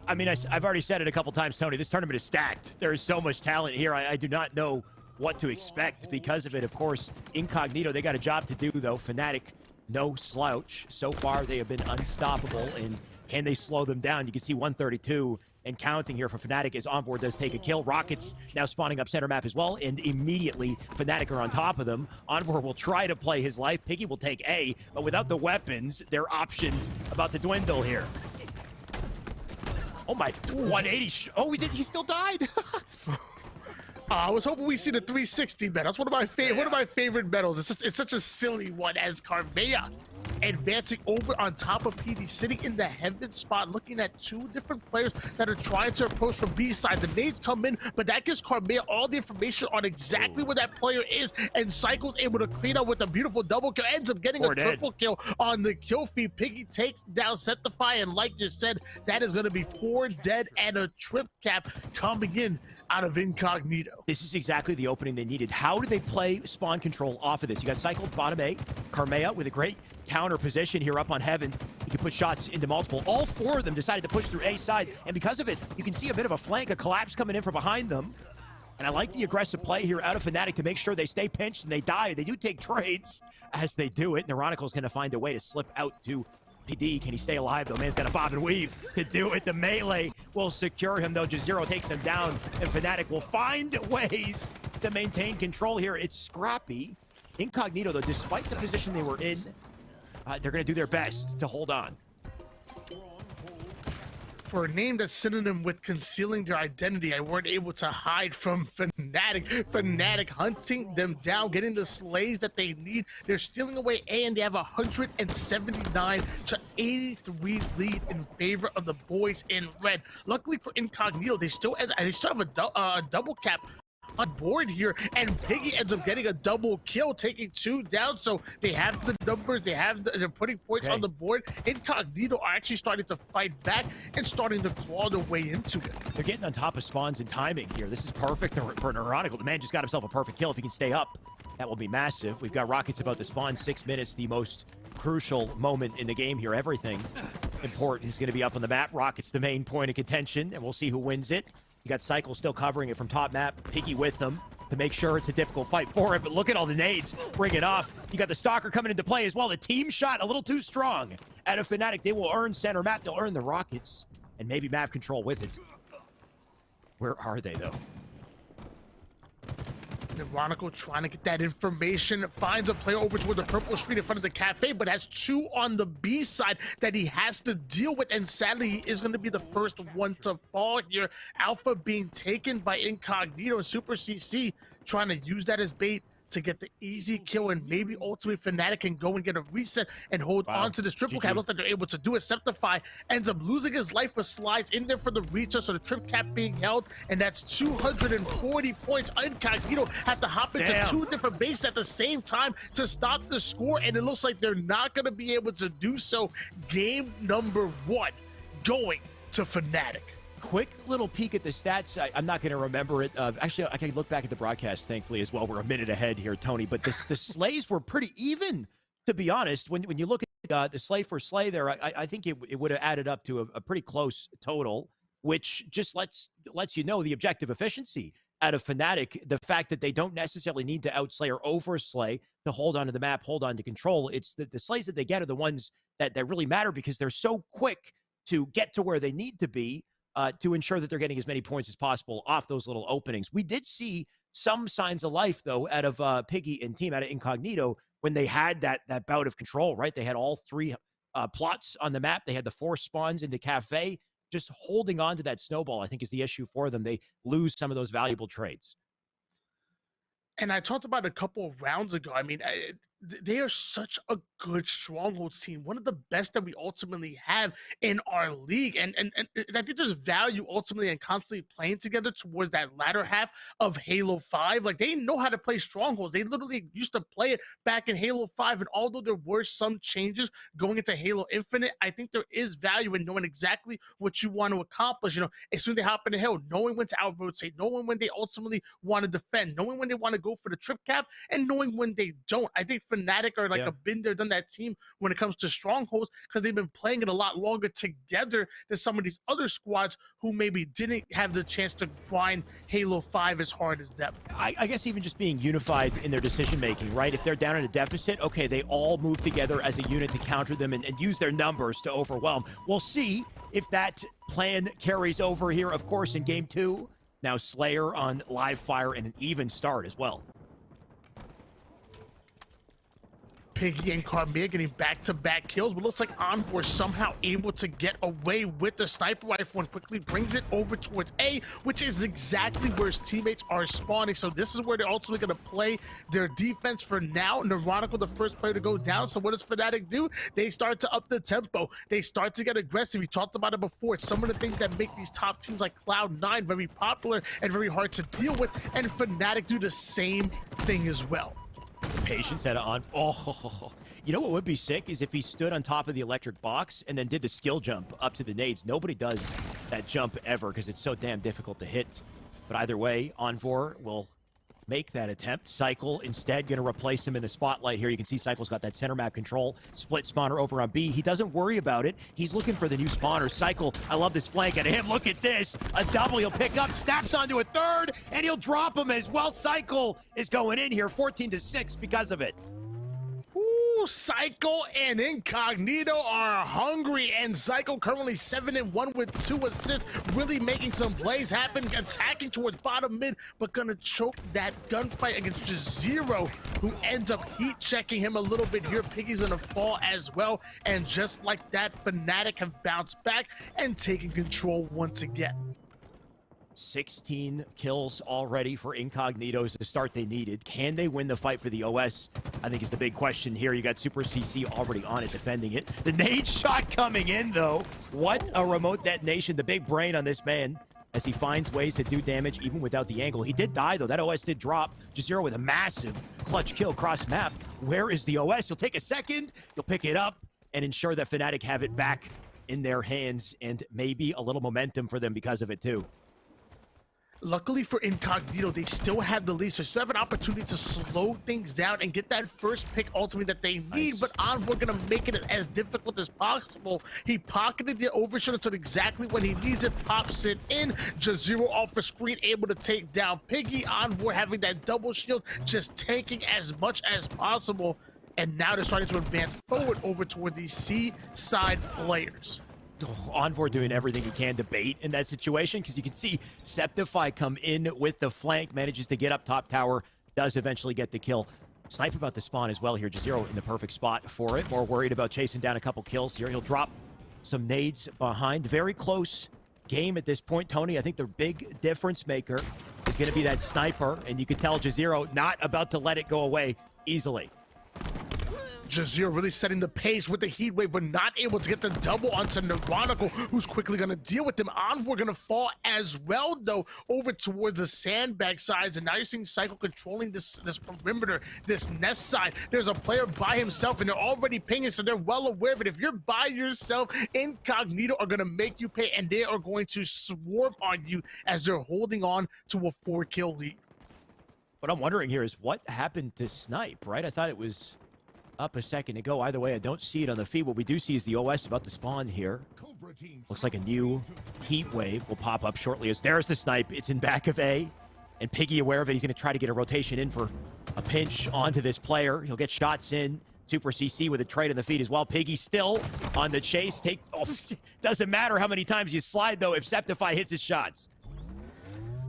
I mean, I've already said it a couple times, Tony. This tournament is stacked. There is so much talent here. I do not know what to expect because of it. Of course, Incognito, they got a job to do, though. Fnatic, no slouch. So far, they have been unstoppable. And can they slow them down? You can see 132 and counting here for Fnatic as Envor does take a kill. Rockets now spawning up center map as well. And immediately, Fnatic are on top of them. Envor will try to play his life. Piggy will take A. But without the weapons, their options about to dwindle here. Oh my, 180. Oh, he still died. I was hoping we see the 360 medal. That's one of my favorite medals. It's such a silly one as Carmea advancing over on top of PD, sitting in the heaven spot, looking at two different players that are trying to approach from B side. The nades come in, but that gives Carmea all the information on exactly where that player is, and Cycle's able to clean up with a beautiful double kill, ends up getting a triple kill on the kill feed. Piggy takes down Sentify, and like you said, that is going to be 4 dead and a trip cap coming in out of Incognito. This is exactly the opening they needed. How do they play spawn control off of this? You got Cycle bottom A, Carmea with a great counter position here up on Heaven. You can put shots into multiple. All 4 of them decided to push through A side, and because of it, you can see a bit of a flank, a collapse coming in from behind them. And I like the aggressive play here out of Fnatic to make sure they stay pinched and they die. They do take trades as they do it. Neuronical's going to find a way to slip out to PD. Can he stay alive, though? Man's got a bob and weave to do it. The melee will secure him, though. Jazero takes him down, and Fnatic will find ways to maintain control here. It's scrappy. Incognito, though, despite the position they were in, they're going to do their best to hold on. For a name that's synonym with concealing their identity, I weren't able to hide from Fnatic. Fnatic hunting them down, getting the slays that they need. They're stealing away A, and they have 179 to 83 lead in favor of the boys in red. Luckily for Incognito, they still have a double cap on board here, and Piggy ends up getting a double kill, taking 2 down. So they have the numbers, they're putting points on the board. Incognito are actually starting to fight back and starting to claw their way into it. They're getting on top of spawns and timing here. This is perfect for Neurotical. The man just got himself a perfect kill. If he can stay up, that will be massive. We've got Rockets about to spawn. 6 minutes, the most crucial moment in the game here. Everything important is going to be up on the map. Rockets the main point of contention, and we'll see who wins it. You got Cycle still covering it from top map. Piggy with them to make sure it's a difficult fight for it. But look at all the nades. Bring it off. You got the Stalker coming into play as well. The team shot a little too strong out of Fnatic. They will earn center map. They'll earn the Rockets and maybe map control with it. Where are they, though? Neurotical trying to get that information, finds a player over toward the purple screen in front of the cafe, but has 2 on the B side that he has to deal with, and sadly he is going to be the first one to fall here. Alpha being taken by Incognito, and Super CC trying to use that as bait to get the easy kill, and maybe ultimately Fnatic can go and get a reset and hold on to this triple cap. Looks like they're able to do it. Septify ends up losing his life, but slides in there for the reset, so the trip cap being held, and that's 240 points. Incognito have to hop into 2 different bases at the same time to stop the score, and it looks like they're not going to be able to do so. Game number 1 going to Fnatic. Quick little peek at the stats. I'm not going to remember it. Actually, I can look back at the broadcast, thankfully, as well. We're a minute ahead here, Tony. But the slays were pretty even, to be honest. When you look at the slay for slay there, I think it would have added up to a pretty close total, which just lets you know the objective efficiency out of Fnatic. The fact that they don't necessarily need to outslay or overslay to hold on to the map, hold on to control. It's the slays that they get are the ones that really matter because they're so quick to get to where they need to be. To ensure that they're getting as many points as possible off those little openings. We did see some signs of life, though, out of Piggy and team, out of Incognito, when they had that bout of control, right? They had all 3 plots on the map. They had the 4 spawns into Cafe. Just holding on to that snowball, I think, is the issue for them. They lose some of those valuable trades. And I talked about a couple of rounds ago. I mean, they are such a good strongholds team, one of the best that we ultimately have in our league. And I think there's value ultimately in constantly playing together towards that latter half of Halo 5. Like, they know how to play strongholds. They literally used to play it back in Halo 5. And although there were some changes going into Halo Infinite, I think there is value in knowing exactly what you want to accomplish. You know, as soon as they hop in the hill, knowing when to out rotate, knowing when they ultimately want to defend, knowing when they want to go for the trip cap, and knowing when they don't. I think Fnatic are like a been there, done that team when it comes to strongholds, because they've been playing it a lot longer together than some of these other squads who maybe didn't have the chance to grind Halo 5 as hard as them. I guess even just being unified in their decision making, right? If they're down in a deficit, okay, they all move together as a unit to counter them and use their numbers to overwhelm. We'll see if that plan carries over here, of course, in game 2. Now Slayer on live fire and an even start as well. Piggy and Carmia getting back-to-back kills, but looks like Envor somehow able to get away with the sniper rifle and quickly brings it over towards A, which is exactly where his teammates are spawning. So this is where they're ultimately going to play their defense for now. Neuronical, the first player to go down. So what does Fnatic do? They start to up the tempo. They start to get aggressive. We talked about it before. It's some of the things that make these top teams like Cloud9 very popular and very hard to deal with, and Fnatic do the same thing as well. Patience had on. Oh, you know what would be sick is if he stood on top of the electric box and then did the skill jump up to the nades. Nobody does that jump ever because it's so damn difficult to hit. But either way, Envor will make that attempt. Cycle instead going to replace him in the spotlight here. You can see Cycle's got that center map control. Split spawner over on B. He doesn't worry about it. He's looking for the new spawner. Cycle, I love this flank out of him. Look at this. A double he'll pick up, snaps onto a third, and he'll drop him as well. Cycle is going in here 14-6 because of it. Psycho and Incognito are hungry, and Psycho currently 7-1 with 2 assists, really making some plays happen, attacking towards bottom mid, but gonna choke that gunfight against Jazero, who ends up heat checking him a little bit here. Piggy's gonna fall as well, and just like that, Fnatic have bounced back and taken control once again. 16 kills already for Incognitos, the start they needed. Can they win the fight for the OS? I think is the big question here. You got Super CC already on it, defending it. The nade shot coming in, though. What a remote detonation. The big brain on this man as he finds ways to do damage even without the angle. He did die, though. That OS did drop. Jazero with a massive clutch kill cross map. Where is the OS? He'll take a second. He'll pick it up and ensure that Fnatic have it back in their hands, and maybe a little momentum for them because of it, too. Luckily for Incognito, they still have the lead, so they still have an opportunity to slow things down and get that first pick ultimately that they need. Nice. But Envor gonna make it as difficult as possible. He pocketed the overshot until exactly when he needs it, pops it in. Jazero off the screen, able to take down Piggy. Envor having that double shield, just tanking as much as possible. And now they're starting to advance forward over toward the C side players. Envor doing everything he can to bait in that situation, because you can see Septify come in with the flank, manages to get up top tower, does eventually get the kill. Snipe about to spawn as well here. Jazero in the perfect spot for it. More worried about chasing down a couple kills here. He'll drop some nades behind. Very close game at this point, Tony. I think the big difference maker is going to be that sniper, and you can tell Jazero not about to let it go away easily. Jazero really setting the pace with the heat wave, but not able to get the double onto Neuronical, who's quickly going to deal with him. Envor going to fall as well, though, over towards the sandbag sides. And now you're seeing Cycle controlling this perimeter, this nest side. There's a player by himself, and they're already pinging, so they're well aware of it. If you're by yourself, Incognito are going to make you pay, and they are going to swarm on you as they're holding on to a 4-kill lead. What I'm wondering here is what happened to Snipe, right? I thought it was up a second ago. Either way, I don't see it on the feed. What we do see is the OS about to spawn here. Looks like a new heat wave will pop up shortly. As there's the snipe. It's in back of A, and Piggy aware of it. He's going to try to get a rotation in for a pinch onto this player. He'll get shots in. Super CC with a trade on the feed as well. Piggy still on the chase. Doesn't matter how many times you slide, though, if Septify hits his shots.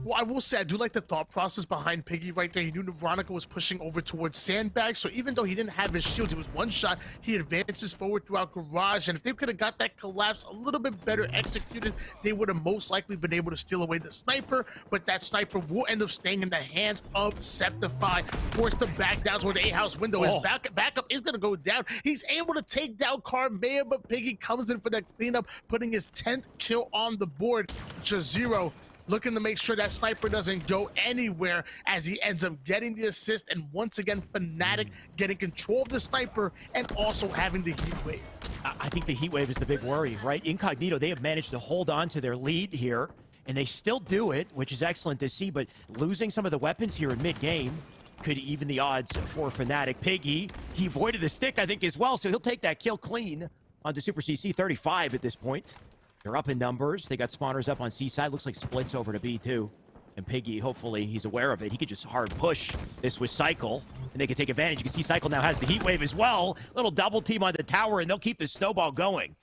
Well, I will say I do like the thought process behind Piggy right there. He knew Veronica was pushing over towards Sandbag, so even though he didn't have his shields, it was one shot. He advances forward throughout Garage, and if they could have got that collapse a little bit better executed, they would have most likely been able to steal away the sniper, but that sniper will end up staying in the hands of Septify, forced to back down toward the A-house window. His backup is going to go down. He's able to take down Carmea, but Piggy comes in for that cleanup, putting his 10th kill on the board. Jazero looking to make sure that sniper doesn't go anywhere as he ends up getting the assist, and once again Fnatic getting control of the sniper and also having the heat wave. I think the heat wave is the big worry, right? Incognito, they have managed to hold on to their lead here, and they still do it, which is excellent to see, but losing some of the weapons here in mid-game could even the odds for Fnatic. Piggy, he avoided the stick, I think, as well, so he'll take that kill clean onto Super CC 35 at this point. They're up in numbers. They got spawners up on C side. Looks like splits over to B2. And Piggy, hopefully, he's aware of it. He could just hard push this with Cycle, and they can take advantage. You can see Cycle now has the heat wave as well. Little double team on the tower, and they'll keep the snowball going.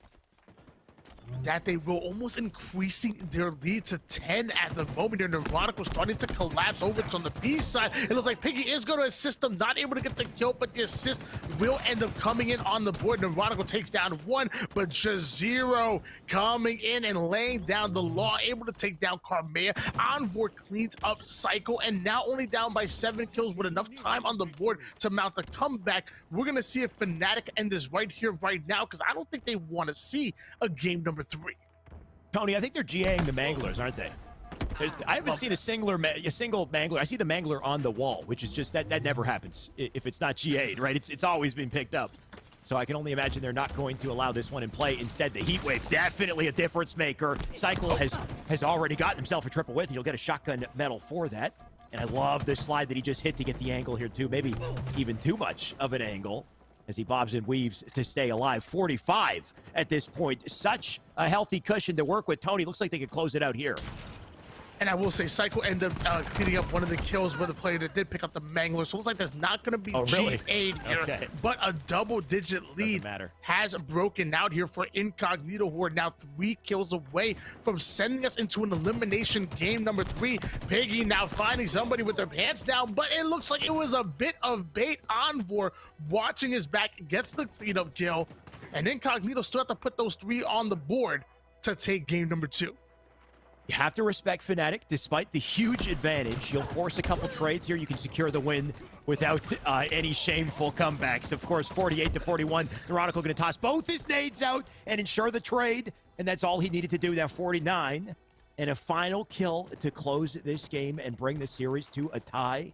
That they will, almost increasing their lead to 10 at the moment. And Neurotic was starting to collapse over on the B side. It looks like Piggy is going to assist them, not able to get the kill, but the assist will end up coming in on the board. Neurotic takes down one, but Jazero coming in and laying down the law, able to take down Carmea. Envor cleans up Cycle, and now only down by 7 kills with enough time on the board to mount the comeback. We're going to see if Fnatic end this right here, right now, because I don't think they want to see a game number 3. Tony, I think they're GAing the Manglers, aren't they? I haven't seen a single Mangler. I see the Mangler on the wall, which is just, that never happens if it's not GA'd, right? It's always been picked up. So I can only imagine they're not going to allow this one in play. Instead, the heat wave, definitely a difference maker. Cycle has already gotten himself a triple with. He'll get a shotgun medal for that. And I love the slide that he just hit to get the angle here too. Maybe even too much of an angle, as he bobs and weaves to stay alive. 45 at this point. Such a healthy cushion to work with. Tony, looks like they could close it out here. And I will say, Cycle ended up cleaning up one of the kills with a player that did pick up the Mangler. So it looks like there's not going to be GA'd here. Okay. But a double-digit lead has broken out here for Incognito, who are now 3 kills away from sending us into an elimination game number 3. Piggy now finding somebody with their pants down, but it looks like it was a bit of bait. Envor watching his back, gets the cleanup kill, and Incognito still have to put those 3 on the board to take game number 2. You have to respect Fnatic. Despite the huge advantage, you'll force a couple trades here. You can secure the win without any shameful comebacks. Of course, 48-41. Neurotic going to toss both his nades out and ensure the trade, and that's all he needed to do. Now 49, and a final kill to close this game and bring the series to a tie.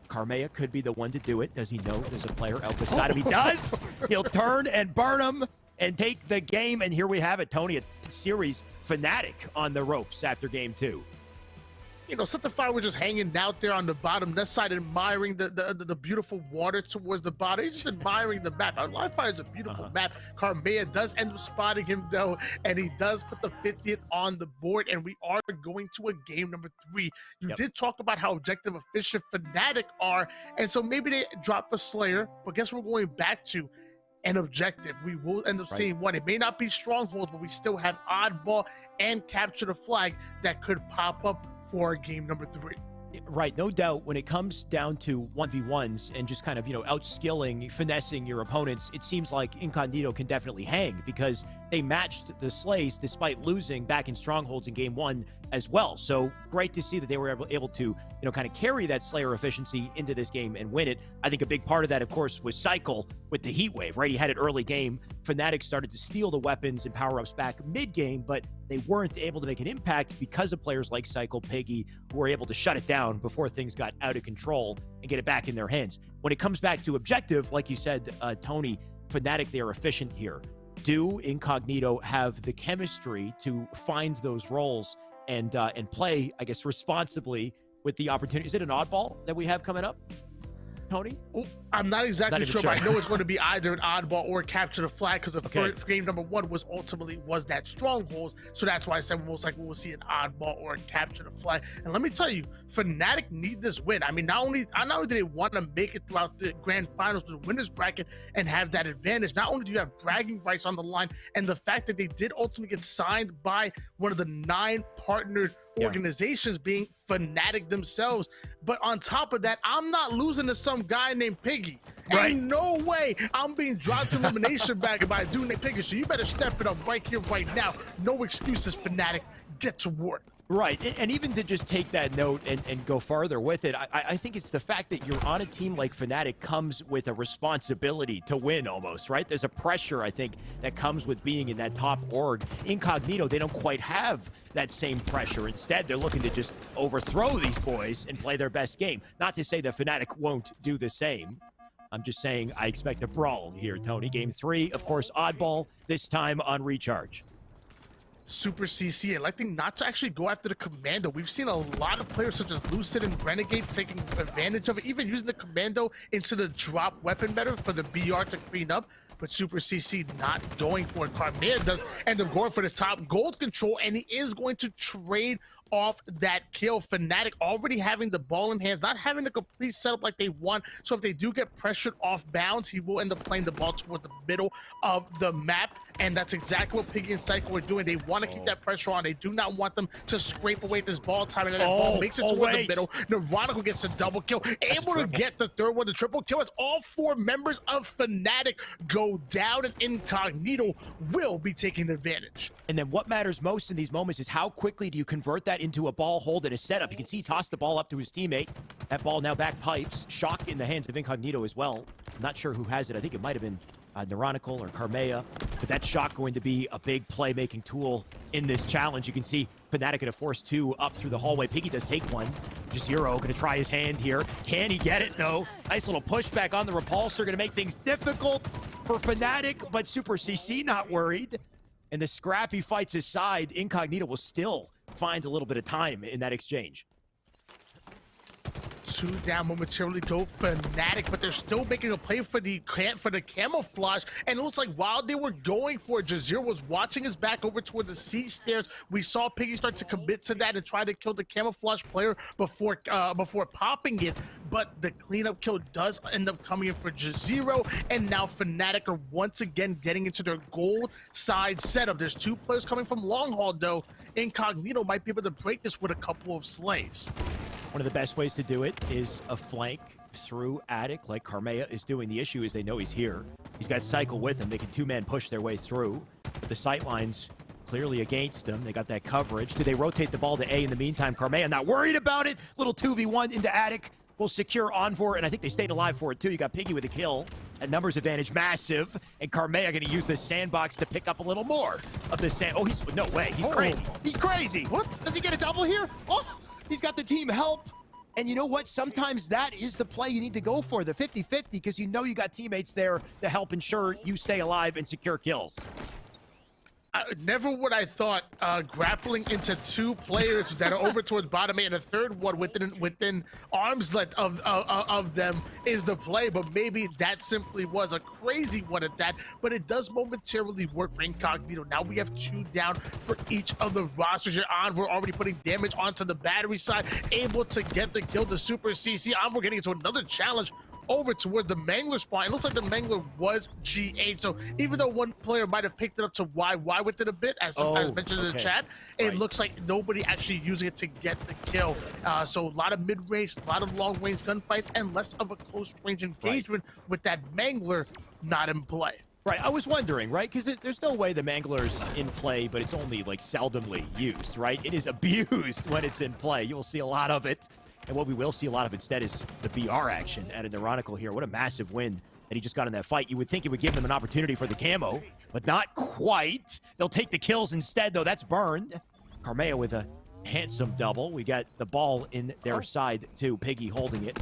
Carmea could be the one to do it. Does he know there's a player out beside him? He does! He'll turn and burn him and take the game, and here we have it, Tony, a series Fnatic on the ropes after game 2. You know, Septify was just hanging out there on the bottom left side, admiring the beautiful water towards the bottom. He's just admiring the map. Live-Fire is a beautiful map. Carmea does end up spotting him, though, and he does put the 50th on the board, and we are going to a game number 3. You did talk about how objective efficient Fnatic are, and so maybe they drop a Slayer, but guess we're going back to an objective. We will end up seeing one. It may not be strongholds, but we still have oddball and capture the flag that could pop up for game number 3. Right, no doubt. When it comes down to 1v1s and just kind of, outskilling, finessing your opponents, it seems like Incognito can definitely hang because they matched the Slays despite losing back in Strongholds in game 1 as well. So great to see that they were able to, kind of carry that Slayer efficiency into this game and win it. I think a big part of that, of course, was Cycle with the heat wave, right? He had it early game. Fnatic started to steal the weapons and power-ups back mid-game, but they weren't able to make an impact because of players like Cycle, Piggy, who were able to shut it down before things got out of control and get it back in their hands. When it comes back to objective, like you said, Tony, Fnatic, they are efficient here. Do Incognito have the chemistry to find those roles and play, I guess, responsibly with the opportunity? Is it an oddball that we have coming up, Tony? Oh, I'm not exactly sure, but I know it's going to be either an oddball or capture the flag because the first game number 1 was that Strongholds. So that's why I said most likely we'll see an oddball or a capture the flag. And let me tell you, Fnatic need this win. I mean, not only do they want to make it throughout the grand finals to the winners bracket and have that advantage, not only do you have bragging rights on the line and the fact that they did ultimately get signed by one of the 9 partnered organizations being Fnatic themselves. But on top of that, I'm not losing to some guy named Piggy. Right. Ain't no way I'm being dropped to elimination bag by a dude named Piggy. So you better step it up right here, right now. No excuses, Fnatic. Get to work. Right, and even to just take that note and go farther with it, I think it's the fact that you're on a team like Fnatic comes with a responsibility to win almost, right? There's a pressure, I think, that comes with being in that top org. Incognito, they don't quite have that same pressure. Instead, they're looking to just overthrow these boys and play their best game. Not to say that Fnatic won't do the same. I'm just saying I expect a brawl here, Tony. Game 3, of course, oddball, this time on Recharge. Super CC electing not to actually go after the Commando. We've seen a lot of players such as Lucid and Renegade taking advantage of it, even using the Commando into the drop weapon meta for the BR to clean up. But Super CC not going for it. Carmea does end up going for this top gold control, and he is going to trade off that kill. Fnatic already having the ball in hands, not having the complete setup like they want. So if they do get pressured off bounds, he will end up playing the ball toward the middle of the map. And that's exactly what Piggy and Psycho are doing. They want to keep that pressure on. They do not want them to scrape away this ball time. And then that ball makes it toward the middle. Neurotical gets a double kill, able to get the third one, the triple kill, as all 4 members of Fnatic go down, and Incognito will be taking advantage. And then what matters most in these moments is how quickly do you convert that into a ball hold and a setup. You can see he tossed the ball up to his teammate. That ball now back pipes. Shock in the hands of Incognito as well. I'm not sure who has it. I think it might have been Neurotical or Carmea. But that Shock going to be a big playmaking tool in this challenge. You can see Fnatic going to force 2 up through the hallway. Piggy does take one. Just Euro going to try his hand here. Can he get it, though? Nice little pushback on the repulsor. Going to make things difficult for Fnatic, but Super CC not worried. And the scrappy fights aside, Incognito will still find a little bit of time in that exchange. 2 down momentarily go Fnatic, but they're still making a play for the camouflage. And it looks like while they were going for it, Jazeer was watching his back over toward the C stairs. We saw Piggy start to commit to that and try to kill the camouflage player before popping it. But the cleanup kill does end up coming in for Jazeer, and now Fnatic are once again getting into their gold side setup. There's 2 players coming from long haul though. Incognito might be able to break this with a couple of slays. One of the best ways to do it is a flank through Attic like Carmea is doing. The issue is they know he's here. He's got Cycle with him. They can 2-man push their way through. But the sightlines clearly against them. They got that coverage. Do they rotate the ball to A in the meantime? Carmea not worried about it. Little 2v1 into Attic. Will secure Envor, and I think they stayed alive for it too. You got Piggy with a kill. And numbers advantage massive. And Carmea going to use the sandbox to pick up a little more of the sand. Oh, he's no way. He's crazy. He's crazy. What? Does he get a double here? Oh! He's got the team help. And you know what? Sometimes that is the play you need to go for, the 50-50, because you know you got teammates there to help ensure you stay alive and secure kills. Never would I thought grappling into 2 players that are over towards bottom A and a third one within arm's length of them is the play, but maybe that simply was a crazy one at that. But it does momentarily work for Incognito. Now we have 2 down for each of the rosters. Your Envor already putting damage onto the battery side, able to get the kill to Super CC. Envor getting into another challenge over toward the Mangler spawn. It looks like the Mangler was GH, so even though one player might have picked it up to YY with it a bit, as mentioned in the chat, it looks like nobody actually using it to get the kill. So a lot of mid-range, a lot of long-range gunfights, and less of a close-range engagement with that Mangler not in play. Right, I was wondering, right? Because there's no way the Mangler's in play, but it's only like seldomly used, right? It is abused when it's in play. You will see a lot of it. And what we will see a lot of instead is the BR action at a Neurotical here. What a massive win that he just got in that fight. You would think it would give them an opportunity for the camo, but not quite. They'll take the kills instead, though. That's burned. Carmea with a handsome double. We got the ball in their side, too. Piggy holding it.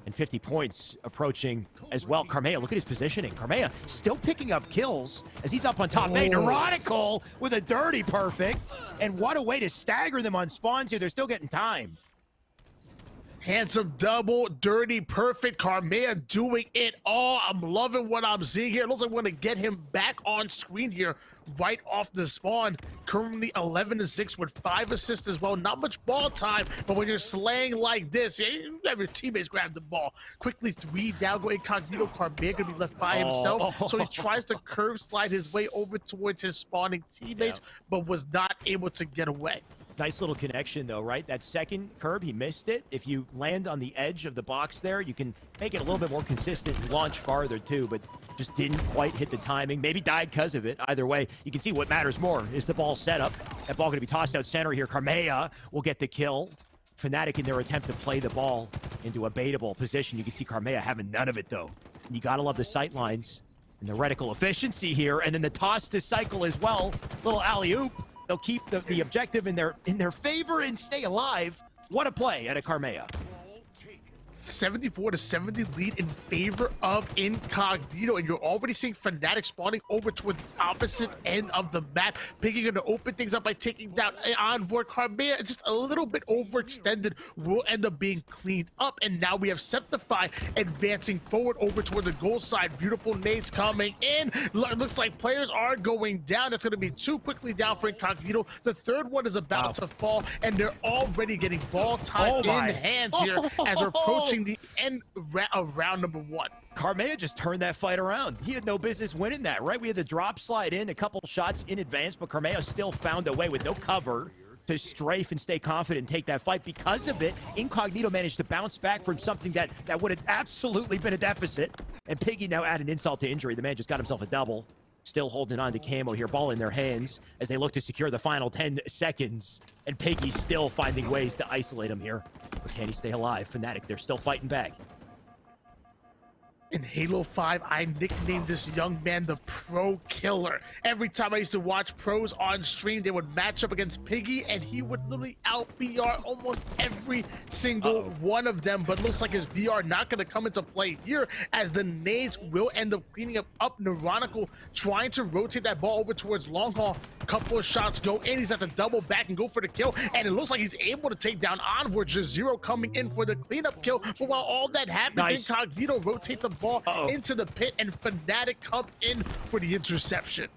And 50 points approaching as well. Carmea, look at his positioning. Carmea still picking up kills as he's up on top. Hey, Neurotical with a dirty perfect. And what a way to stagger them on spawns here. They're still getting time. Handsome double, dirty, perfect. Carmea doing it all. I'm loving what I'm seeing here. It looks like we're going to get him back on screen here right off the spawn. Currently 11-6 with 5 assists as well. Not much ball time, but when you're slaying like this, you have your teammates grab the ball. Quickly 3 down, go Incognito. Carmea going to be left by himself. So he tries to curve slide his way over towards his spawning teammates, but was not able to get away. Nice little connection, though, right? That second curb, he missed it. If you land on the edge of the box there, you can make it a little bit more consistent and launch farther, too, but just didn't quite hit the timing. Maybe died because of it. Either way, you can see what matters more is the ball setup. That ball going to be tossed out center here. Carmea will get the kill. Fnatic in their attempt to play the ball into a baitable position. You can see Carmea having none of it, though. And you got to love the sight lines and the reticle efficiency here, and then the toss to Cycle as well. Little alley-oop. They'll keep the objective in their favor and stay alive. What a play at a Carmea. 74-70 lead in favor of Incognito, and you're already seeing Fnatic spawning over toward the opposite end of the map. Piggy gonna open things up by taking down Envoy. Carmea just a little bit overextended, will end up being cleaned up, and now we have Septify advancing forward over toward the goal side. Beautiful nades coming in. Looks like players are going down. It's gonna be 2 quickly down for Incognito. The third one is about to fall, and they're already getting ball time in hands here as we're approaching the end of round number 1. Carmea just turned that fight around. He had no business winning that, right? We had the drop slide in, a couple shots in advance, but Carmea still found a way with no cover to strafe and stay confident and take that fight. Because of it, Incognito managed to bounce back from something that would have absolutely been a deficit. And Piggy now added insult to injury. The man just got himself a double. Still holding on to Camo here, ball in their hands as they look to secure the final 10 seconds. And Piggy's still finding ways to isolate him here. But can he stay alive? Fnatic, they're still fighting back. In Halo 5, I nicknamed this young man the Pro Killer. Every time I used to watch pros on stream, they would match up against Piggy, and he would literally out-VR almost every single one of them. But looks like his VR not going to come into play here, as the nades will end up cleaning up Neuronical, trying to rotate that ball over towards Long Haul. Couple of shots go in. He's at to double back and go for the kill, and it looks like he's able to take down Envoy. Just Zero coming in for the cleanup kill. But while all that happens, Incognito rotate the ball into the pit, and Fnatic come in for the interception.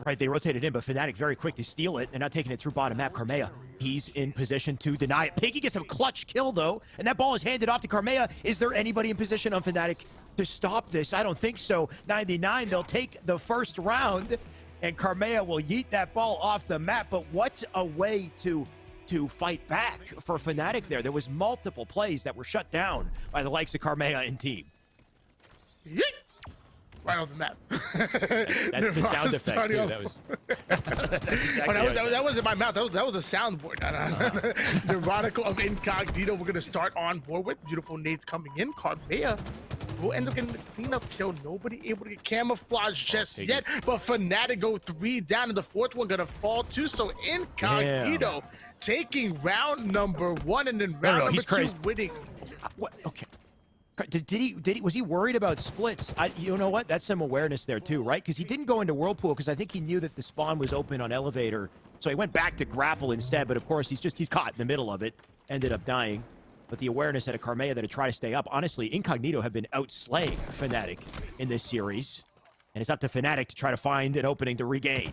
Right, they rotated in, but Fnatic very quick to steal it. They're not taking it through bottom map. Carmea, he's in position to deny it. Piggy gets a clutch kill, though, and that ball is handed off to Carmea. Is there anybody in position on Fnatic to stop this? I don't think so. 99, they'll take the first round, and Carmea will yeet that ball off the map. But what a way to fight back for Fnatic there. There was multiple plays that were shut down by the likes of Carmea and team. Yeet! Right off the map. That's the sound effect, too. That was, that's exactly that wasn't my mouth. That was a soundboard. Neuronical of Incognito. We're going to start on board with beautiful nades coming in. Carmea will end up getting the cleanup kill. Nobody able to get camouflage just yet, but Fnatic go 3 down, and the fourth one going to fall too. So Incognito taking round number 1, and then round number 2 winning. What? Okay. Was he worried about splits? You know what? That's some awareness there too, right? Because he didn't go into Whirlpool because I think he knew that the spawn was open on Elevator. So he went back to grapple instead, but of course he's caught in the middle of it. Ended up dying. But the awareness at a Carmea that had tried to stay up. Honestly, Incognito have been outslaying Fnatic in this series. And it's up to Fnatic to try to find an opening to regain.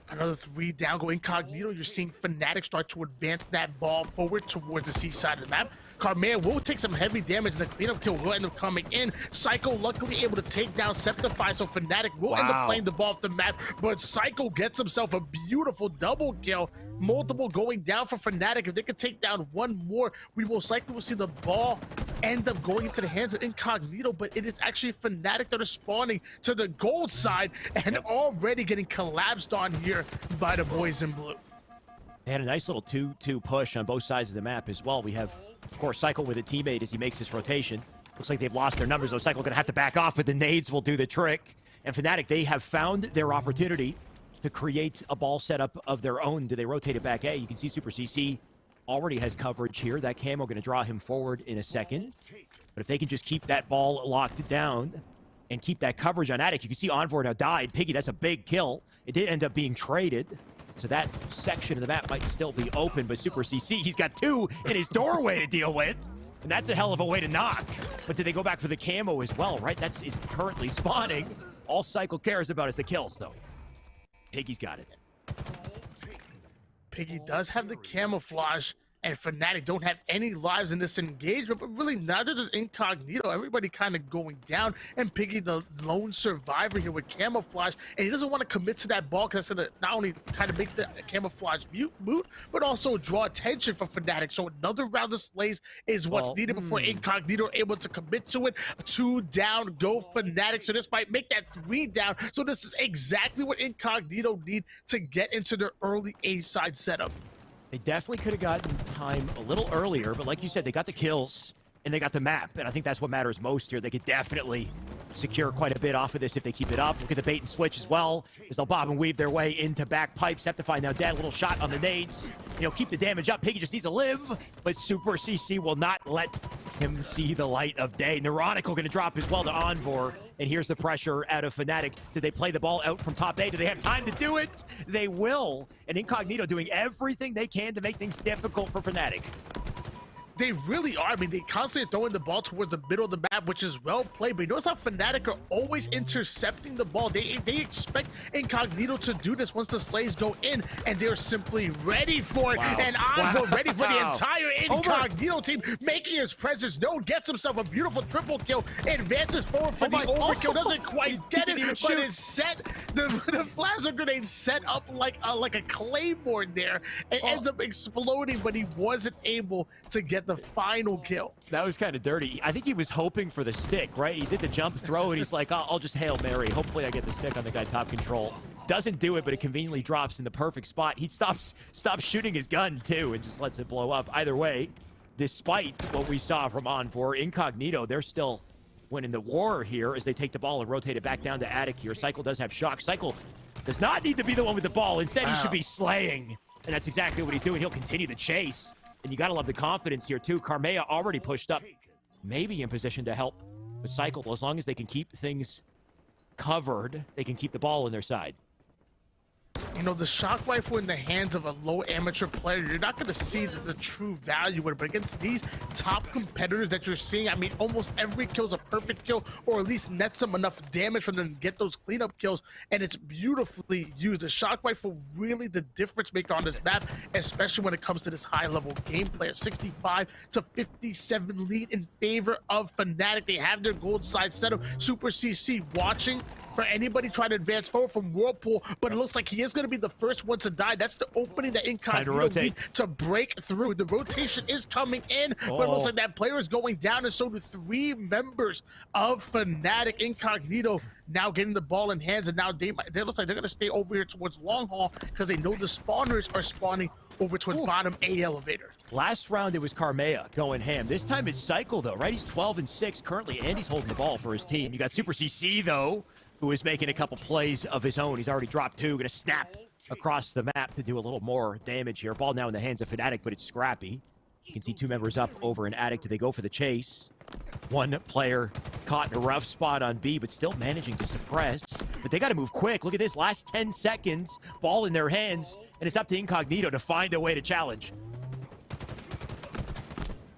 Another 3 down, go Incognito. You're seeing Fnatic start to advance that ball forward towards the C side of the map. Carmea will take some heavy damage, and the cleanup kill will end up coming in. Psycho luckily able to take down Septify, so Fnatic will end up playing the ball off the map, but Psycho gets himself a beautiful double kill. Multiple going down for Fnatic. If they could take down one more, we most likely will see the ball end up going into the hands of Incognito, but it is actually Fnatic that are spawning to the gold side and already getting collapsed on here by the boys in blue. They had a nice little 2-2 push on both sides of the map as well. We have, of course, Cycle with a teammate as he makes his rotation. Looks like they've lost their numbers, though. Cycle going to have to back off, but the nades will do the trick. And Fnatic, they have found their opportunity to create a ball setup of their own. Do they rotate it back A? You can see Super CC already has coverage here. That camo going to draw him forward in a second. But if they can just keep that ball locked down and keep that coverage on Attic, you can see Envoy now died. Piggy, that's a big kill. It did end up being traded. So that section of the map might still be open, but Super CC, he's got 2 in his doorway to deal with. And that's a hell of a way to knock. But do they go back for the camo as well, right? That's is currently spawning. All Cycle cares about is the kills, though. Piggy's got it. Piggy does have the camouflage, and Fnatic don't have any lives in this engagement, but really neither does Incognito. Everybody kind of going down, and Piggy the lone survivor here with camouflage, and he doesn't want to commit to that ball because that's going to not only kind of make the camouflage moot, but also draw attention from Fnatic. So another round of slays is what's needed before Incognito are able to commit to it. 2 down, go Fnatic. So this might make that 3 down. So this is exactly what Incognito need to get into their early A-side setup. They definitely could have gotten time a little earlier, but like you said, they got the kills and they got the map, and I think that's what matters most here. They could definitely secure quite a bit off of this if they keep it up. Look at the bait and switch as well, as they'll bob and weave their way into back pipes. Have to find now dead, little shot on the nades. You know, keep the damage up. Piggy just needs to live, but Super CC will not let him see the light of day. Neuronical going to drop as well to Envor, and here's the pressure out of Fnatic. Did they play the ball out from top A? Do they have time to do it? They will, and Incognito doing everything they can to make things difficult for Fnatic. They really are. I mean, they constantly throwing the ball towards the middle of the map, which is well played. But you notice how Fnatic are always intercepting the ball. They expect Incognito to do this once the slays go in, and they're simply ready for it. Wow. And Envor ready for the entire Incognito team, making his presence known. Gets himself a beautiful triple kill, advances forward for the overkill. Doesn't quite get it, but it's set. The plasma grenade set up like a claymore there, and ends up exploding, but he wasn't able to get the final kill. That was kind of dirty. I think he was hoping for the stick, right? He did the jump throw, and he's like, I'll just Hail Mary. Hopefully I get the stick on the guy top control. Doesn't do it, but it conveniently drops in the perfect spot. He stops shooting his gun, too, and just lets it blow up. Either way, despite what we saw from Envor, Incognito, they're still winning the war here as they take the ball and rotate it back down to Attic here. Cycle does have shock. Cycle does not need to be the one with the ball. Instead, he should be slaying, and that's exactly what he's doing. He'll continue the chase. And you got to love the confidence here, too. Karmea already pushed up, maybe in position to help with Cycle. As long as they can keep things covered, they can keep the ball on their side. You know, the shock rifle in the hands of a low amateur player, you're not going to see the true value of it. But against these top competitors that you're seeing, I mean, almost every kill is a perfect kill, or at least nets them enough damage from them to get those cleanup kills. And it's beautifully used. The shock rifle really the difference maker on this map, especially when it comes to this high-level gameplay. 65 to 57 lead in favor of Fnatic. They have their gold side set up. Super CC watching for anybody trying to advance forward from Whirlpool, but it looks like he is going to be the first one to die. That's the opening that Incognito need to break through. The rotation is coming in, but it looks like that player is going down, and so do 3 members of Fnatic. Incognito now getting the ball in hands, and now they looks like they're going to stay over here towards Long Haul because they know the spawners are spawning over towards bottom A elevator. Last round, it was Karmea going ham. This time it's Cycle, though, right? He's 12-6 currently, and he's holding the ball for his team. You got Super CC, though, who is making a couple plays of his own. He's already dropped 2, gonna snap across the map to do a little more damage here. Ball now in the hands of Fnatic, but it's scrappy. You can see 2 members up over in Attic. Do they go for the chase? 1 player caught in a rough spot on B, but still managing to suppress. But they got to move quick. Look at this, last 10 seconds, ball in their hands, and it's up to Incognito to find a way to challenge.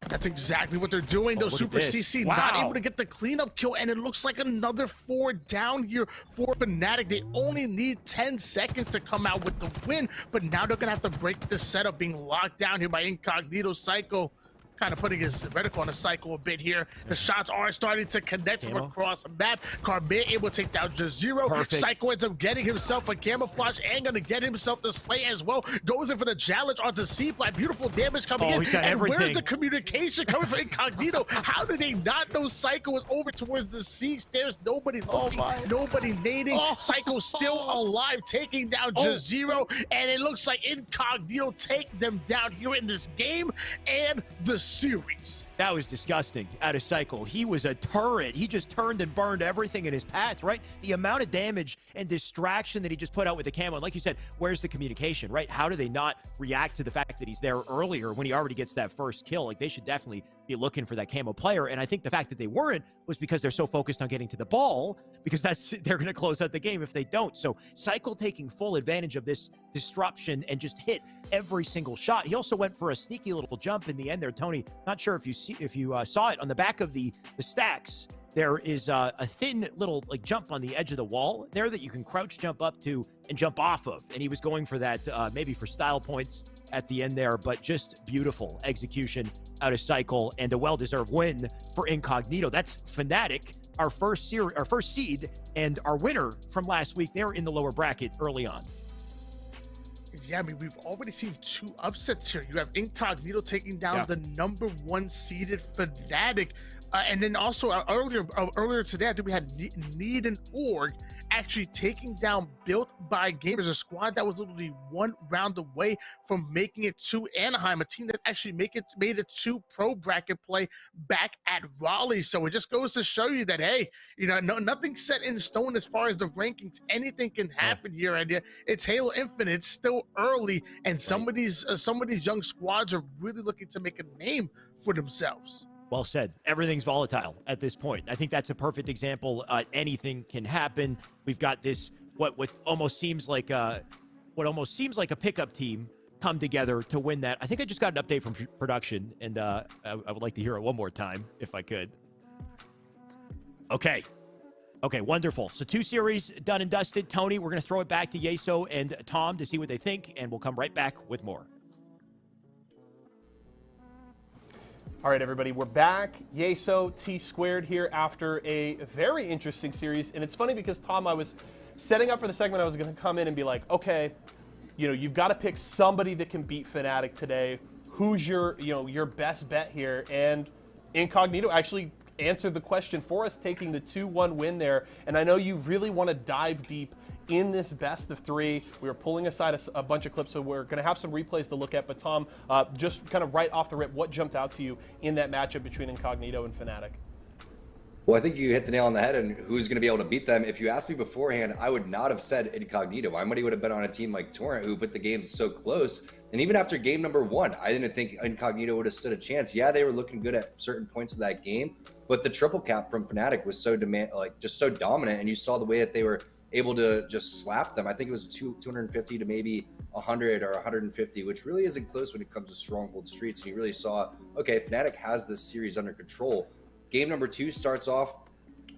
That's exactly what they're doing. Those Super CC not able to get the cleanup kill, and it looks like another 4 down here for Fnatic. They only need 10 seconds to come out with the win, but now they're gonna have to break this setup, being locked down here by Incognito. Psycho kind of putting his reticle on a Cycle a bit here. The shots are starting to connect from across the map. Karmea able to take down J0. Cycle ends up getting himself a camouflage and gonna get himself the slay as well. Goes in for the challenge onto C-Flat. Beautiful damage coming in. And where's the communication coming from Incognito? How did they not know Cycle was over towards the C stairs? Nobody looking, nobody nading. Cycle still alive, taking down J0, and it looks like Incognito take them down here in this game and the series. That was disgusting out of Cycle. He was a turret. He just turned and burned everything in his path, right? The amount of damage and distraction that he just put out with the camo. And like you said, where's the communication, right? How do they not react to the fact that he's there earlier when he already gets that first kill? Like, they should definitely be looking for that camo player. And I think the fact that they weren't was because they're so focused on getting to the ball, because they're going to close out the game if they don't. So Cycle taking full advantage of this disruption and just hit every single shot. He also went for a sneaky little jump in the end there, Tony. Not sure if you saw it on the back of the stacks. There is a thin little jump on the edge of the wall there that you can crouch jump up to and jump off of. And he was going for that maybe for style points at the end there, but just beautiful execution out of Cycle and a well-deserved win for Incognito. That's Fnatic, our first seed, and our winner from last week. They're in the lower bracket early on. Yeah, I mean, we've already seen 2 upsets here. You have Incognito taking down the #1 seeded Fnatic. And then also earlier today, I think we had Need and Org actually taking down Built by Gamers, a squad that was literally 1 round away from making it to Anaheim, a team that actually made it to pro bracket play back at Raleigh. So it just goes to show you that, hey, you know, nothing's set in stone as far as the rankings. Anything can happen here. And it's Halo Infinite. It's still early, and some of these young squads are really looking to make a name for themselves. Well said. Everything's volatile at this point. I think that's a perfect example. Anything can happen. We've got this what almost seems like a pickup team come together to win that. I think I just got an update from production, and I would like to hear it one more time if I could. Okay, wonderful. So 2 series done and dusted. Tony, we're going to throw it back to Yeso and Tom to see what they think, and we'll come right back with more. All right, everybody, we're back. Yeso, T-Squared here after a very interesting series. And it's funny because, Tom, I was setting up for the segment. I was going to come in and be like, okay, you know, you've got to pick somebody that can beat Fnatic today. Who's your best bet here? And Incognito actually answered the question for us, taking the 2-1 win there. And I know you really want to dive deep in this best of 3. We were pulling aside a bunch of clips, so we're going to have some replays to look at. But Tom, just kind of right off the rip, what jumped out to you in that matchup between Incognito and Fnatic? Well, I think you hit the nail on the head and who's going to be able to beat them. If you asked me beforehand, I would not have said Incognito. My money would have been on a team like Torrent, who put the games so close. And even after game number 1, I didn't think Incognito would have stood a chance. Yeah, they were looking good at certain points of that game, but the triple cap from Fnatic was so just so dominant, and you saw the way that they were able to just slap them. I think it was 250 to maybe 100 or 150, which really isn't close when it comes to Stronghold Streets. And you really saw, okay, Fnatic has this series under control. Game number 2 starts off,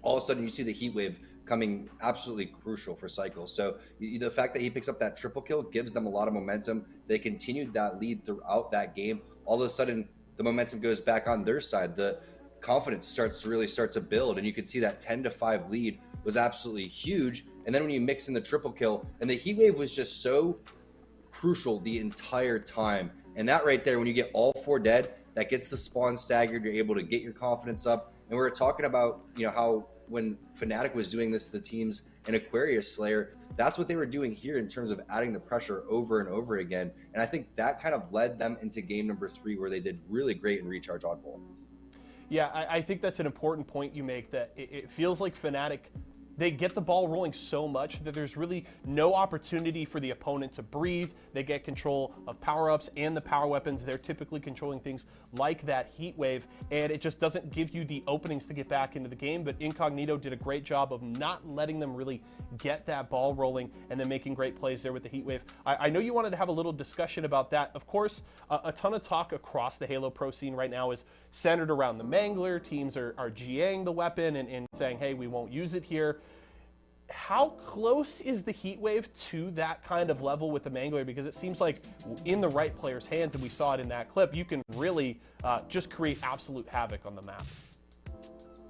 all of a sudden you see the heat wave coming absolutely crucial for Cycle. So the fact that he picks up that triple kill gives them a lot of momentum. They continued that lead throughout that game. All of a sudden, the momentum goes back on their side. The confidence starts to build, and you could see that 10-5 lead was absolutely huge. And then when you mix in the triple kill, and the heat wave was just so crucial the entire time. And that right there, when you get all 4 dead, that gets the spawn staggered, you're able to get your confidence up. And we were talking about, you know, how when Fnatic was doing this to the teams in Aquarius Slayer, that's what they were doing here in terms of adding the pressure over and over again. And I think that kind of led them into game number 3, where they did really great in recharge on ball. Yeah, I think that's an important point you make, that it feels like Fnatic, they get the ball rolling so much that there's really no opportunity for the opponent to breathe. They get control of power-ups and the power weapons. They're typically controlling things like that heat wave, and it just doesn't give you the openings to get back into the game. But Incognito did a great job of not letting them really get that ball rolling and then making great plays there with the heat wave. I know you wanted to have a little discussion about that. Of course, a ton of talk across the Halo Pro scene right now is centered around the Mangler. Teams are GAing the weapon and saying, hey, we won't use it here. How close is the heat wave to that kind of level with the Mangler? Because it seems like in the right player's hands, and we saw it in that clip, you can really just create absolute havoc on the map.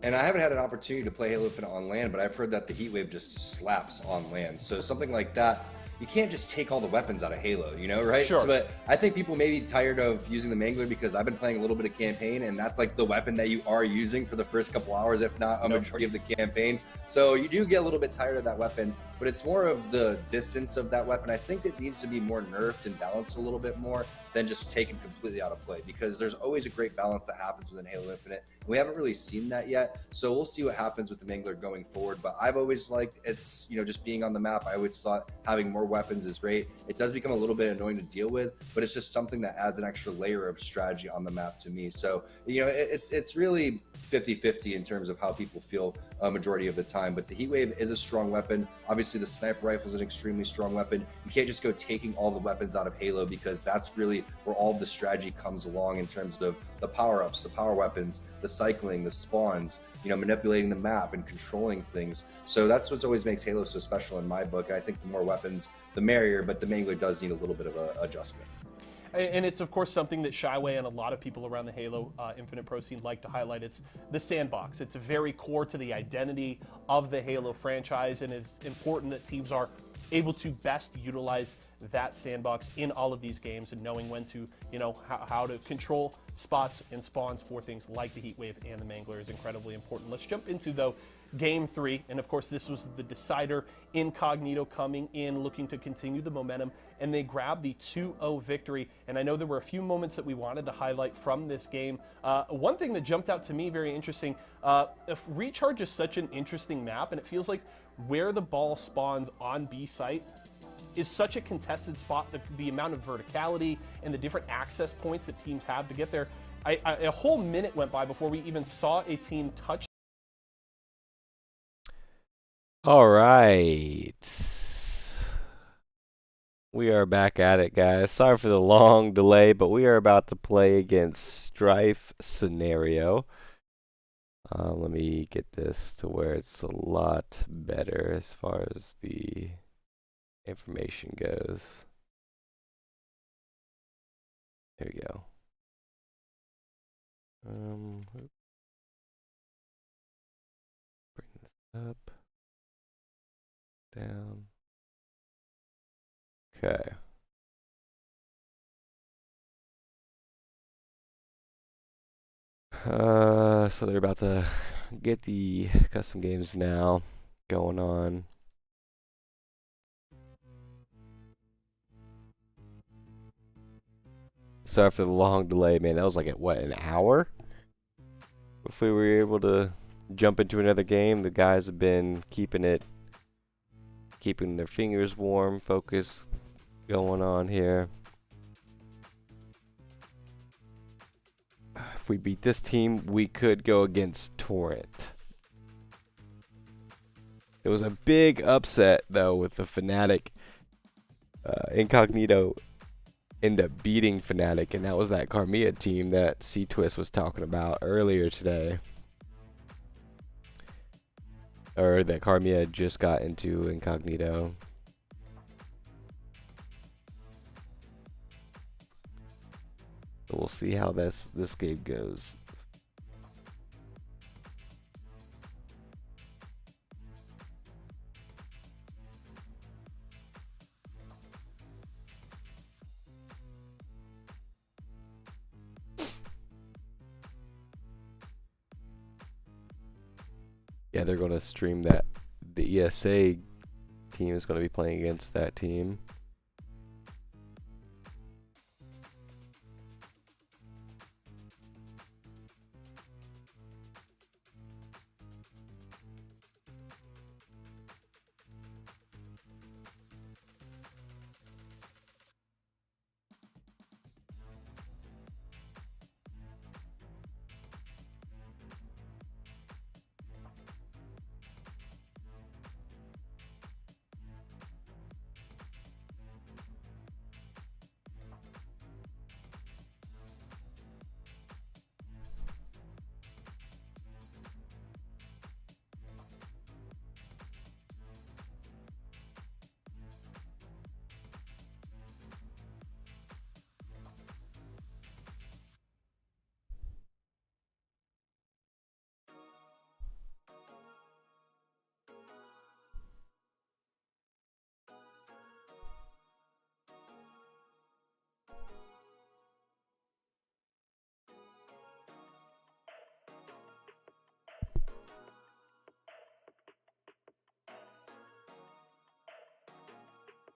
And I haven't had an opportunity to play Halo Infinite on land, but I've heard that the heat wave just slaps on land. So something like that, you can't just take all the weapons out of Halo, you know, right? Sure. So, but I think people may be tired of using the Mangler, because I've been playing a little bit of campaign, and that's like the weapon that you are using for the first couple hours, if not a majority of the campaign. So you do get a little bit tired of that weapon, but it's more of the distance of that weapon. I think it needs to be more nerfed and balanced a little bit more than just taken completely out of play, because there's always a great balance that happens within Halo Infinite. We haven't really seen that yet, so we'll see what happens with the Mangler going forward. But I've always liked it's, you know, just being on the map. I always thought having more weapons is great. It does become a little bit annoying to deal with, but it's just something that adds an extra layer of strategy on the map to me. So, you know, it's really 50-50 in terms of how people feel a majority of the time. But the heat wave is a strong weapon. Obviously, the sniper rifle is an extremely strong weapon. You can't just go taking all the weapons out of Halo, because that's really where all of the strategy comes along in terms of the power-ups, the power weapons, the cycling, the spawns, you know, manipulating the map and controlling things. So that's what always makes Halo so special in my book. I think the more weapons, the merrier, but the Mangler does need a little bit of an adjustment. And it's, of course, something that Shyway and a lot of people around the Halo Infinite Pro scene like to highlight. It's the sandbox. It's very core to the identity of the Halo franchise, and it's important that teams are able to best utilize that sandbox in all of these games, and knowing when to, how to control spots and spawns for things like the Heat Wave and the Mangler is incredibly important. Let's jump into, though, Game 3, and of course this was the decider. Incognito coming in, looking to continue the momentum, and they grabbed the 2-0 victory. And I know there were a few moments that we wanted to highlight from this game. One thing that jumped out to me, very interesting, if Recharge is such an interesting map, and it feels like where the ball spawns on B site is such a contested spot, the amount of verticality and the different access points that teams have to get there. A whole minute went by before we even saw a team touch. All right. We are back at it, guys. Sorry for the long delay, but we are about to play against Strife Scenario. Let me get this to where it's a lot better as far as the information goes. There we go. Bring this up, down. Okay. So they're about to get the custom games now going on. Sorry for the long delay, man. That was like what, an hour before we were able to jump into another game. The guys have been keeping their fingers warm, focus going on here. If we beat this team, we could go against Torrent. It was a big upset, though, with the Fnatic. Incognito ended up beating Fnatic, and that was that Carmia team that C-Twist was talking about earlier today. Or that Carmia just got into Incognito. So we'll see how this game goes. Yeah, they're going to stream that. The ESA team is going to be playing against that team.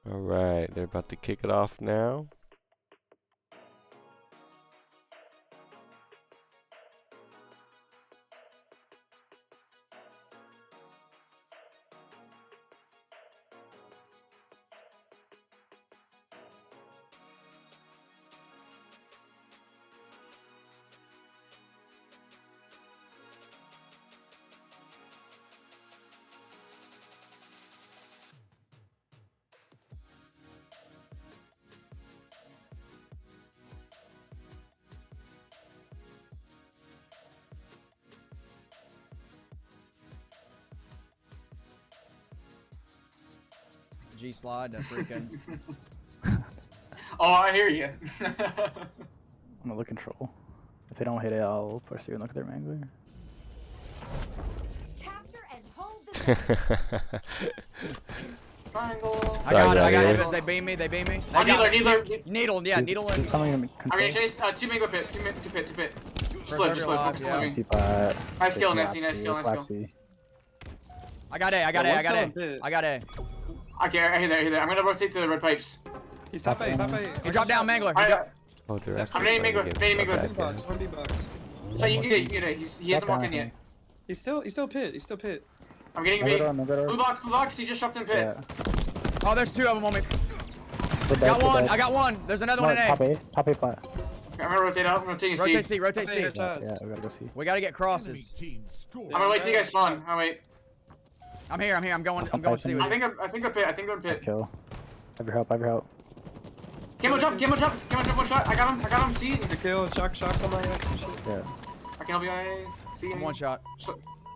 Alright, they're about to kick it off now. G slide to freaking. Oh, I hear you. I'm gonna look control. If they don't hit it, I'll push through and look at their mangler. Triangle. I got it. I got Sorry, it. guys. They beam me. They beam me. Oh, They got needler, it. needler. Needle. Yeah, needle. And Something in I'm control. gonna chase 2 mango pit. 2 pit. 2 pit. Just live. Preserve Just your live. lives, Focus yeah. on See living. pot. Nice skill, nice skill. I got A. I got A. I got A. Pit. I got A. Okay, I hear that. I'm gonna rotate to the red pipes. He's top A. Top A. He dropped down Mangler. He Alright. got- Oh, they're I'm actually nading playing Mingler, against nading the Mingler. bad guys. One B-box. So you can get it. He hasn't walked in yet. He's still pit. He's still pit. I'm getting a bait. Mangler. Blue box. He just jumped in pit. Yeah. Oh, there's 2 of them on me. They're dead, Got they're one. dead. I got one. There's another one in Top A. A. Top A plat. Okay, I'm gonna rotate out. I'm rotating C. Rotate C. Rotate Top A C. headshots. Yeah, we gotta go see. We gotta get crosses. Team score. I'm gonna wait till you guys spawn. Oh wait. I'm here. I'm going C with I you. think I'm pit. I think I'm Nice pit. kill. Have your help. Have your help. Camo jump. 1 shot. I got him. C. The kill. Shock on my head. Yeah. I can help you. C. I'm 1 shot.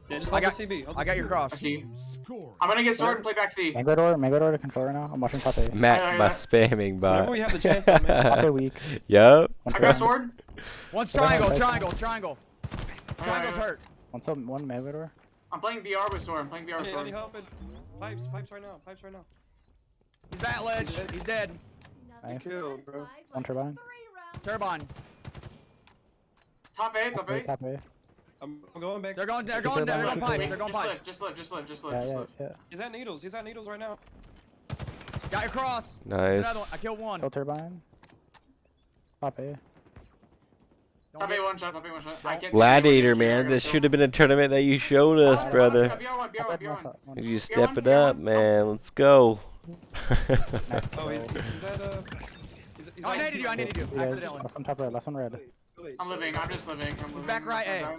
Yeah, just I hold got- the CB. Hold the I got your CB. I cross. see. Score. I'm gonna get sword and play back C. Mangler door to controller now. I'm watching top A. Smacked by spamming Whenever bot. we have the chance to make Top A weak. Yup. One I got triangle. sword. One's triangle. Triangle's hurt. One Mangler door. I'm playing BR with sword. Hey, any help? Pipes right now. He's bat ledge. He's dead. Nice. Kill, bro. One turbine. Turbine. Top A. Top A. I'm going back. They're going pipes. They're going pipes. Just live. Yeah. He's at needles right now. Got your cross. There's another one. I Nice. killed one. Kill turbine. Top A. Top A 1 shot. I can't Gladiator, man. This should have been a tournament that you showed us, brother. BR1. Did you step it up, man? Let's go. Oh, he's at he's Oh, I needed you. Yeah, Accidentally. last one top red. Last one red. I'm living. I'm just living. He's back right A.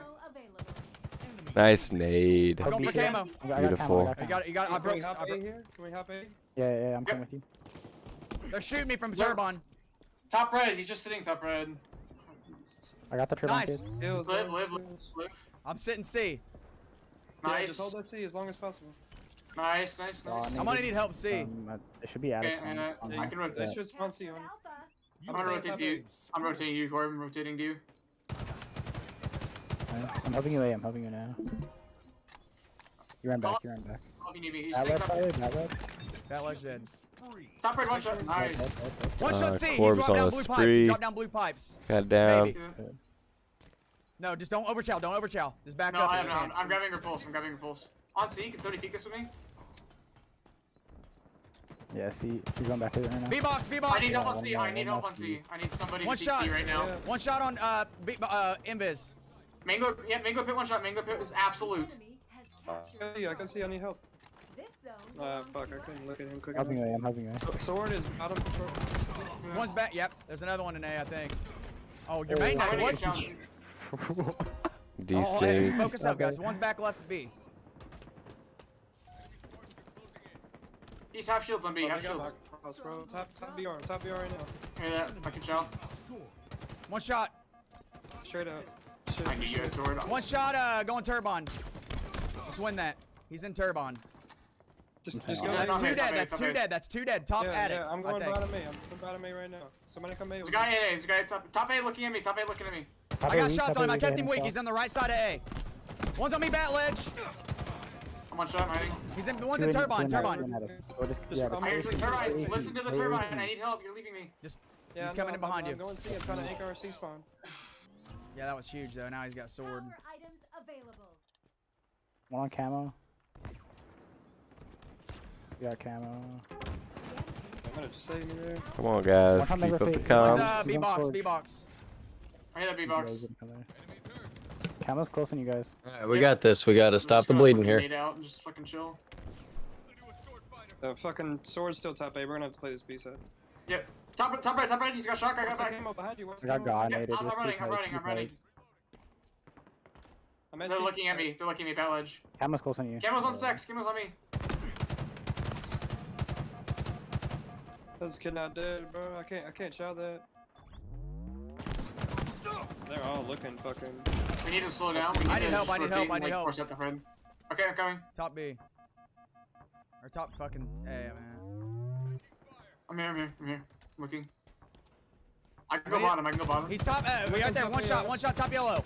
Nice nade. I'm going for camo. Beautiful. You got it. I Can broke. we hop A here? Can we hop A? Yeah, I'm coming with you. They're shooting me from turbine. Top red. He's just sitting top red. I got the turbine Nice. kid. Kills, Live. bro. I'm sitting C. Yeah, Nice. just hold that C as long as possible. Nice. I'm gonna need help C. It should be Okay, added. I can rotate. They should spawn C on. I'm gonna rotate to you. I'm rotating you, Corbin. I'm rotating to you. I'm helping you A. I'm helping you now. You ran back. Oh, if you need me. He's Bad sitting red, top. bad red. That ledge dead. Top red 1 shot. Nice. One shot C. He's Corb's dropped on down a blue pipes. He spree. dropped down blue pipes. Got down. Maybe. No, just don't overchow. Don't overchow. Just back No, up. I if am you not. can. I'm grabbing repulse. On C, can somebody peek this with me? Yeah, see, he's going back to it right now. B-box. I need help on C. I need somebody One to peek shot. C right now. One shot on Invis. Mango pit 1 shot. Mango pit is absolute. Yeah, I can see. I need help. Fuck, I couldn't look at him quick Helping enough. A. I'm helping A. Sword is out of control. One's back. Yep. There's another one in A, I think. Oh, your main I'm knife. gonna What? get challenged. Oh, hey, DC. focus up, guys. One's back left B. He's half shields on B. Oh, Half they got shields. my cross, bro. Top BR right now. Hear that? I can shell. One shot. Straight up. I knew you had sword. One shot. Going turbine. Just win that. He's in turbine. Just Yeah. go. Yeah. That's Top two A, dead. top A, That's top two A. dead. That's two dead. Top attic. Yeah, I'm going I think. bottom A. I'm going bottom A right now. Somebody come A. There's a guy in A. There's a guy top A looking at me. Top A looking at me. Top I A got weak, shots top on A him. I weak, kept hit him weak. himself. He's on the right side of A. One's on me, bat ledge. I'm 1 shot. I'm hiding. He's in. One's in turbine. Turbine. Yeah, I'm I hear Just- turbine. Listen to the turbine. I need help. You're leaving me. Yeah, He's coming in behind you. I'm going C. I'm trying to anchor our C spawn. Yeah, that was huge though. Now he's got sword. one on camo. You got camo. I'm gonna just save me there. Come on, guys. One time Keep up they the were One's comms. B-box. Sword. B-box. I hit that B box. Camo's close on you guys. Alright, we got this. We gotta stop the bleeding here. Out and just fucking chill. The fucking sword's still top A. We're gonna have to play this B side. Yep. Top right. He's got shot. I got What's the back. camo behind you? What's I the got camo? grenaded. I'm running. I'm at They're C. looking at me. Bat ledge. Camo's close on you. Camo's on Sex. Camo's on me. This kid not dead, bro. I can't shout that. They're all looking fucking. We need to slow down. I need help. I need help. Force out the friend. Okay, I'm coming. Top B. Or top fucking A, man. I'm here. Looking. I can go bottom. I can go bottom. He's top. Right there. One shot. Top yellow.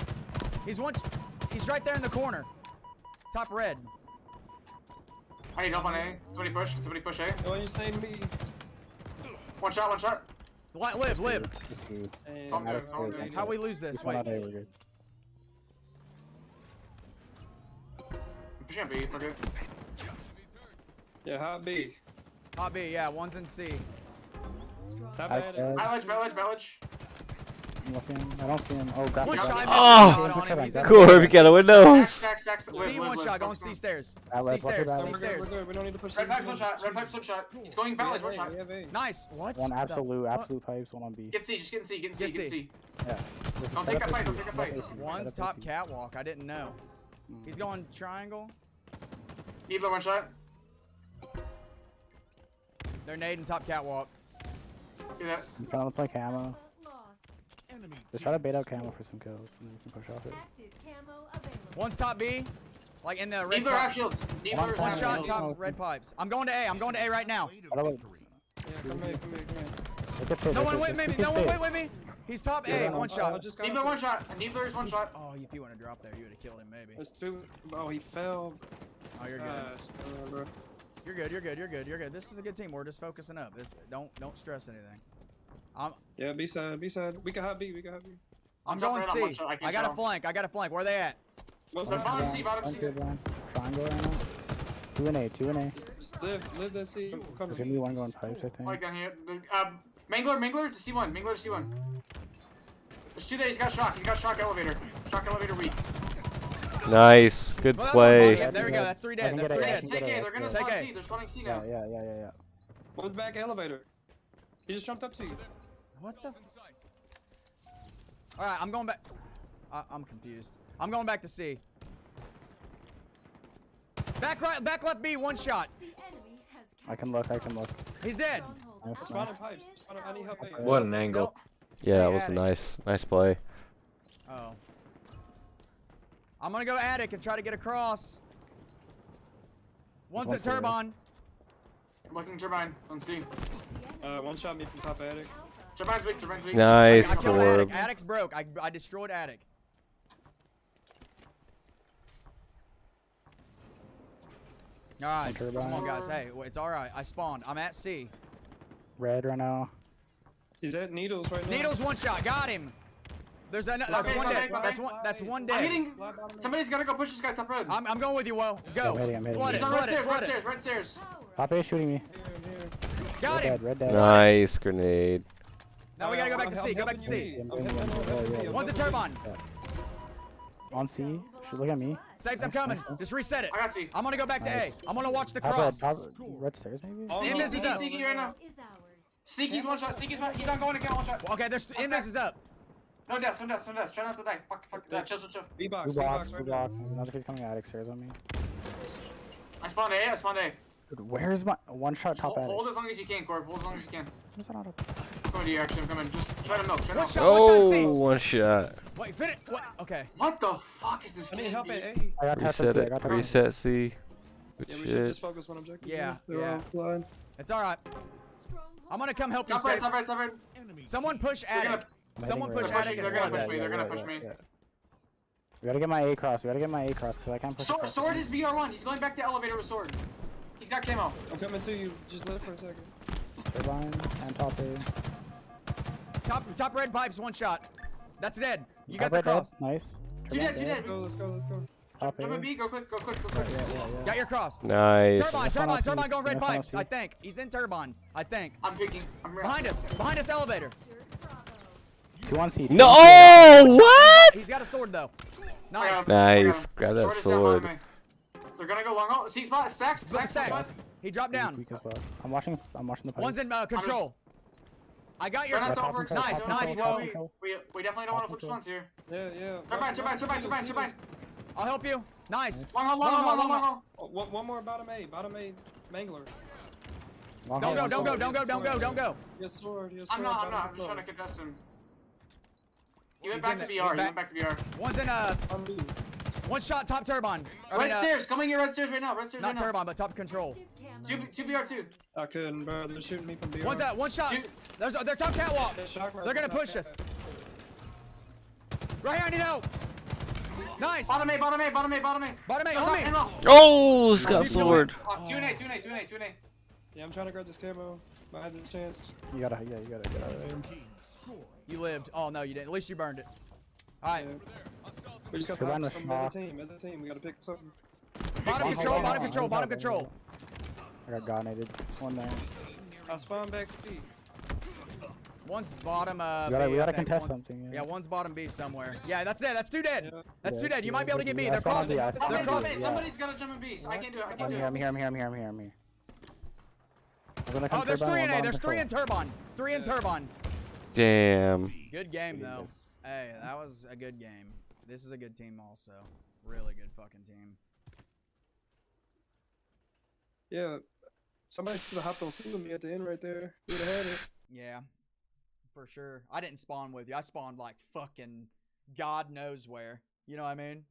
He's right there in the corner. Top red. I need help on A. Somebody push A. Oh, you staying me. One shot. Live. Calm down. How we lose this? Wait. We're good. I'm pushing on B. We're good. Yeah, hot B. Hot B. Yeah, one's in C. Top I attic. Village. I'm looking. I don't see him. Oh, grab One grab- shot. Oh! He's in Corb, you got a windows. Stacks. C one shot. Going C stairs. Let's C watch it stairs. back. C We're stairs. good. We don't need to push. Red pipe, one shot. He's going village, one shot. Nice. What? One the absolute fuck? pipes, one on B. Get C, just get in C. Get C. Yeah. This is Don't set take up that AC, fight, don't take that set up fight. AC, One's set up top AC. catwalk. I didn't know. He's going triangle. Needler, one shot. They're nading top catwalk. Do that. I'm trying to play camo. Just try to bait out camo for some kills, and then you can push off it. One's top B. Like in the red Needler pipe. half shields. Needler One half shot shields. top red pipes. I'm going to A. I'm going to A right now. How do I- Yeah, come here. Look at this, No look one at with this, me. look No at one this. wait with me. He's top A. One shot. Needler one shot. Needler's one shot. Oh, if you want to drop there, you would have killed him maybe. There's two. Oh, he fell. Oh, you're good. Bro. You're good. This is a good team. We're just focusing up. Don't stress anything. Yeah, B side. We can have B. I'm Drop going right on one C. shot, I can't I got a tell. flank. Where are they at? What's Bottom up? C, bottom C. Good line. Triangle right now. 2 and A. Live that C. Come There's gonna be one going pipes, I think. Like down here. Mangler to C1. There's two there. He's got shock elevator. Shock elevator weak. Nice. Good Well, play. yeah, there we go. That's 3 dead. I can That's get 3 it, I dead. can Take get A. it, They're gonna yeah. spawn Take C. A. They're spawning C Yeah, now. yeah. One's back elevator. He just jumped up to you. What the? All right, I'm going back. I'm confused. I'm going back to C. Back left B. One shot. I can look. He's dead. Nice, Spawn nice. in pipes. I need help. What an angle. Still, Yeah, stay it was at it. nice play. Oh. I'm gonna go attic and try to get across. One's One's at still there. turbine. I'm looking turbine on C. One shot me from top attic. Turbine's weak. Nice, I killed Corb. attic. Attic's broke. I destroyed attic. All right, come Turbine. on guys. Hey, it's all right. I spawned. I'm at C. Red right now. He's at needles right now. Needles one shot. Got him. That's one dead. That's one I'm dead. hitting. Somebody's gotta go push this guy top red. I'm going with you, Wo. Go. I'm hitting. Flood it. He's on Flood it. red stairs. Top A shooting me. Got him. Red dead. Nice grenade. Now we gotta go back to C. Go back to C. One's a turbine. On C. Should look at me. Snipes, I'm coming. Just reset it. I got C. I'm gonna go back to A. Nice. I'm gonna watch the Top cross. red stairs maybe? Invis is up. Sneaky right now. Sneaky's one shot. He's not going again. One shot. Okay, there's Invis is up. No deaths. Try not to die. Fuck. Chill. B box. Two B box blocks. right There's another kid coming attic stairs on me. I spawned A. Dude, where's my one shot top attic? Hold as long as you can, Corb. Hold as long as you can. Where's that auto? I'm coming to you, actually. I'm coming. Just try to milk. One shot. Oh, one shot. Wait, fit it. What? Okay. What the fuck is this I need game, help at dude? A. I got tapped Reset on C, I it. got tapped on C. Reset C. Good Yeah, we should shit. just focus one objective. Yeah, They're yeah. all blind. It's all right. I'm gonna come help you. Top right. Save. Someone push attic. Someone push attic and They're gonna flood push me. it. They're gonna push me. We gotta get my A cross. Because I can't push across. Sword is BR1. He's going back to elevator with sword. He's got camo. I'm coming to you. Just live for a second. Turbine and top A. Top red pipes. One shot. That's dead. You got Top the red dead. cross. Nice. Two Turbine dead. dead. Let's go. Top Jump A. in B. Go quick. Yeah. Got your cross. Nice. Turbine going red That's on pipes. C. I think he's in turbine. I think. I'm picking. I'm Behind us elevator. 2 on C. No! Oh, what? He's got a sword though. Nice. Nice. Grab that Sword is down sword. behind me. They're gonna go long. Oh, C spot. Stacks. He dropped down. Weak as well. I'm watching the pipe. One's in control. I got your. Try not to Top over. control, Nice, top nice, control, Wo. top control. We definitely don't want to flip spawns here. Yeah. Turbine. I'll help you. Nice. Long. One more bottom A. Mangler. Long Don't hand. go. Don't go. Yes, sword. I'm not. I'm just trying to contest him. He went back to BR. One's in one shot top turbine. Red stairs. Coming here. Red stairs right now. Not turbine, but top control. Two BR2. I couldn't, bro. They're shooting me from BR. One's out. One shot. Two. They're top catwalk. They're gonna push us. Right here, I need help. Nice. Bottom A. Bottom A, on me. Oh, got sword. 2-8. Yeah, I'm trying to grab this camo. I had this chance. You gotta get out of there. You lived. Oh no, you didn't. At least you burned it. All right. We just got to Combine help with as a Shaw. team. As a team, we gotta pick something. Bottom control. I got grenaded. One there. I spawn back C. One's bottom. We gotta contest something. Yeah, one's bottom B somewhere. Yeah, that's dead. That's two dead. Yeah. That's Yeah, two dead. You yeah, might be able to get me. They're spawn crossing. B, I They're spawn B. crossing. Somebody's gotta jump in B. I can't do it. I'm here. I'm here. I'm here. Oh, there's three in A. There's three in Turbine. Three in Turbine. Damn. Good game though. Hey, that was a good game. This is a good team also. Really good fucking team. Yeah. Somebody should have hopped on C with me at the end right there. We'd have had it. Yeah, for sure. I didn't spawn with you. I spawned like fucking God knows where. You know what I mean?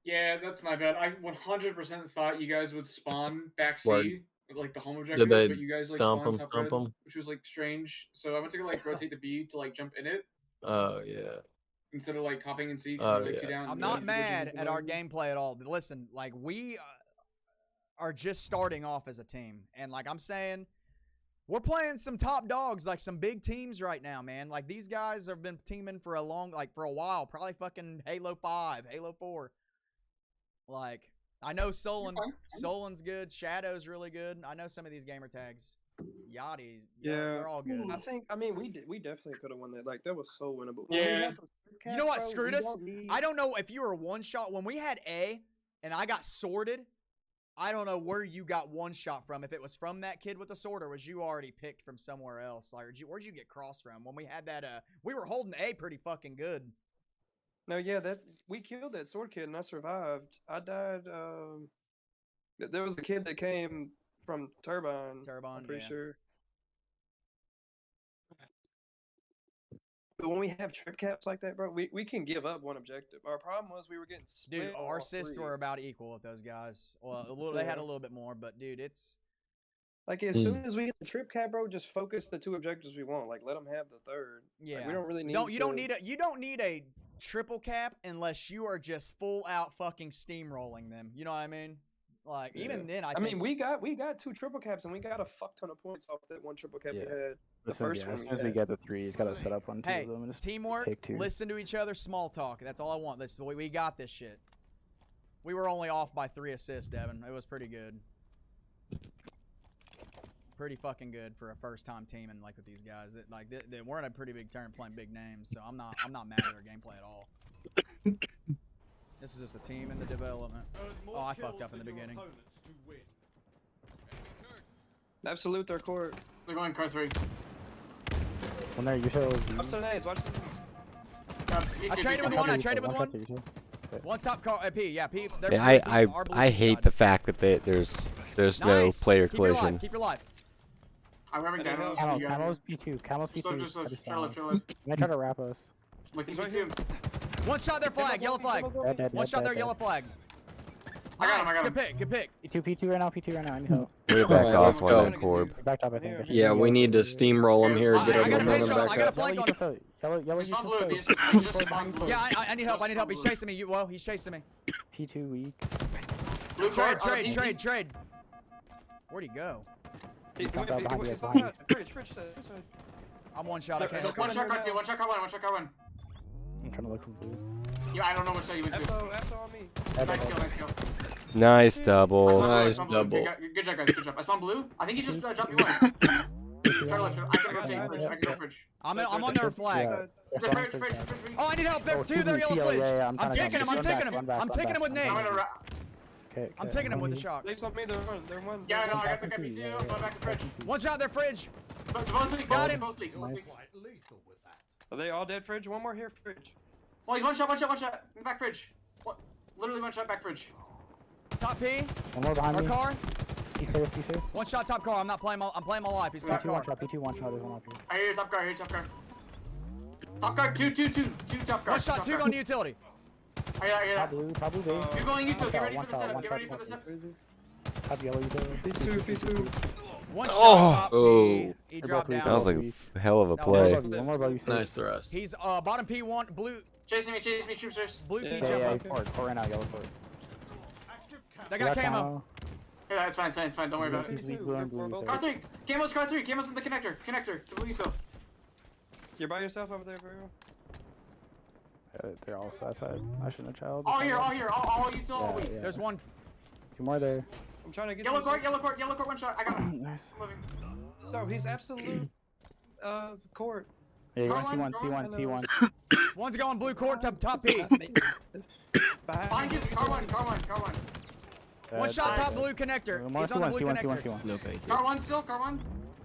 Yeah, that's my bad. I 100% thought you guys would spawn back Word. C, like the home objective, Did they but you guys like stomp spawned them, top red, stomp them? which was like strange. So I went to like rotate the B to like jump in it Oh yeah. instead of like hopping in C. Oh, Like, yeah. two down, I'm and, not like, mad position at our forward. gameplay at all. But listen, like we are just starting off as a team, and like I'm saying, we're playing some top dogs, like some big teams right now, man. Like these guys have been teaming for a while, probably fucking Halo 5, Halo 4. Like I know Solin's good, Shadow's really good. I know some of these gamer tags. Yachty, Yeah, they're all good. I mean, we definitely could have won that. Like, that was so winnable. Yeah. You know what screwed us? I don't know if you were one shot. When we had A and I got sorted, I don't know where you got one shot from. If it was from that kid with the sword or was you already picked from somewhere else? Like, where'd you get cross from? When we had that, we were holding A pretty fucking good. No, yeah, we killed that sword kid and I survived. I died. There was a kid that came from Turbine. I'm pretty yeah. sure. But when we have trip caps like that, bro, we can give up one objective. Our problem was we were getting split. Dude, on our all assists three. were about equal with those guys. Well, they had a little bit more, but dude, it's Like, as soon as we get the trip cap, bro, just focus the two objectives we want. Like, let them have the third. yeah. Like, we don't really need. You don't need a triple cap unless you are just full out fucking steamrolling them. You know what I mean? Like even then, I mean, we got two triple caps and we got a fuck ton of points off that one triple cap we had. The first one. As soon as we get the three, he's gotta set up on two Hey, of them. And just teamwork. take two. Listen to each other. Small talk. That's all I want. Listen, we got this shit. We were only off by 3 assists, Devin. It was pretty good. Pretty fucking good for a first time teaming like with these guys. We're in a pretty big turn playing big names, so I'm not mad at our gameplay at all. This is just a team in the development. Oh, I fucked up in the beginning. Absolute their court. They're going car 3. When they're you show. Watch the nades. Watch the nades. I traded with one. I traded with one. One's top car. P. Yeah, P. Yeah, I hate the fact that there's no player collision. Keep your life. I'm having down. Camo's P2. Camo's P2. Just Charlotte. They try to wrap us. He's right here. One shot their flag. Yellow flag. One shot their yellow flag. I got him. Good pick. P2 right now. P2 right now. I need help. Way back Alright, off let's on go. that Corb. Backed up, I think. Yeah, we need to steamroll them here. Get I our got a momentum pinch on. back I got a up. flank on. Yellow, He's not blue. He's just spawned blue. Yeah, I need help. He's chasing me. He's chasing me. P2 weak. Blue car, Trade. Where'd he go? I'm one shot. Okay. One shot car 2. One shot car 1. I'm trying to look for blue. Yeah, I don't know which side you went to. That's on me. Nice kill. Nice double. Nice Good double. Good job, guys. Good job. I spawned blue. I think he just dropped me one. Charlotte, I can rotate fridge. I can go fridge. I'm on their flag. Fridge. Oh, I need help. There two. They're yellow fridge. Yeah, I'm taking him. I'm taking him with nades. Okay, I'm taking him with the shocks. They told me they're one. Yeah, no, I got the guy P2. I'm going back to fridge. One shot their fridge. Got him. Are they all dead, fridge? One more here, fridge. Oh, he's one shot. In the back fridge. What? Literally one shot back fridge. Top P. One more behind Our me. car. P6. One shot top car. I'm playing my life. He's top car. P2 one shot. There's one up here. I hear top car. Top car. Two top car. One shot. Two going to utility. I hear that. Top blue base. You're going utility. Get ready One for the shot, setup. one Get ready shot, for the one setup. Top yellow, you go. P2. One shot Oh! top Oh. P. He dropped both weak. down. That was like a hell of a That was play. One more above you, Sid. Nice thrust. He's bottom P1, blue Chasing me, troopsters. blue P Yeah, jump Yeah, up. he's forward. Court right now, yellow court. They got camo. Yeah, it's fine. Don't worry about it. He's weak, blue and blue. Car Car 3. Camo's in the connector. The blue cell. You're by yourself over there, bro. They're all side side. I shouldn't have child. All here. All you two, all Yeah, weak. yeah. There's one. Two more there. I'm trying to get Yellow court, one shot. I got him. Nice. I'm living. No, he's absolute. Court. Yeah, you're Car one, C1. One's going blue court top P. Behind you, car one. One shot top blue connector. He's on the blue connector. C1. No pay. Car one still, car one.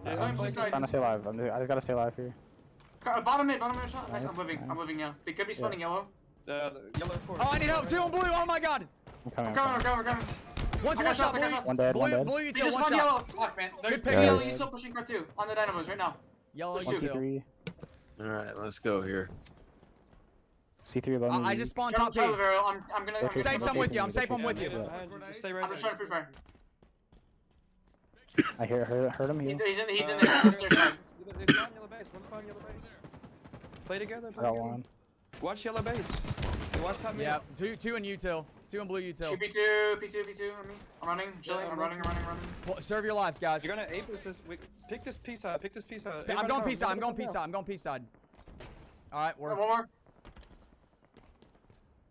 Yeah, Sorry, I'm blue side. Trying to stay alive. I just gotta stay alive here. Bottom mid shot. Nice, I'm living now. They could be spawning yellow. The yellow court. Oh, I need help. Two on blue. Oh my god. I'm coming. I'm coming. One's I one got shot shots, I got blue. One dead. Blue They util just one spawned shot. yellow. Fuck, man. They're Good pick. yellow. Guys. He's still pushing car 2 on the dynamos right now. Yellow Push two. util. C3. All right, let's go here. C3 above me. I just spawned top P. I'm gonna. Safe, I'm with you. I'm safe, I'm with you. Just stay right I'm there. just trying to pre-fire. I heard him here. He's in the stairs side. They spawn yellow base. One spawn yellow base. Play together. I got one. Watch yellow base. Watch top mid. Yeah, two in util. Two in blue util. P2 on me. I'm running, chilling, I'm running. Well, serve your lives, guys. You're gonna ape this. Pick this P side. I'm going P side. All right, we're. One more.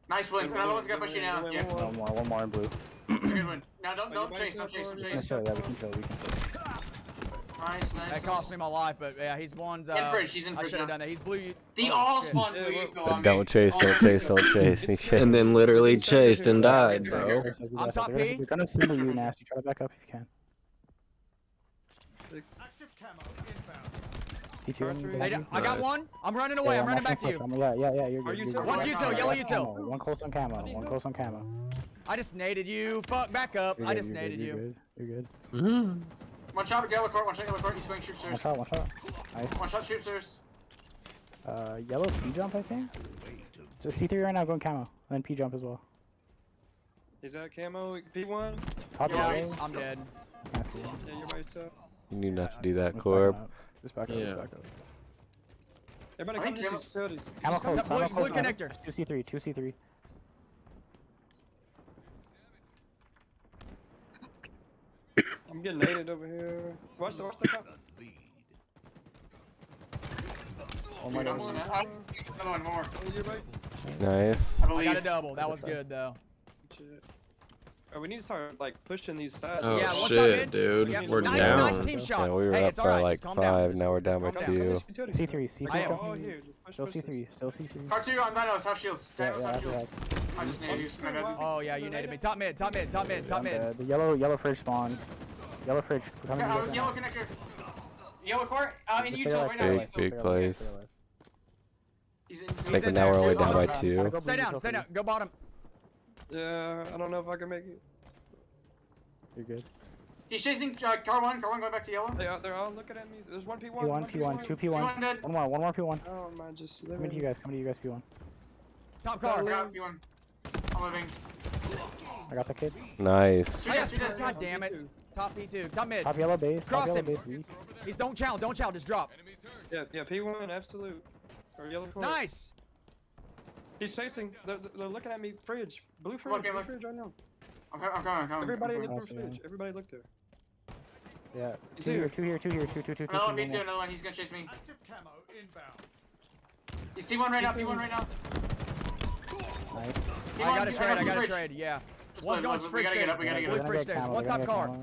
Nice win. Another one's gonna push you now. Yeah, One more in blue. good win. Now don't chase. Yeah, we can chill. Nice. That cost me my life, but yeah, he's one's. In fridge, he's in I fridge should have now. done that. He's blue. The Oh, all shit. spawn blue util on me. Don't chase. He chased. And then literally chased and died, bro. I'm top P. We're gonna symbol you, nasty. Try to back up if you can. Active camo inbound. P2. I got one. I'm running away. I'm running back to you. Yeah. You're Are good. you You're still- good. One's util. Yellow util. One close on camo. I just naded you. Fuck, back up. I just naded you. You're good. Mm-hmm. One shot yellow court. He's going troop One stairs. shot. Nice. One shot troop stairs. Yellow P jump, I think. Just C3 right now, going camo, and then P jump as well. Is that camo? P1? Top Yeah, yellow. I'm dead. Nice. Yeah, you're by yourself. You need not to do that, Just Corp. back up. Yeah. Just back up. Everybody I come think to these utilities. Camo close. Blue Camo close. connector. 2 C3. I'm getting naded over here. Watch the top. One more. Another one more. You're right. Nice. I I believe. got a double. That was good though. Shit. Oh, we need to start like pushing these sides. Oh Yeah, one shot shit, mid. dude. Yep. We're nice, down. nice team shot. Yeah, we were Hey, up it's by alright. like Just calm down. 5. Now we're down by Calm down. 2. C3. I am. Oh, here. Just push Still this. C3. Car 2 on Dinos, have shields. Yeah, Dinos have yeah. shields. I just need to my bad. Oh yeah, you naded me. Top mid. The yellow fridge spawn. Yellow fridge. We're coming to you guys Yellow now. connector. Yellow court. In Just util stay right alive, now. Big stay alive, plays. stay alive. He's in. I He's think in now there, we're only too. down by Gotta 2. go Stay blue down. util. Go bottom. Yeah, I don't know if I can make it. You're good. He's chasing car 1. Car 1 going back to yellow. They're all looking at me. There's one P1. P1, 2 P1. P1 dead. One more P1. I don't mind just Coming to you guys, P1. Top I car. got P1. I'm living. I got the kid. Nice. Oh, yes. God damn it. Top P2. Top mid. Top yellow base. Cross Top him. yellow base. He's don't chow. Just drop. Yeah, P1, absolute. Or yellow court. Nice. He's chasing. They're looking at me. Fridge. Blue fridge. Okay, Blue look. fridge right now. I'm coming. Everybody look coming. for fridge. Everybody look there. Yeah. He's 2 here. here. 2 here. 2. Another one, P2, another one. He's gonna chase me. Active camo inbound. He's P1 right now. P1 right now. Nice. I got a trade. Yeah. Just One's live, going live, we fridge gotta get stairs. up, we gotta get Blue up. fridge stairs. One's top car.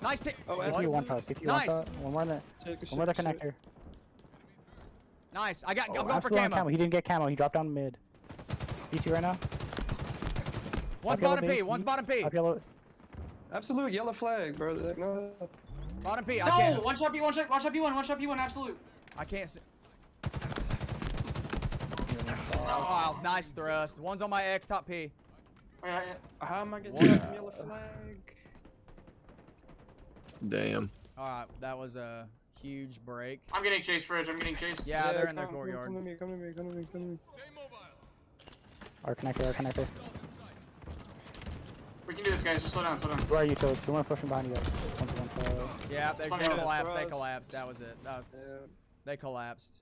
Nice team. Oh, CT one top. CT Nice. one top. One more in the connector. Nice. I'm Oh, going for absolute on camo. He didn't get camo. He dropped down mid. P2 right now. One's Top yellow bottom P. base. One's bottom P. Top yellow. Absolute yellow flag, bro. No. Bottom P. I No! can't. One shot P1, one shot P1, absolute. I can't see. Oh, nice thrust. One's on my X, top P. How am I getting shot from yellow flag? Damn. Alright, that was a huge break. I'm getting chased, Fridge. I'm getting chased. Yeah, they're in their courtyard. Come to me. Come to me. Our connector. We We can do this, guys. Just slow down, slow down. Where are you, Toad? You want to push him behind you guys? 1-1-5. Yeah, they Funny how this collapsed. They draws. collapsed. That was it. That's they collapsed.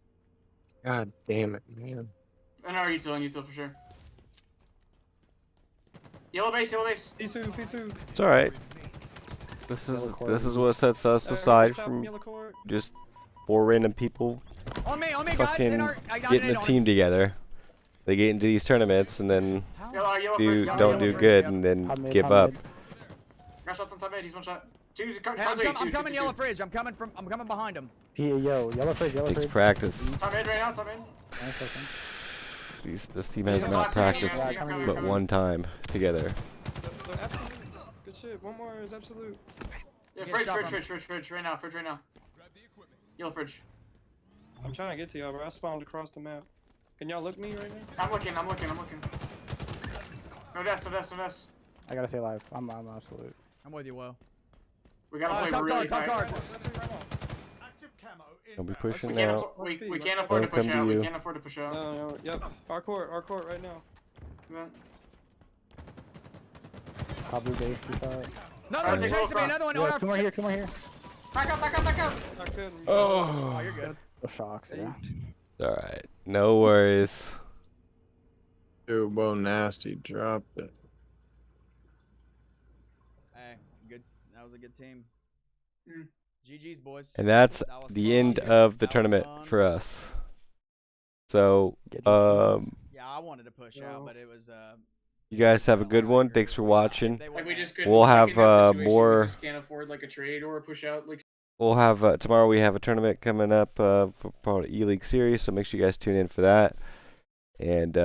God damn it, man. I know our util for sure. Yellow base, yellow base. P2. It's alright. This is what sets us aside from just 4 random people On me, guys. fucking I got getting it a on team together. They get into these tournaments and then Yellow don't do good and then give up. Got shots on top mid. He's one shot. Two. Hey, I'm coming yellow fridge. I'm coming behind him. Yo, yellow fridge. Takes practice. Top mid right now. Top mid. This team has not practiced but one time together. They're absolute. Good shit. One more is absolute. Yeah, fridge right now. Fridge right now. Yellow fridge. I'm trying to get to y'all, bro. I spawned across the map. Can y'all look me right now? I'm looking. No deaths. I gotta stay alive. I'm absolute. I'm with you, Will. We gotta play really top tight. card. Active camo Don't be inbound. pushing We out. can't afford to Don't come push to out. you. We can't afford to push out. No. Yep. Our court right now. Top blue base, 2-5. No, Alright, they're take chasing me. over. Another one. Yeah, 2 more here, 2 more here. Back up. I couldn't. Oh, you're good. No shocks, yeah. Alright, no worries. Dude, Whoa Nasty dropped it. Hey, good. That was a good team. GG's, boys. And that's That was the fun. end of the That was tournament fun. for us. So, Yeah, I wanted to push out, but it was you guys have a good one. Thanks for watching. Like we just couldn't. We'll like, have in that situation, more. We just can't afford like a trade or a push out. Like. We'll have tomorrow. We have a tournament coming up for E-League series, so make sure you guys tune in for that. And